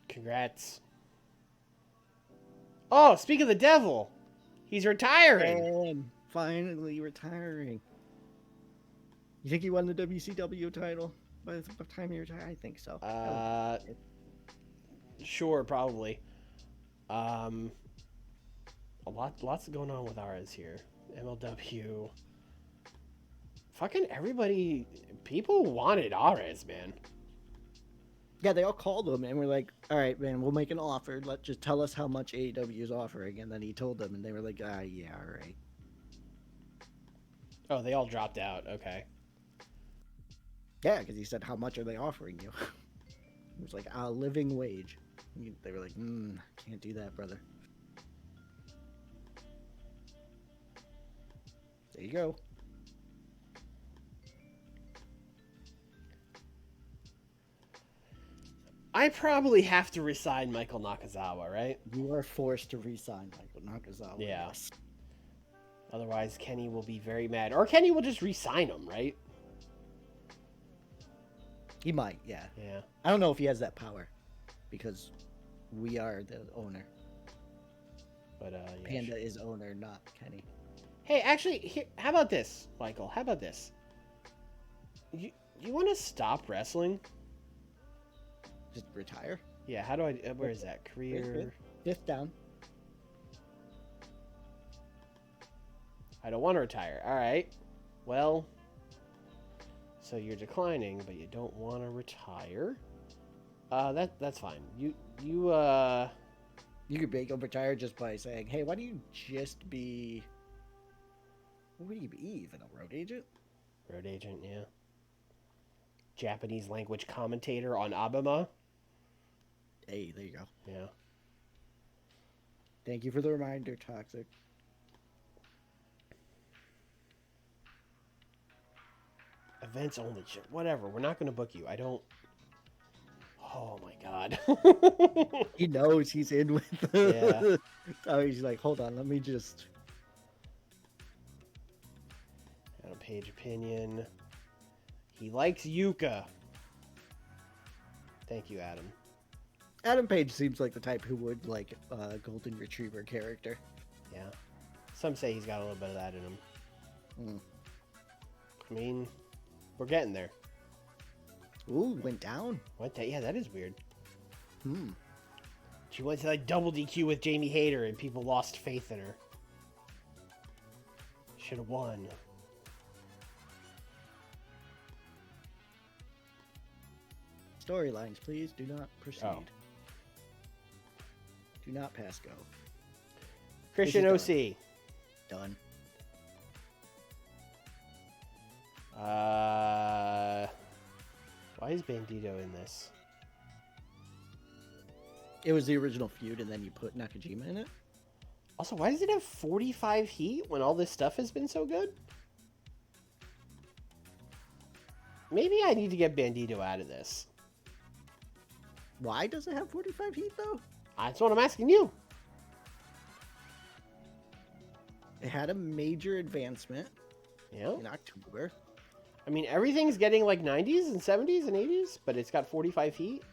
Congrats. Oh, speak of the devil, he's retiring. And finally retiring. You think he won the WCW title by the time he retired? I think so. Sure, probably. Lots going on with ours here. MLW. Fucking everybody, people wanted Ares, man. Yeah, they all called him and were like, "All right, man, we'll make an offer. Just tell us how much AEW is offering." And then he told them, and they were like, "Ah, yeah, all right." Oh, they all dropped out. Okay. Yeah, because he said, "How much are they offering you?" It was like a living wage. They were like, "Can't do that, brother." There you go. I probably have to resign Michael Nakazawa, right? You are forced to re-sign Michael Nakazawa. Yeah. Yes. Otherwise, Kenny will be very mad. Or Kenny will just resign him, right? He might, yeah. Yeah. I don't know if he has that power because we are the owner. But, yeah. Panda is owner, not Kenny. Hey, actually, here, how about this, Michael? How about this? You want to stop wrestling? Just retire. Yeah, how do I... Where is that? Career... Fifth down. I don't want to retire. All right. Well, so you're declining, but you don't want to retire. That's fine. You could make him retire just by saying, "Hey, why don't you just be? What would you be even a road agent?" Road agent, yeah. Japanese language commentator on Abema. Hey, there you go. Yeah. Thank you for the reminder, Toxic. Events only. Whatever. We're not going to book you. I don't... Oh, my God. He knows he's in with Yeah. So he's like, hold on, let me just... Adam Page opinion. He likes Yuka. Thank you, Adam. Adam Page seems like the type who would like a Golden Retriever character. Yeah. Some say he's got a little bit of that in him. I mean, we're getting there. Ooh, went down. What? Yeah, that is weird. Hmm. She went to like double DQ with Jamie Hayter, and people lost faith in her. Should have won. Storylines, please do not proceed. Oh. Do not pass go. Christian This OC. Done. Why is Bandito in this? It was the original feud, and then you put Nakajima in it. Also, why does it have 45 heat when all this stuff has been so good? Maybe I need to get Bandito out of this. Why does it have 45 heat, though? That's what I'm asking you. It had a major advancement Yeah. in October. I mean, everything's getting like 90s and 70s and 80s, but it's got 45 heat.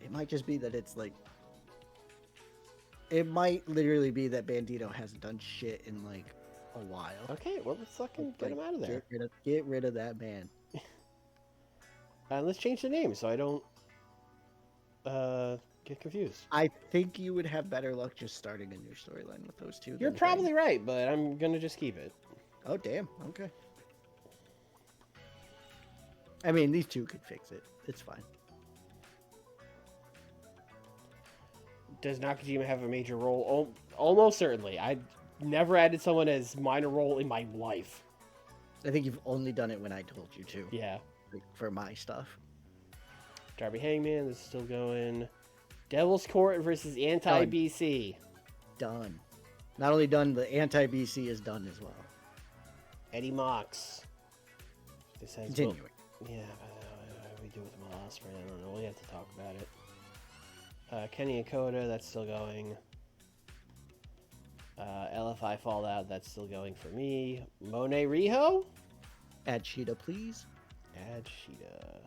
It might just be that it's like... It might literally be that Bandito hasn't done shit in like a while. Okay, well, let's fucking get him out of there. Get rid of that man. Let's change the name so I don't get confused. I think you would have better luck just starting a new storyline with those two. You're probably right, but I'm going to just keep it. Oh, damn. Okay. I mean, these two could fix it. It's fine. Does Nakajima have a major role? Almost certainly. I never added someone as minor role in my life. I think you've only done it when I told you to. Yeah. Like, for my stuff. Darby Hangman, this is still going. Devil's Court versus Anti-BC. Done. Not only done, the anti-BC is done as well. Eddie Mox. This has Continuing. Yeah, what do we do with Will Ospreay? I don't know. We have to talk about it. Kenny and Coda, that's still going. LFI Fallout, that's still going for me. Monet Riho? Add Sheeta, please. Add Sheeta.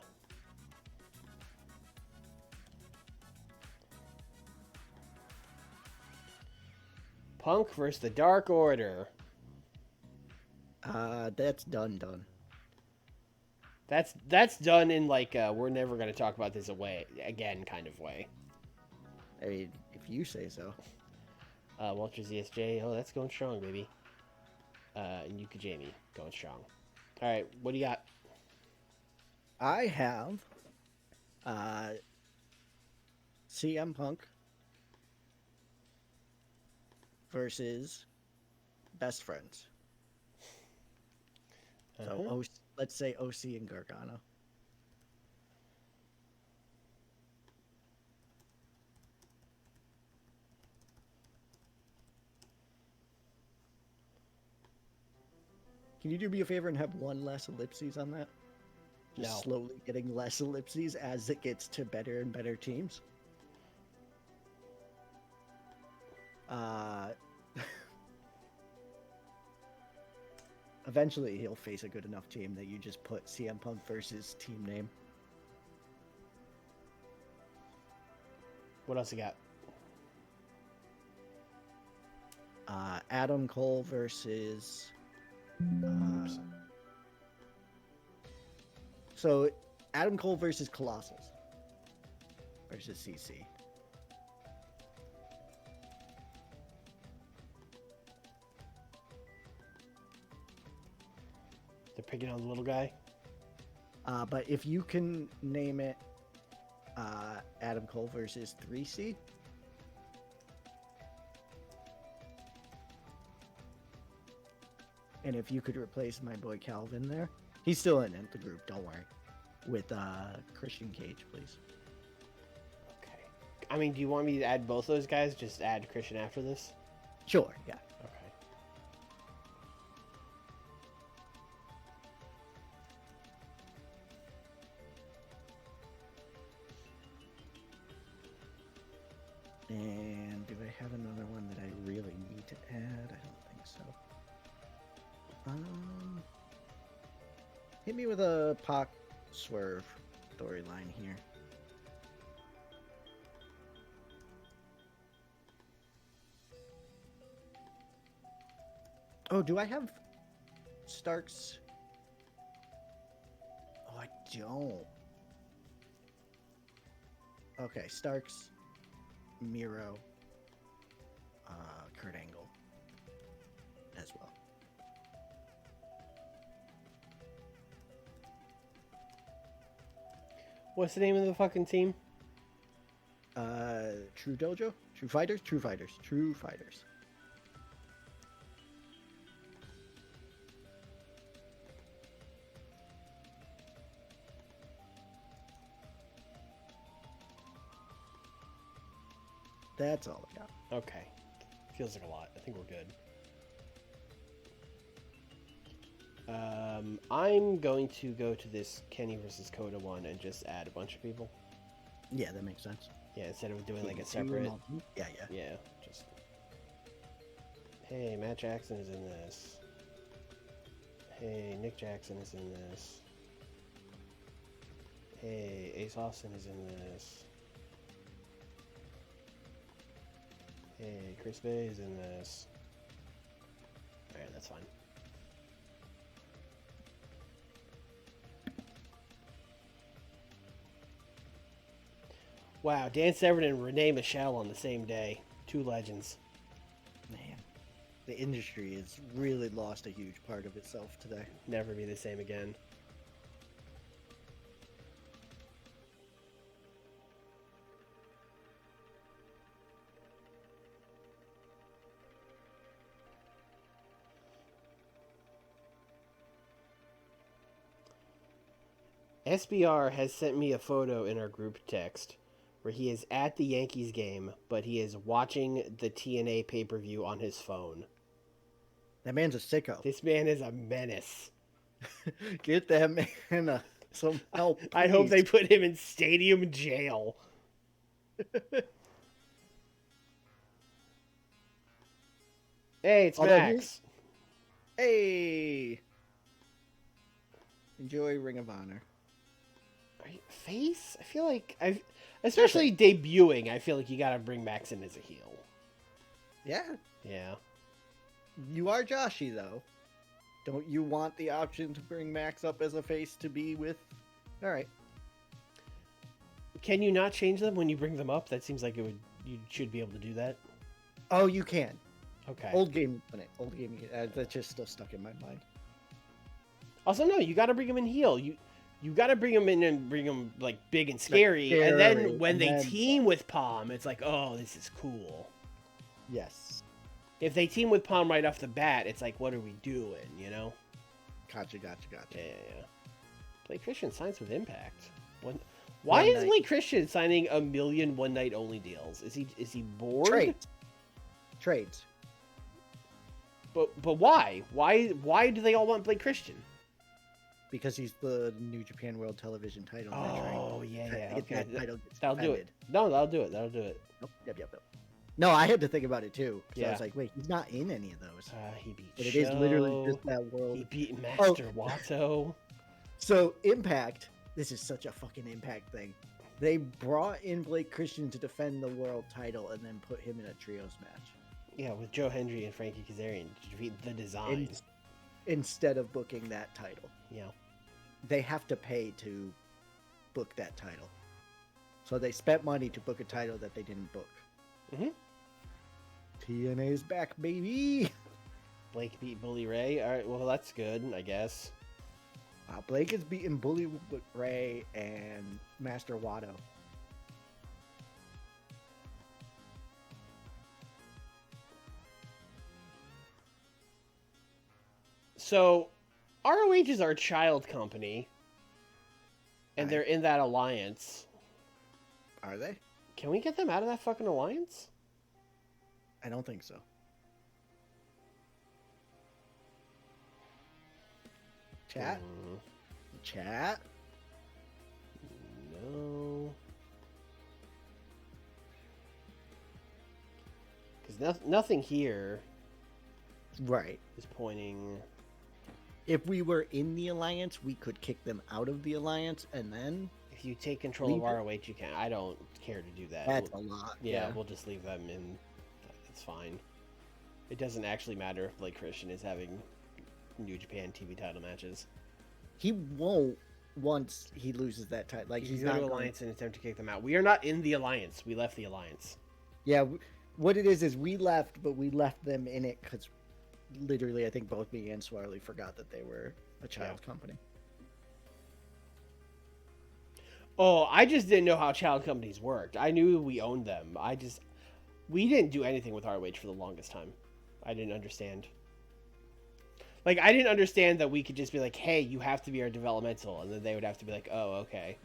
Punk versus the Dark Order. That's done. That's done in like we're never going to talk about this again kind of way. I mean, if you say so. Walter ZSJ, oh, that's going strong, baby. And Yuka Jamie, going strong. All right, what do you got? I have CM Punk versus Best Friends. So let's say OC and Gargano. Can you do me a favor and have one less ellipses on that? Just No. slowly getting less ellipses as it gets to better and better teams. Eventually, he'll face a good enough team that you just put CM Punk versus team name. What else you got? Adam Cole versus. So, Adam Cole versus Colossus versus CC. They're picking on the little guy. But if you can name it Adam Cole versus 3C. And if you could replace my boy Calvin there, he's still in the group, don't worry. With Christian Cage, please. Okay. I mean, do you want me to add both those guys? Just add Christian after this? Sure, yeah. Okay. And do I have another one that I really need to add? I don't think so. Hit me with a Pac Swerve storyline here. Oh, do I have Starks? Oh, I don't. Okay, Starks, Miro, Kurt Angle as well. What's the name of the fucking team? True Dojo? True Fighters? True Fighters. True Fighters. That's all I got. Okay. Feels like a lot. I think we're good. I'm going to go to this Kenny versus Coda one and just add a bunch of people. Yeah, that makes sense. Yeah, instead of doing like a Two separate. Yeah, yeah. Yeah, just. Hey, Matt Jackson is in this. Hey, Nick Jackson is in this. Hey, Ace Austin is in this. Hey, Chris Bay is in this. Alright, that's fine. Wow, Dan Severn and Renee Michelle on the same day. Two legends. Man, the industry has really lost a huge part of itself today. Never be the same again. SBR has sent me a photo in our group text where he is at the Yankees game, but he is watching the TNA pay-per-view on his phone. That man's a sicko. This man is a menace. Get that man some help. I hope please. they put him in stadium jail. Hey, it's Although Max. Hey! Enjoy Ring of Honor. Are you face? I feel like especially debuting, I feel like you gotta bring Max in as a heel. Yeah. Yeah. You are Joshi, though. Don't you want the option to bring Max up as a face to be with? All right. Can you not change them when you bring them up? That seems like you should be able to do that. Oh, you can. Okay. Old game. Old game. That's just still stuck in my mind. Also, no, you got to bring him in heel. You got to bring them in and bring them like big and scary, and then when they team with Palm, it's like, oh, this is cool. Yes. If they team with Palm right off the bat, it's like, what are we doing? You know? Gotcha. Yeah. Blake Christian signs with Impact. Why is Blake Christian signing a million one night only deals? Is he bored? Trades. But why? Why do they all want Blake Christian? Because he's the New Japan World Television title. Oh, yeah. Okay. That'll do it. No, that'll do it. Nope. Yep. No, I had to think about it too. Yeah. I was like, wait, he's not in any of those. He beat But it is literally just that world. He beat Master Wato. So, Impact, this is such a fucking Impact thing. They brought in Blake Christian to defend the world title and then put him in a trios match. Yeah, with Joe Hendry and Frankie Kazarian to defeat the Design. Instead of booking that title. Yeah. They have to pay to book that title. So they spent money to book a title that they didn't book. Mm-hmm. TNA's back, baby! Blake beat Bully Ray. All right, well, that's good, I guess. Blake has beaten Bully Ray and Master Wato. So, ROH is our child company, and they're in that alliance. Are they? Can we get them out of that fucking alliance? I don't think so. Chat? Chat? No. Because nothing here right is pointing... If we were in the alliance, we could kick them out of the alliance, and then... If you take control of ROH, you can. I don't care to do that. That's a lot. Yeah, we'll just leave them in. It's fine. It doesn't actually matter if Blake Christian is having New Japan TV title matches. He won't once he loses that title. Like, he's not going to alliance and attempt to kick them out. We are not in the alliance. We left the alliance. Yeah, what it is we left, but we left them in it because literally I think both me and Swarley forgot that they were a child company. Oh, I just didn't know how child companies worked. I knew we owned them. We didn't do anything with ROH for the longest time. I didn't understand. Like, I didn't understand that we could just be like, hey, you have to be our developmental. And then they would have to be like, oh, okay.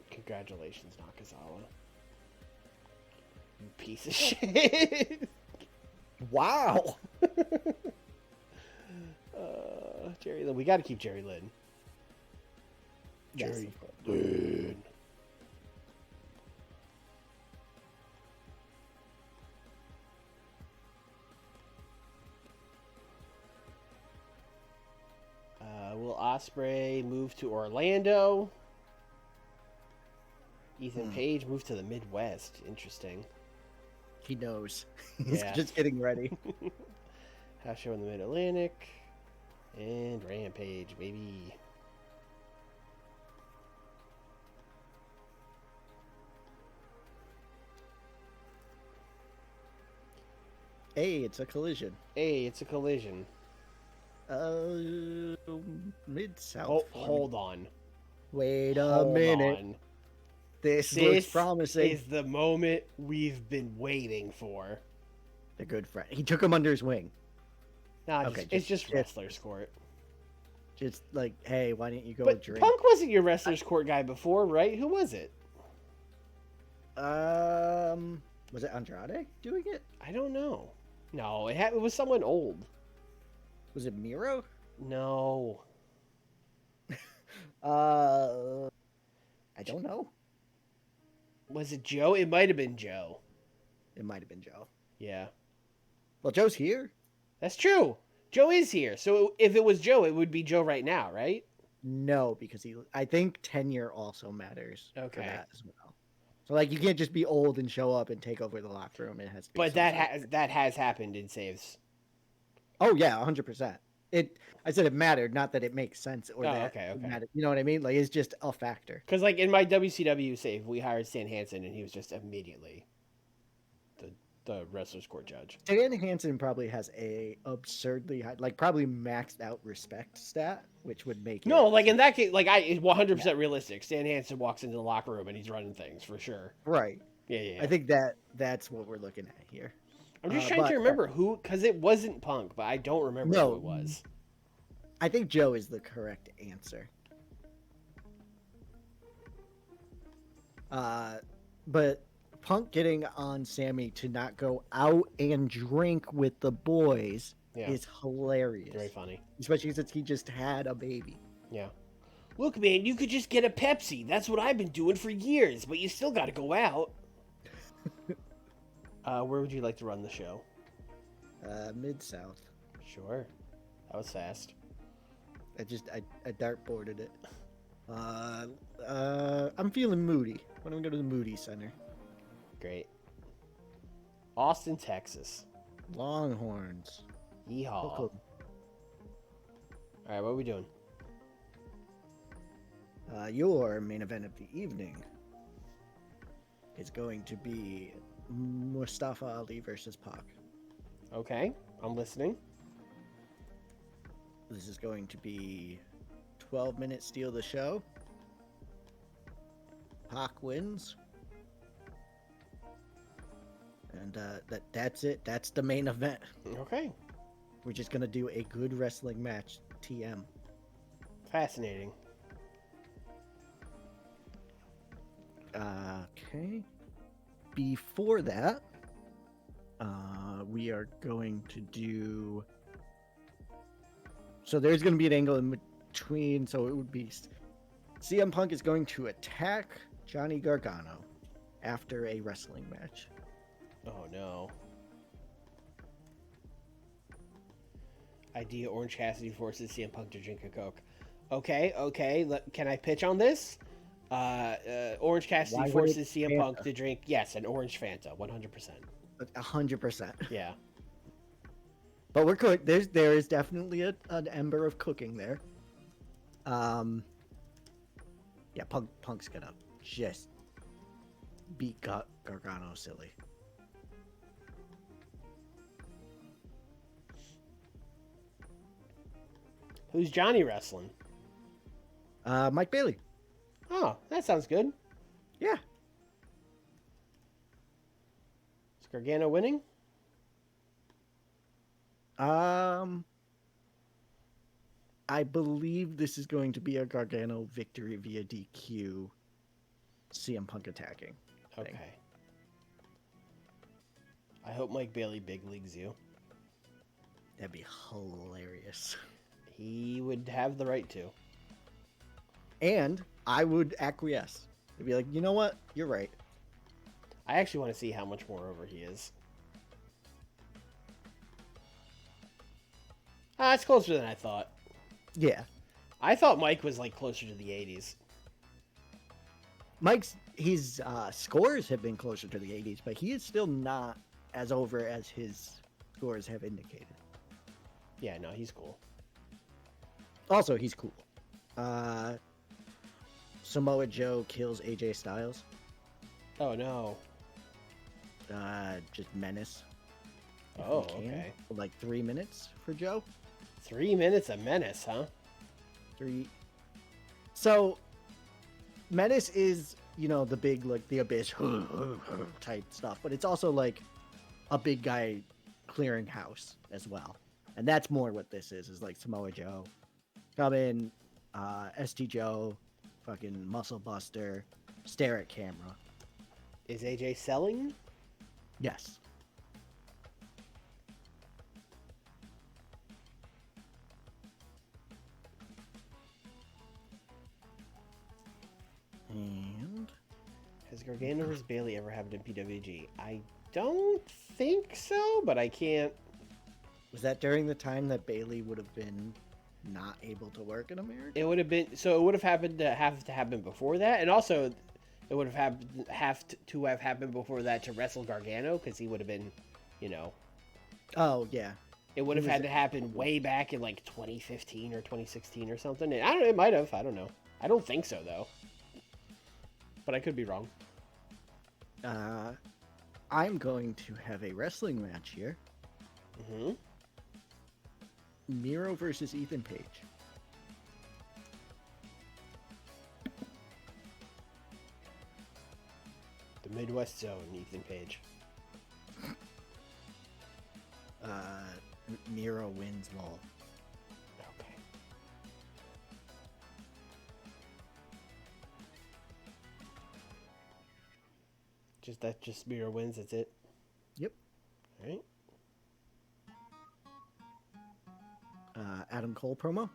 Congratulations, Nakazawa. You piece of shit. Wow. Jerry Lynn. We got to keep Jerry Lynn. Yes, Jerry Lynn. Will Ospreay move to Orlando? Ethan Page moved to the Midwest. Interesting. He knows. He's just getting ready. House show in the Mid-Atlantic. And Rampage, baby. Hey, it's a collision. Mid-South. Oh, hold on. Wait a minute. This looks promising. This is the moment we've been waiting for. The good friend. He took him under his wing. Nah, it's just wrestler's court. Just like, hey, why didn't you go drink? Punk wasn't your wrestler's court guy before, right? Who was it? Was it Andrade doing it? I don't know. No, it was someone old. Was it Miro? No. I don't know. Was it Joe? It might have been Joe. It might have been Joe. Yeah. Well, Joe's here. That's true. Joe is here. So if it was Joe, it would be Joe right now, right? No, because I think tenure also matters. Okay. For that as well. So like, you can't just be old and show up and take over the locker room. It has to be. But that has happened in saves. Oh yeah, 100%. I said it mattered, not that it makes sense or that it mattered. You know what I mean? Like, it's just a factor. Because like in my WCW save, we hired Stan Hansen, and he was just immediately the wrestler's court judge. Stan Hansen probably has a absurdly high, like probably maxed out respect stat, which would make No, it like in that case, like it's 100% realistic. Stan Hansen walks into the locker room and he's running things for sure. right. Yeah. I think that's what we're looking at here. I'm just trying to remember who, because it wasn't Punk, but I don't remember who it was. I think Joe is the correct answer. But Punk getting on Sammy to not go out and drink with the boys is hilarious. Very funny. Especially since he just had a baby. Yeah. Look, man, you could just get a Pepsi. That's what I've been doing for years, but you still got to go out. Where would you like to run the show? Mid-South. Sure. That was fast. I dartboarded it. I'm feeling moody. Why don't we go to the Moody Center? Great. Austin, Texas. Longhorns. Yeehaw. All right, what are we doing? Your main event of the evening is going to be Mustafa Ali versus Pac. Okay, I'm listening. This is going to be 12-minute steal the show. Pac wins. And that's it. That's the main event. Okay. We're just going to do a good wrestling match. TM. Fascinating. Okay. Before that, we are going to do... So there's going to be an angle in between, so it would be... CM Punk is going to attack Johnny Gargano after a wrestling match. Oh, no. Idea: Orange Cassidy forces CM Punk to drink a Coke. Okay. Can I pitch on this? Orange Cassidy forces CM Punk to drink... Yes, an orange Fanta, 100%. 100%. Yeah. But we're cooked. There is definitely an ember of cooking there. Yeah, Punk's gonna just beat Gargano silly. Who's Johnny wrestling? Mike Bailey. Oh, that sounds good. Yeah. Is Gargano winning? I believe this is going to be a Gargano victory via DQ. CM Punk attacking. Okay. I hope Mike Bailey big leagues you. That'd be hilarious. He would have the right to. And I would acquiesce. I'd be like, you know what? You're right. I actually want to see how much more over he is. It's closer than I thought. Yeah. I thought Mike was like closer to the 80s. His scores have been closer to the 80s, but he is still not as over as his scores have indicated. Yeah, no, he's cool. Also, he's cool. Samoa Joe kills AJ Styles. Oh, no. Just menace. Oh, okay. Like 3 minutes for Joe. 3 minutes of menace, huh? 3. So, menace is, the big, like, the abyss type stuff, but it's also, like, a big guy clearing house as well. And that's more what this is like Samoa Joe. Come in, ST Joe, fucking muscle buster, stare at camera. Is AJ selling? Yes. And has Gargano vs. Bailey ever happened in PWG? I don't think so, but I can't. Was that during the time that Bailey would have been not able to work in America? It would have been, so it would have happened to happen before that, and also it would have happened before that to wrestle Gargano, because he would have been, Oh yeah. It would have had to happen way back in like 2015 or 2016 or something. And I don't know, it might have. I don't know. I don't think so though. But I could be wrong. I'm going to have a wrestling match here. Mm-hmm. Miro versus Ethan Page. The Midwest Zone, Ethan Page. Miro wins lol. Okay. Just Miro wins, that's it? Yep. Alright. Adam Cole promo.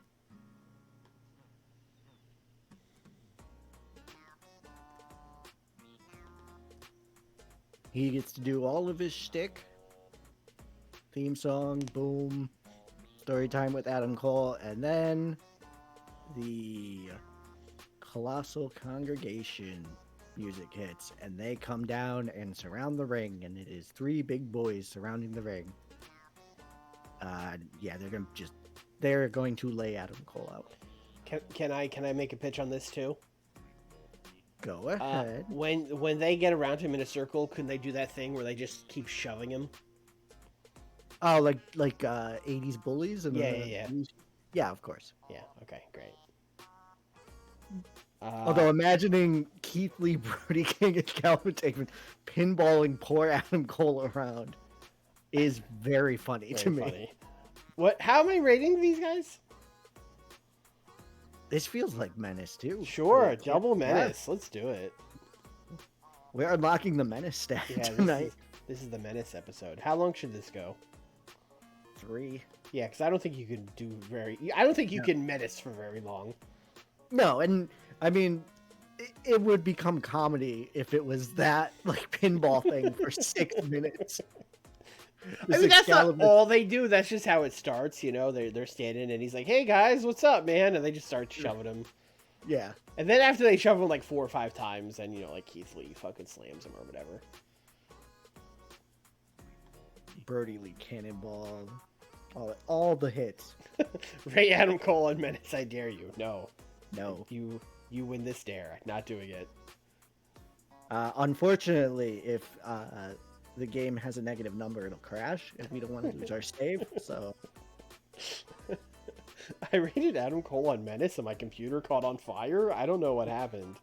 He gets to do all of his shtick. Theme song, boom. Story time with Adam Cole. And then the Colossal Congregation music hits. And they come down and surround the ring. And it is 3 big boys surrounding the ring. Yeah, they're going to lay Adam Cole out. Can I make a pitch on this too? Go ahead. When they get around him in a circle, couldn't they do that thing where they just keep shoving him? Oh, like 80s bullies and Yeah. Yeah, of course. Yeah. Okay. Great. Although imagining Keith Lee, Brody King, and Calvin Tankman pinballing poor Adam Cole around is very funny to me. Funny. What? How am I rating these guys? This feels like Menace too. Sure, double Menace. Yeah. Let's do it. We're unlocking the Menace stat tonight. This is the Menace episode. How long should this go? 3. Yeah, because I don't think you can do I don't think you can Menace for very long. No, and I mean, it would become comedy if it was that like pinball thing for 6 minutes. I mean, that's not all they do. That's just how it starts, you know. They're standing, and he's like, "Hey guys, what's up, man?" And they just start shoving him. Yeah. And then after they shove him like 4 or 5 times, then like Keith Lee fucking slams him or whatever. Brody Lee Cannonball, all the hits. Ray Adam Cole and Menace, I dare you. No. You win this dare. Not doing it. Unfortunately, if the game has a negative number, it'll crash, and we don't want to lose our save. So I rated Adam Cole on Menace, and my computer caught on fire. I don't know what happened.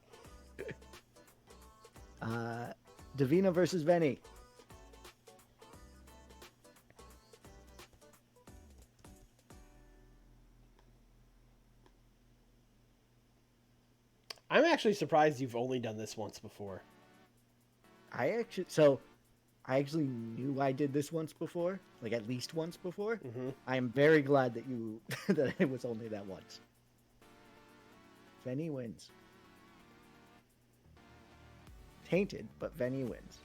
Davina versus Venny. I'm actually surprised you've only done this once before. I actually knew I did this once before, like at least once before. Mm-hmm. I am very glad that that it was only that once. Venny wins. Tainted, but Venny wins.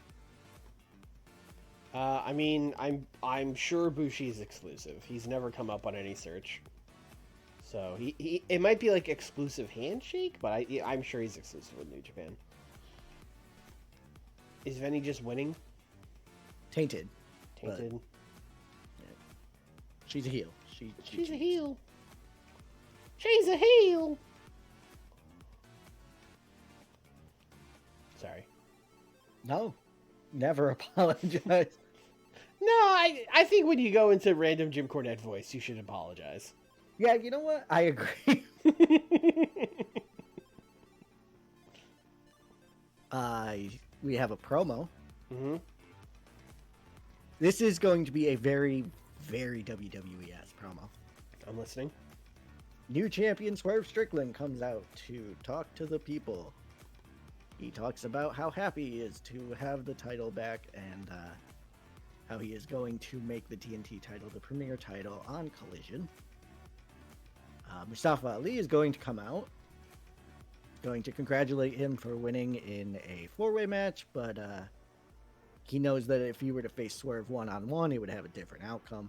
I mean, I'm sure Bushi's exclusive. He's never come up on any search. So it might be like exclusive handshake, but I'm sure he's exclusive with New Japan. Is Venny just winning? Tainted. Yeah. She's a heel. She's a heel. She's a heel. Sorry. No. Never apologize. No, I think when you go into random Jim Cornette voice, you should apologize. Yeah, you know what? I agree. We have a promo. Mm-hmm. This is going to be a very, very WWE-esque promo. I'm listening. New champion Swerve Strickland comes out to talk to the people. He talks about how happy he is to have the title back and how he is going to make the TNT title the premier title on Collision. Mustafa Ali is going to come out, going to congratulate him for winning in a 4-way match, but he knows that if he were to face Swerve one-on-one, he would have a different outcome.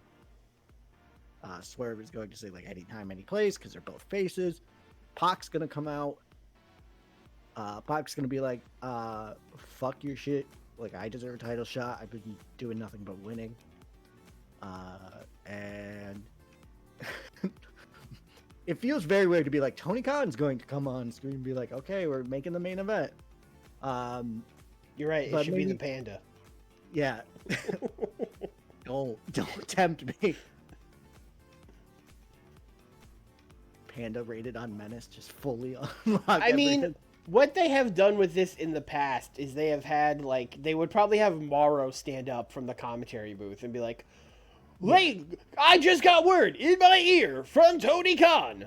Swerve is going to say, like, anytime, any place, because they're both faces. Pac's going to come out. Pac's going to be like, fuck your shit. Like, I deserve a title shot. I've been doing nothing but winning. And it feels very weird to be like, Tony Khan's going to come on screen and be like, okay, we're making the main event. You're right. It should be the Panda. Yeah. Don't tempt me. Panda rated on Menace, just fully unlock I mean, everything. what they have done with this in the past is they have had, like, they would probably have Morrow stand up from the commentary booth and be like, "Wait, I just got word in my ear from Tony Khan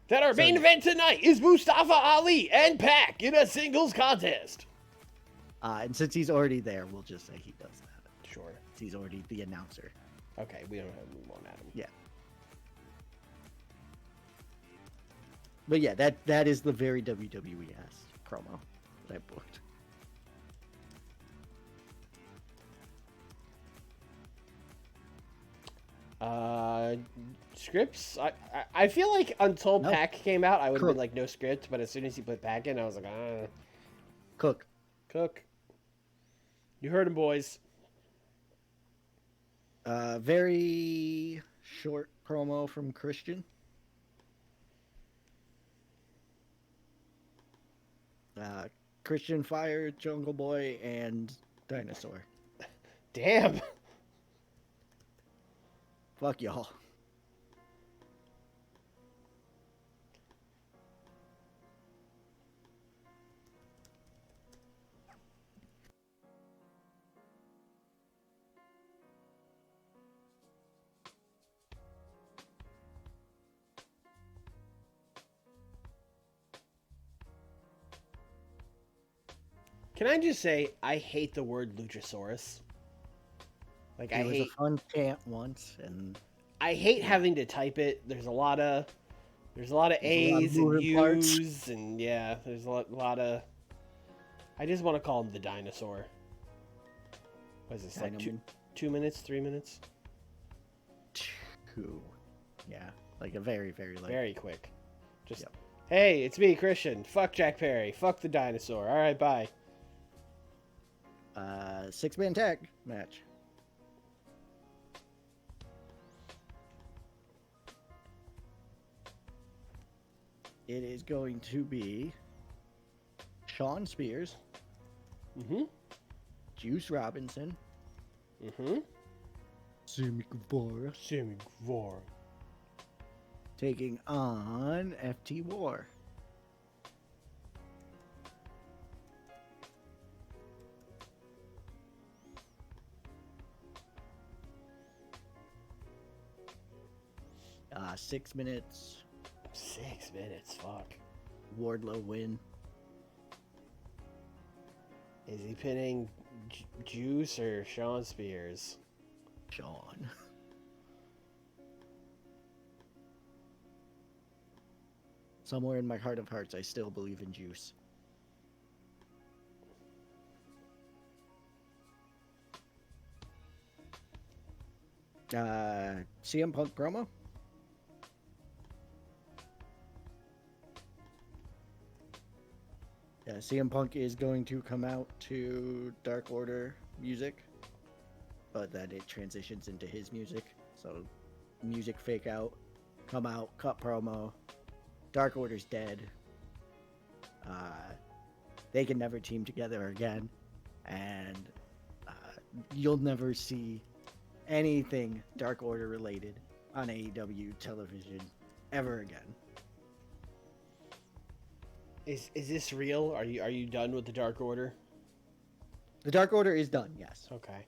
that our main event tonight is Mustafa Ali and Pac in a singles contest." And since he's already there, we'll just say he does that. Sure. He's already the announcer. Okay, we won't add him. Yeah. But yeah, that is the very WWE-esque promo that I booked. Scripts? I feel like until No. Pac came out, I would have Cook. been like, no script, but as soon as he put Pac in, I was like, Cook. You heard him, boys. Very short promo from Christian. Christian Fire, Jungle Boy, and Dinosaur. Damn. Fuck y'all. Can I just say, I hate the word Luchasaurus. Like, It was a fun chant once, and I hate having to type it. There's a lot of A's and moving parts. U's, and yeah, there's a lot of. I just want to call him the dinosaur. What is this, like Dynamite. 2 minutes, 3 minutes? 2. Yeah, like a very, very like. Very quick. Just, Yep. Hey, it's me, Christian. Fuck Jack Perry. Fuck the dinosaur. All right, bye. 6-man tag match. It is going to be Sean Spears, Mm-hmm. Juice Robinson, Mm-hmm. Sammy Guevara Sammy Guevara. taking on FT War. Uh, 6 minutes. 6 minutes. Fuck. Wardlow win. Is he pinning Juice or Sean Spears? Sean. Somewhere in my heart of hearts, I still believe in Juice. CM Punk promo. Yeah, CM Punk is going to come out to Dark Order music, but then it transitions into his music. So, music fake out, come out, cut promo. Dark Order's dead. They can never team together again, and you'll never see anything Dark Order related on AEW television ever again. Is this real? Are you done with the Dark Order? The Dark Order is done, yes. Okay.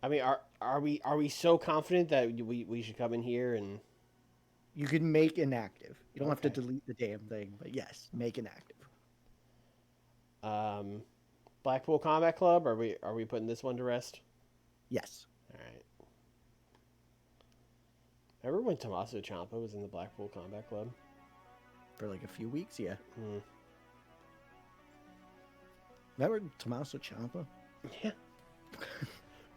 I mean, are we so confident that we should come in here and You can make inactive. You don't have to Okay. delete the damn thing, but yes, make inactive. Blackpool Combat Club? Are we putting this one to rest? Yes. All right. Remember when Tommaso Ciampa was in the Blackpool Combat Club? For like a few weeks, yeah. Hmm. Remember Tommaso Ciampa? Yeah.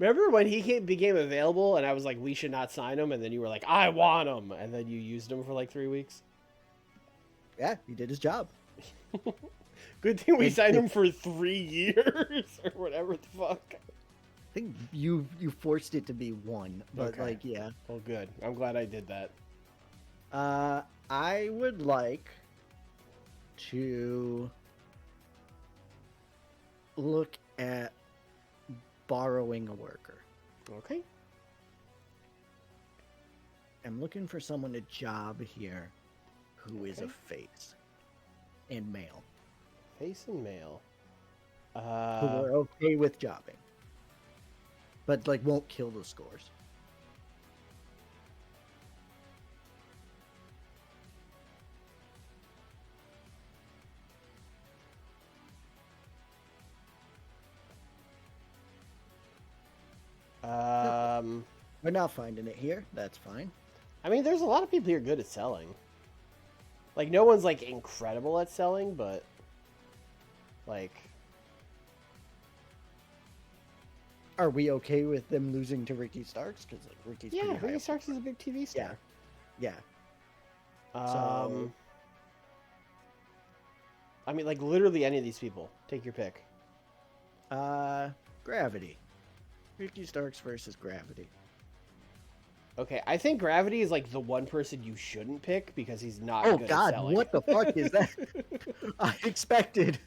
Remember when he became available and I was like, we should not sign him, and then you were like, I want him, and then you used him for like 3 weeks? Yeah, he did his job. Good thing we It- signed it- him for 3 year or whatever the fuck. I think you forced it to be 1, but Okay. like, yeah. Well, good. I'm glad I did that. I would like to look at borrowing a worker. Okay. I'm looking for someone to job here who is a Okay. face and male. Face and male. Who are okay with jobbing. But like won't kill the scores. We're not finding it here. That's fine. I mean, there's a lot of people here good at selling. Like, no one's, like, incredible at selling, but, like... Are we okay with them losing to Ricky Starks? Because like Ricky's pretty high Ricky up. Starks is a big TV star. Yeah. I mean, like, literally any of these people. Take your pick. Gravity. Ricky Starks versus Gravity. Okay, I think Gravity is, like, the one person you shouldn't pick because he's not Oh good at God, selling. what the fuck is that? I expected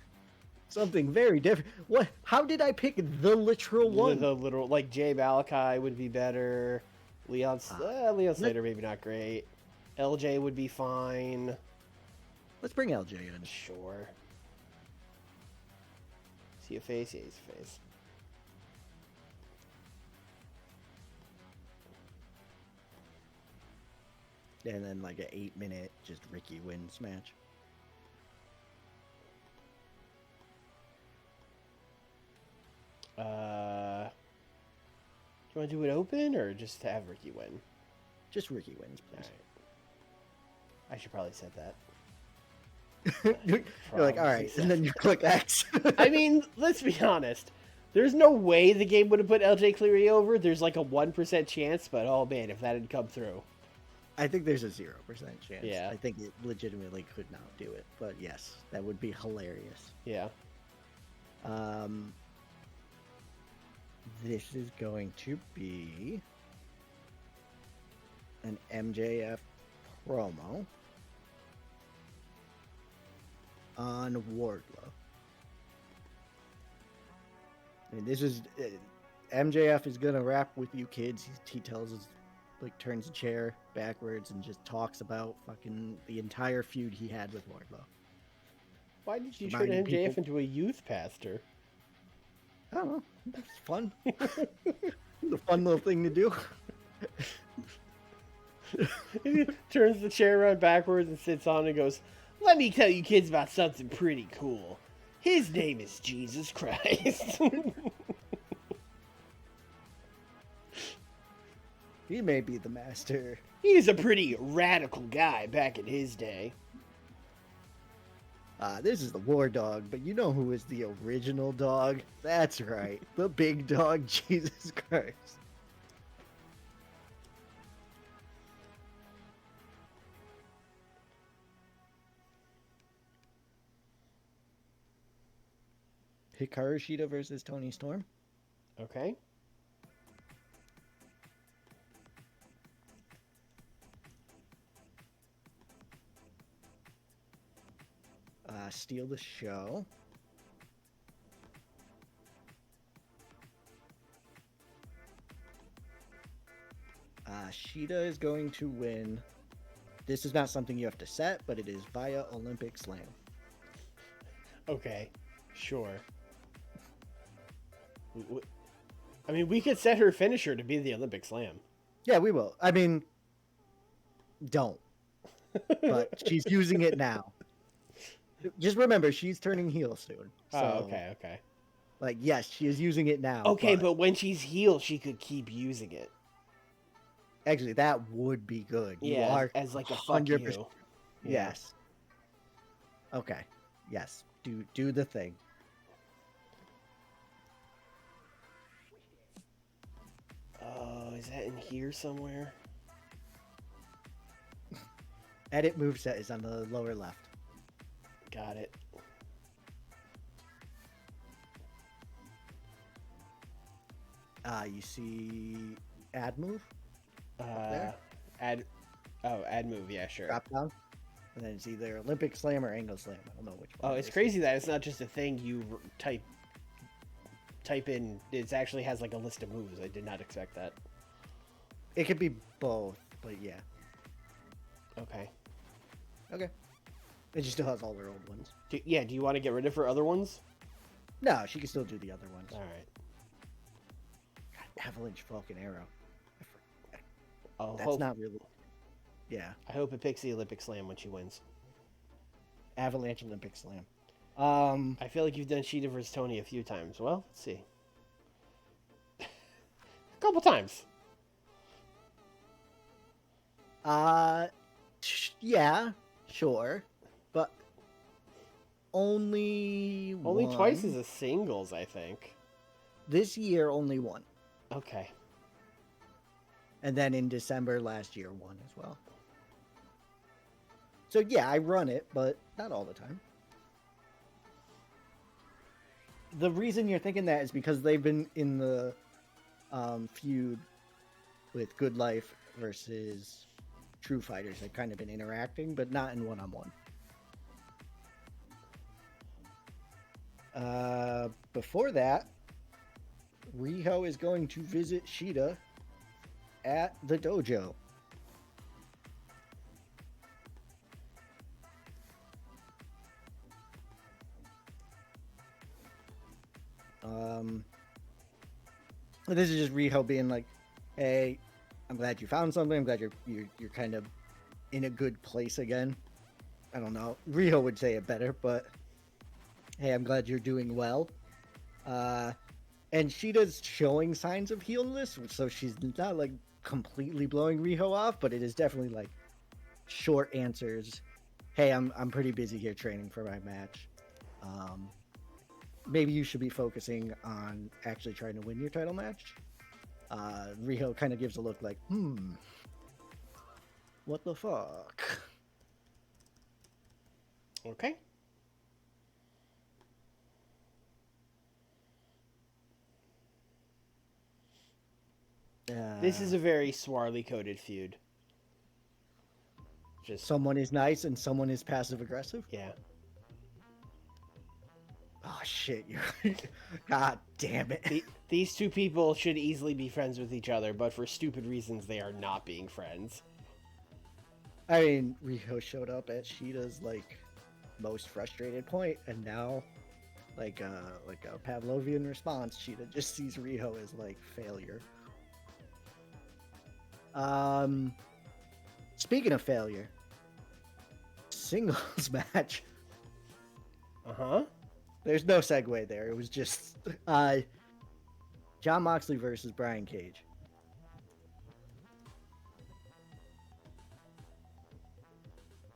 something very different. What? How did I pick the literal one? The literal, like, Jay Malachi would be better. Leon Slater maybe not great. LJ would be fine. Let's bring LJ in. Sure. See a face? Yeah, he's a face. And then like an 8-minute just Ricky wins match. Do you want to do it open or just to have Ricky win? Just Ricky wins, please. Alright. I should probably set that. You're like, all right, and then you click X. I mean, let's be honest. There's no way the game would have put LJ Cleary over. There's like a 1% chance, but oh man, if that had come through. I think there's a 0% chance. Yeah. I think it legitimately could not do it. But yes, that would be hilarious. Yeah. This is going to be an MJF promo on Wardlow. I mean, this is MJF is gonna rap with you kids. He tells us, like, turns the chair backwards and just talks about fucking the entire feud he had with Wardlow. Why did you turn Reminding MJF people- into a youth pastor? I don't know. It's fun. It's a fun little thing to do. He turns the chair around backwards and sits on it and goes, "Let me tell you kids about something pretty cool. His name is Jesus Christ." He may be the master. He's a pretty radical guy back in his day. This is the War Dog, but you know who is the original dog? That's right. The big dog, Jesus Christ. Hikaru Shida versus Tony Storm. Okay. Steal the show. Shida is going to win. This is not something you have to set, but it is via Olympic Slam. Okay. Sure. I mean, we could set her finisher to be the Olympic Slam. Yeah, we will. I mean, don't. But she's using it now. Just remember, she's turning heel soon. So, Oh, okay. like, yes, she is using it now. Okay, but when she's heel, she could keep using it. Actually, that would be good. You Yeah, are as like a fuck 100%. you. Yes. Okay. Yes. Do the thing. Oh, is that in here somewhere? Edit moveset is on the lower left. Got it. You see add move, Add move, yeah, sure. drop down, and then it's either Olympic Slam or Angle Slam. I don't know which one. Oh, it it's is. crazy that it's not just a thing you type type in, it actually has like a list of moves. I did not expect that. It could be both, but yeah. Okay. Okay. And she still has all her old ones. Do you want to get rid of her other ones? No, she can still do the other ones. All right. God, Avalanche Falcon Arrow. I'll That's not really... Yeah. I hope it picks the Olympic Slam when she wins. Avalanche Olympic Slam. I feel like you've done Sheeta vs. Tony a few times. Well, let's see. A couple times. Yeah, sure. But only one. Twice as a singles, I think. This year, only one. Okay. And then in December last year, one as well. So yeah, I run it, but not all the time. The reason you're thinking that is because they've been in the feud with Good Life versus True Fighters. They've kind of been interacting, but not in one-on-one. Before that, Riho is going to visit Sheeta at the dojo. This is just Riho being like, "Hey, I'm glad you found something. I'm glad you're kind of in a good place again." I don't know. Riho would say it better, but hey, I'm glad you're doing well. And Sheeta's showing signs of healness, so she's not like completely blowing Riho off, but it is definitely like short answers. Hey, I'm pretty busy here training for my match. Maybe you should be focusing on actually trying to win your title match. Riho kind of gives a look like, what the fuck? Okay. This is a very swarthy coded feud. Just someone is nice and someone is passive aggressive. Yeah. Oh shit! God damn it! These two people should easily be friends with each other, but for stupid reasons, they are not being friends. I mean, Riho showed up at Sheeta's like most frustrated point, and now, like a Pavlovian response, Sheeta just sees Riho as like failure. Speaking of failure, singles match. Uh-huh. There's no segue there. It was just Jon Moxley versus Brian Cage.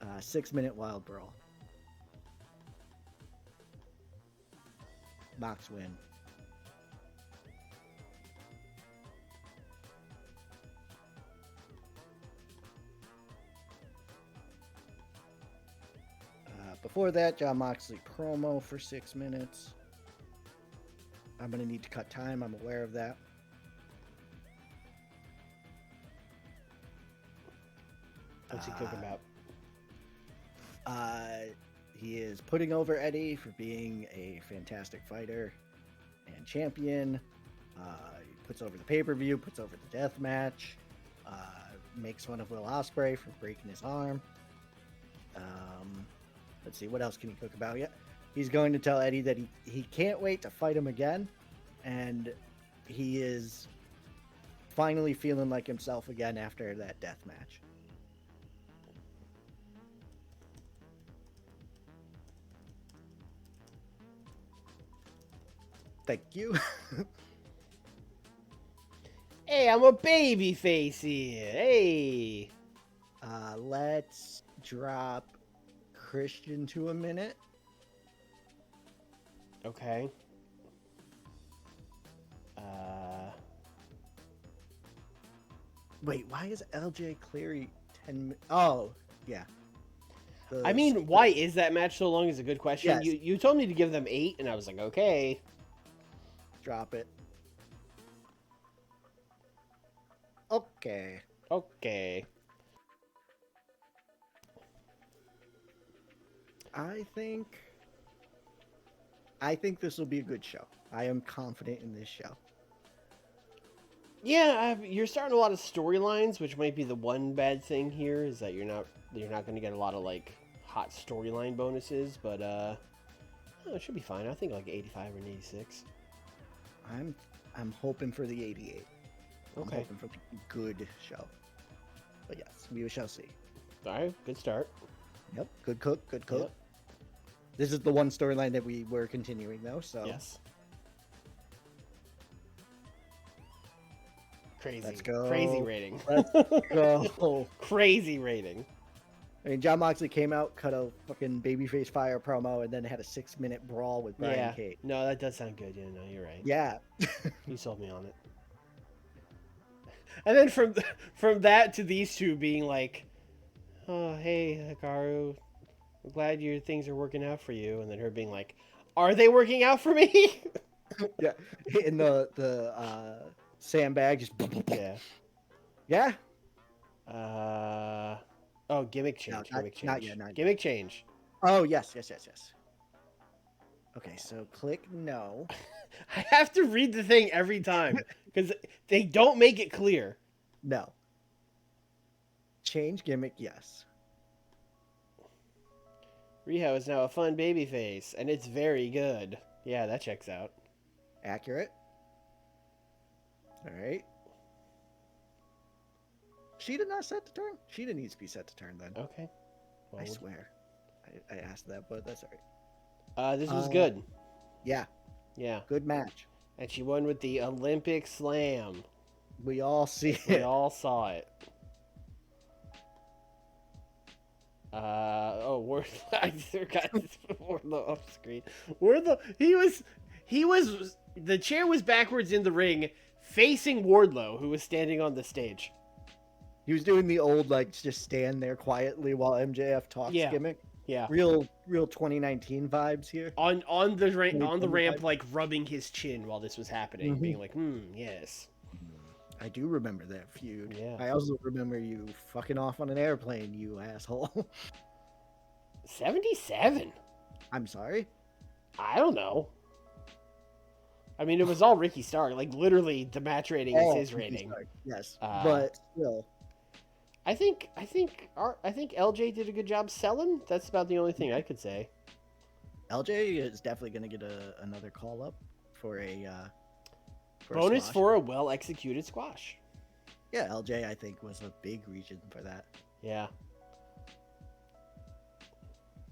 Uh, 6-minute wild brawl. Mox win. Before that, Jon Moxley promo for 6 minutes. I'm going to need to cut time. I'm aware of that. What's he talking about? He is putting over Eddie for being a fantastic fighter and champion. He puts over the pay-per-view, puts over the death match, makes fun of Will Ospreay for breaking his arm. Let's see, what else can he cook about yet? He's going to tell Eddie that he can't wait to fight him again, and he is finally feeling like himself again after that death match. Thank you. Hey, I'm a baby face here. Hey. Let's drop Christian to a minute. Okay. Wait, why is LJ Cleary 10 minutes? Oh, yeah. I mean, why is that match so long is a good question. Yes. You told me to give them 8, and I was like, okay. Drop it. Okay. Okay. I think I think this will be a good show. I am confident in this show. Yeah, you're starting a lot of storylines, which might be the one bad thing here is that you're not going to get a lot of like hot storyline bonuses, but it should be fine. I think like 85 or an 86. I'm hoping for the 88. I'm Okay. hoping for a good show. But yes, we shall see. All right, good start. Yep, good cook, good cook. Yep. This is the one storyline that we were continuing though, so Yes. Crazy. Let's go. Crazy rating. Let's go. Crazy rating. I mean, John Moxley came out, cut a fucking babyface fire promo, and then had a 6-minute brawl with Brian Yeah. Cage. No, that does sound good. Yeah, no, you're right. Yeah. You sold me on it. And then from that to these two being like, "Oh, hey, Hikaru, I'm glad your things are working out for you," and then her being like, "Are they working out for me?" Yeah. Hitting the sandbag, just Yeah. yeah. Oh, gimmick change. No, Gimmick change. not yet, not yet. Gimmick change. Oh yes. Okay, so click no. I have to read the thing every time because they don't make it clear. No. Change gimmick, yes. Riho is now a fun baby face, and it's very good. Yeah, that checks out. Accurate. All right. Sheeta not set to turn? Sheeta needs to be set to turn then. Okay. Well, I swear. I asked that, but that's all right. this was good. Yeah, Yeah. good match. And she won with the Olympic Slam. We all see We it. all saw it. Wardlow. I forgot this Wardlow off screen. Wardlow. He was. The chair was backwards in the ring, facing Wardlow, who was standing on the stage. He was doing the old, like, just stand there quietly while MJF talks Yeah. gimmick. Yeah. Real 2019 vibes here. On the ramp, 2025. like rubbing his chin while this was happening, being like, yes. I do remember that feud. Yeah. I also remember you fucking off on an airplane, you asshole. 77. I'm sorry. I don't know. I mean, it was all Ricky Stark. Like, literally, the match rating is his Ricky rating. Stark, yes, Uh, but still. I think LJ did a good job selling. That's about the only thing I could say. LJ is definitely going to get another call up for a Bonus squash. for a well executed squash. Yeah, LJ I think was a big reason for that. Yeah.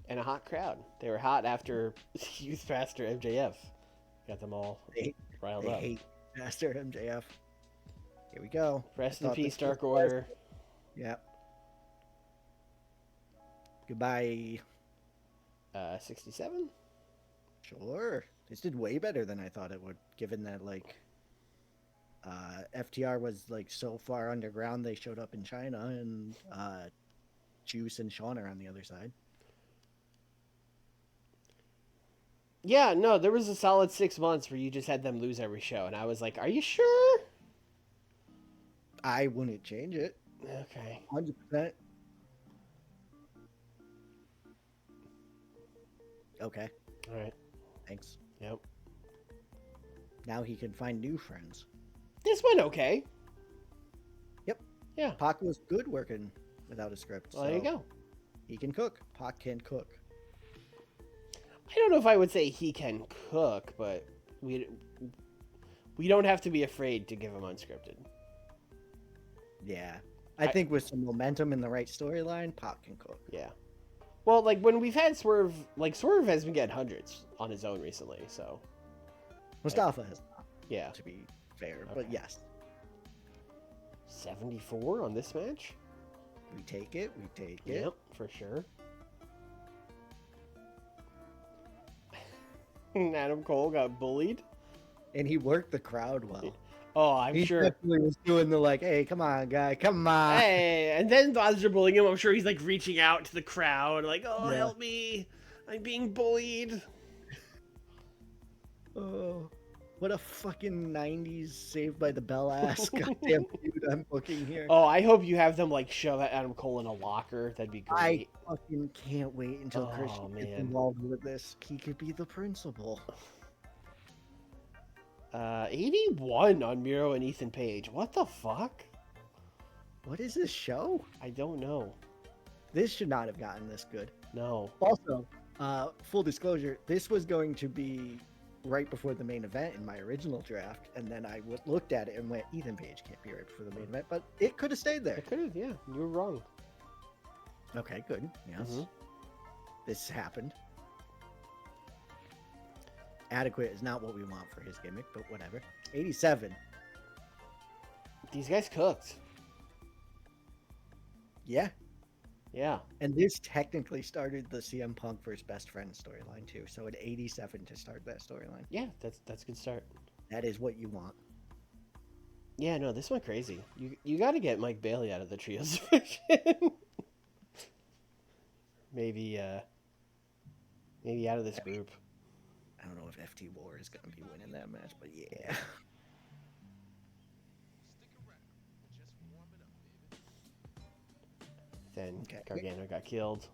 And a hot crowd. They were hot after Youth Pastor MJF. Got them all riled They up. hate Master MJF. Here we go. Rest I in thought peace, this was Dark Order. Yeah. Goodbye. 67? Sure. This did way better than I thought it would, given that like FTR was like so far underground they showed up in China, and Juice and Sean are on the other side. Yeah, no, there was a solid 6 months where you just had them lose every show, and I was like, are you sure? I wouldn't change it. Okay. 100%. Okay. All right. Thanks. Yep. Now he can find new friends. This went okay. Yep. Yeah. Pac was good working without a script. Well, there you go. He can cook. Pac can cook. I don't know if I would say he can cook, but we don't have to be afraid to give him unscripted. Yeah. I think with some momentum in the right storyline, Pac can cook. Yeah. Well, like when we've had Swerve, like Swerve has been getting hundreds on his own recently, so Mustafa has not, yeah. to be fair, Okay. but yes. 74 on this match? We take it. We take it. Yep, for sure. Adam Cole got bullied. And he worked the crowd well. Oh, I'm He sure. definitely was doing the like, hey, come on, guy, come on. Hey, and then as they're bullying him, I'm sure he's like reaching out to the crowd, like, "Oh, Yeah. help me! I'm being bullied." Oh. What a fucking 90s Saved by the Bell ass goddamn feud I'm booking here. Oh, I hope you have them like shove Adam Cole in a locker. That'd be I great. fucking can't wait until Oh, Christian gets man. involved with this. He could be the principal. 81 on Miro and Ethan Page. What the fuck? What is this show? I don't know. This should not have gotten this good. No. Also, full disclosure, this was going to be right before the main event in my original draft, and then I looked at it and went, Ethan Page can't be right before the main event, but it could have stayed there. It could have, yeah. You were wrong. Okay, good. Yes. Mhm. This happened. Adequate is not what we want for his gimmick, but whatever. 87. These guys cooked. Yeah. Yeah. And this technically started the CM Punk versus Best Friend storyline too. So at 87 to start that storyline. Yeah, that's a good start. That is what you want. Yeah, no, this went crazy. You got to get Mike Bailey out of the trios division. maybe out of this group. I don't know if FT War is going to be winning that match, but yeah. Then Okay. Gargano got killed.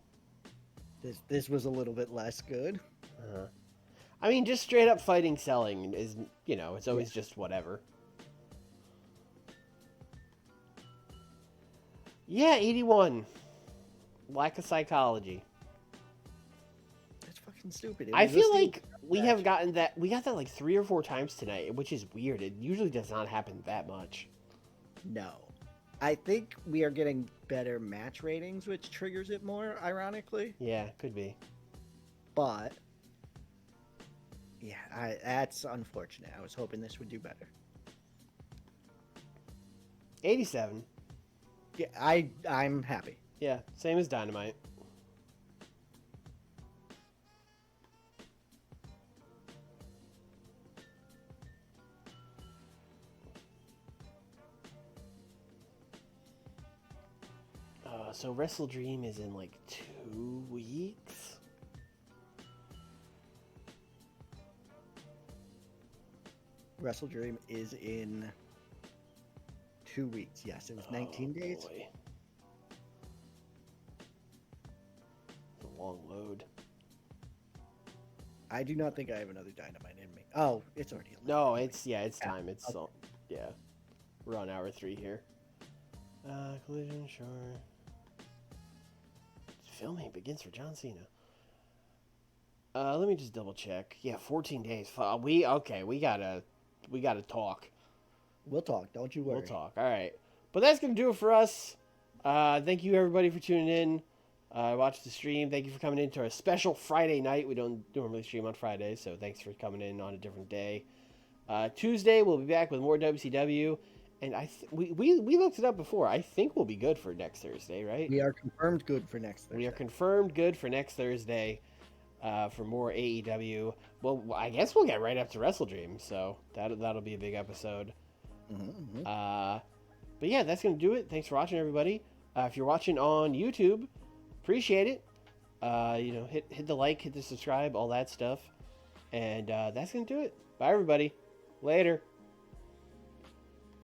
This was a little bit less good. I mean, just straight up fighting selling is, it's always just whatever. Yeah, 81. Lack of psychology. That's fucking stupid. I feel like we got that like 3 or 4 times tonight, which is weird. It usually does not happen that much. No. I think we are getting better match ratings, which triggers it more, ironically. Yeah, could be. But yeah, that's unfortunate. I was hoping this would do better. 87. Yeah, I'm happy. Yeah, same as Dynamite. So Wrestle Dream is in like 2 weeks. Wrestle Dream is in 2 weeks. Yes, it was 19 days. Boy. It's a long load. I do not think I have another Dynamite in me. Oh, it's already. No, it's time. It's okay. Yeah. We're on hour 3 here. Collision, sure. Filming begins for John Cena. Let me just double check. Yeah, 14 days. We gotta talk. We'll talk. Don't you worry. We'll talk. All right. But that's gonna do it for us. Thank you everybody for tuning in. Watch the stream. Thank you for coming into our special Friday night. We don't normally stream on Fridays, so thanks for coming in on a different day. Tuesday we'll be back with more WCW. And we looked it up before. I think we'll be good for next Thursday, right? We are confirmed good for next Thursday. We are confirmed good for next Thursday for more AEW. Well, I guess we'll get right up to Wrestle Dream, so that'll be a big episode. Mm-hmm. But yeah, that's going to do it. Thanks for watching, everybody. If you're watching on YouTube, appreciate it. Hit the like, hit the subscribe, all that stuff. And that's going to do it. Bye, everybody. Later.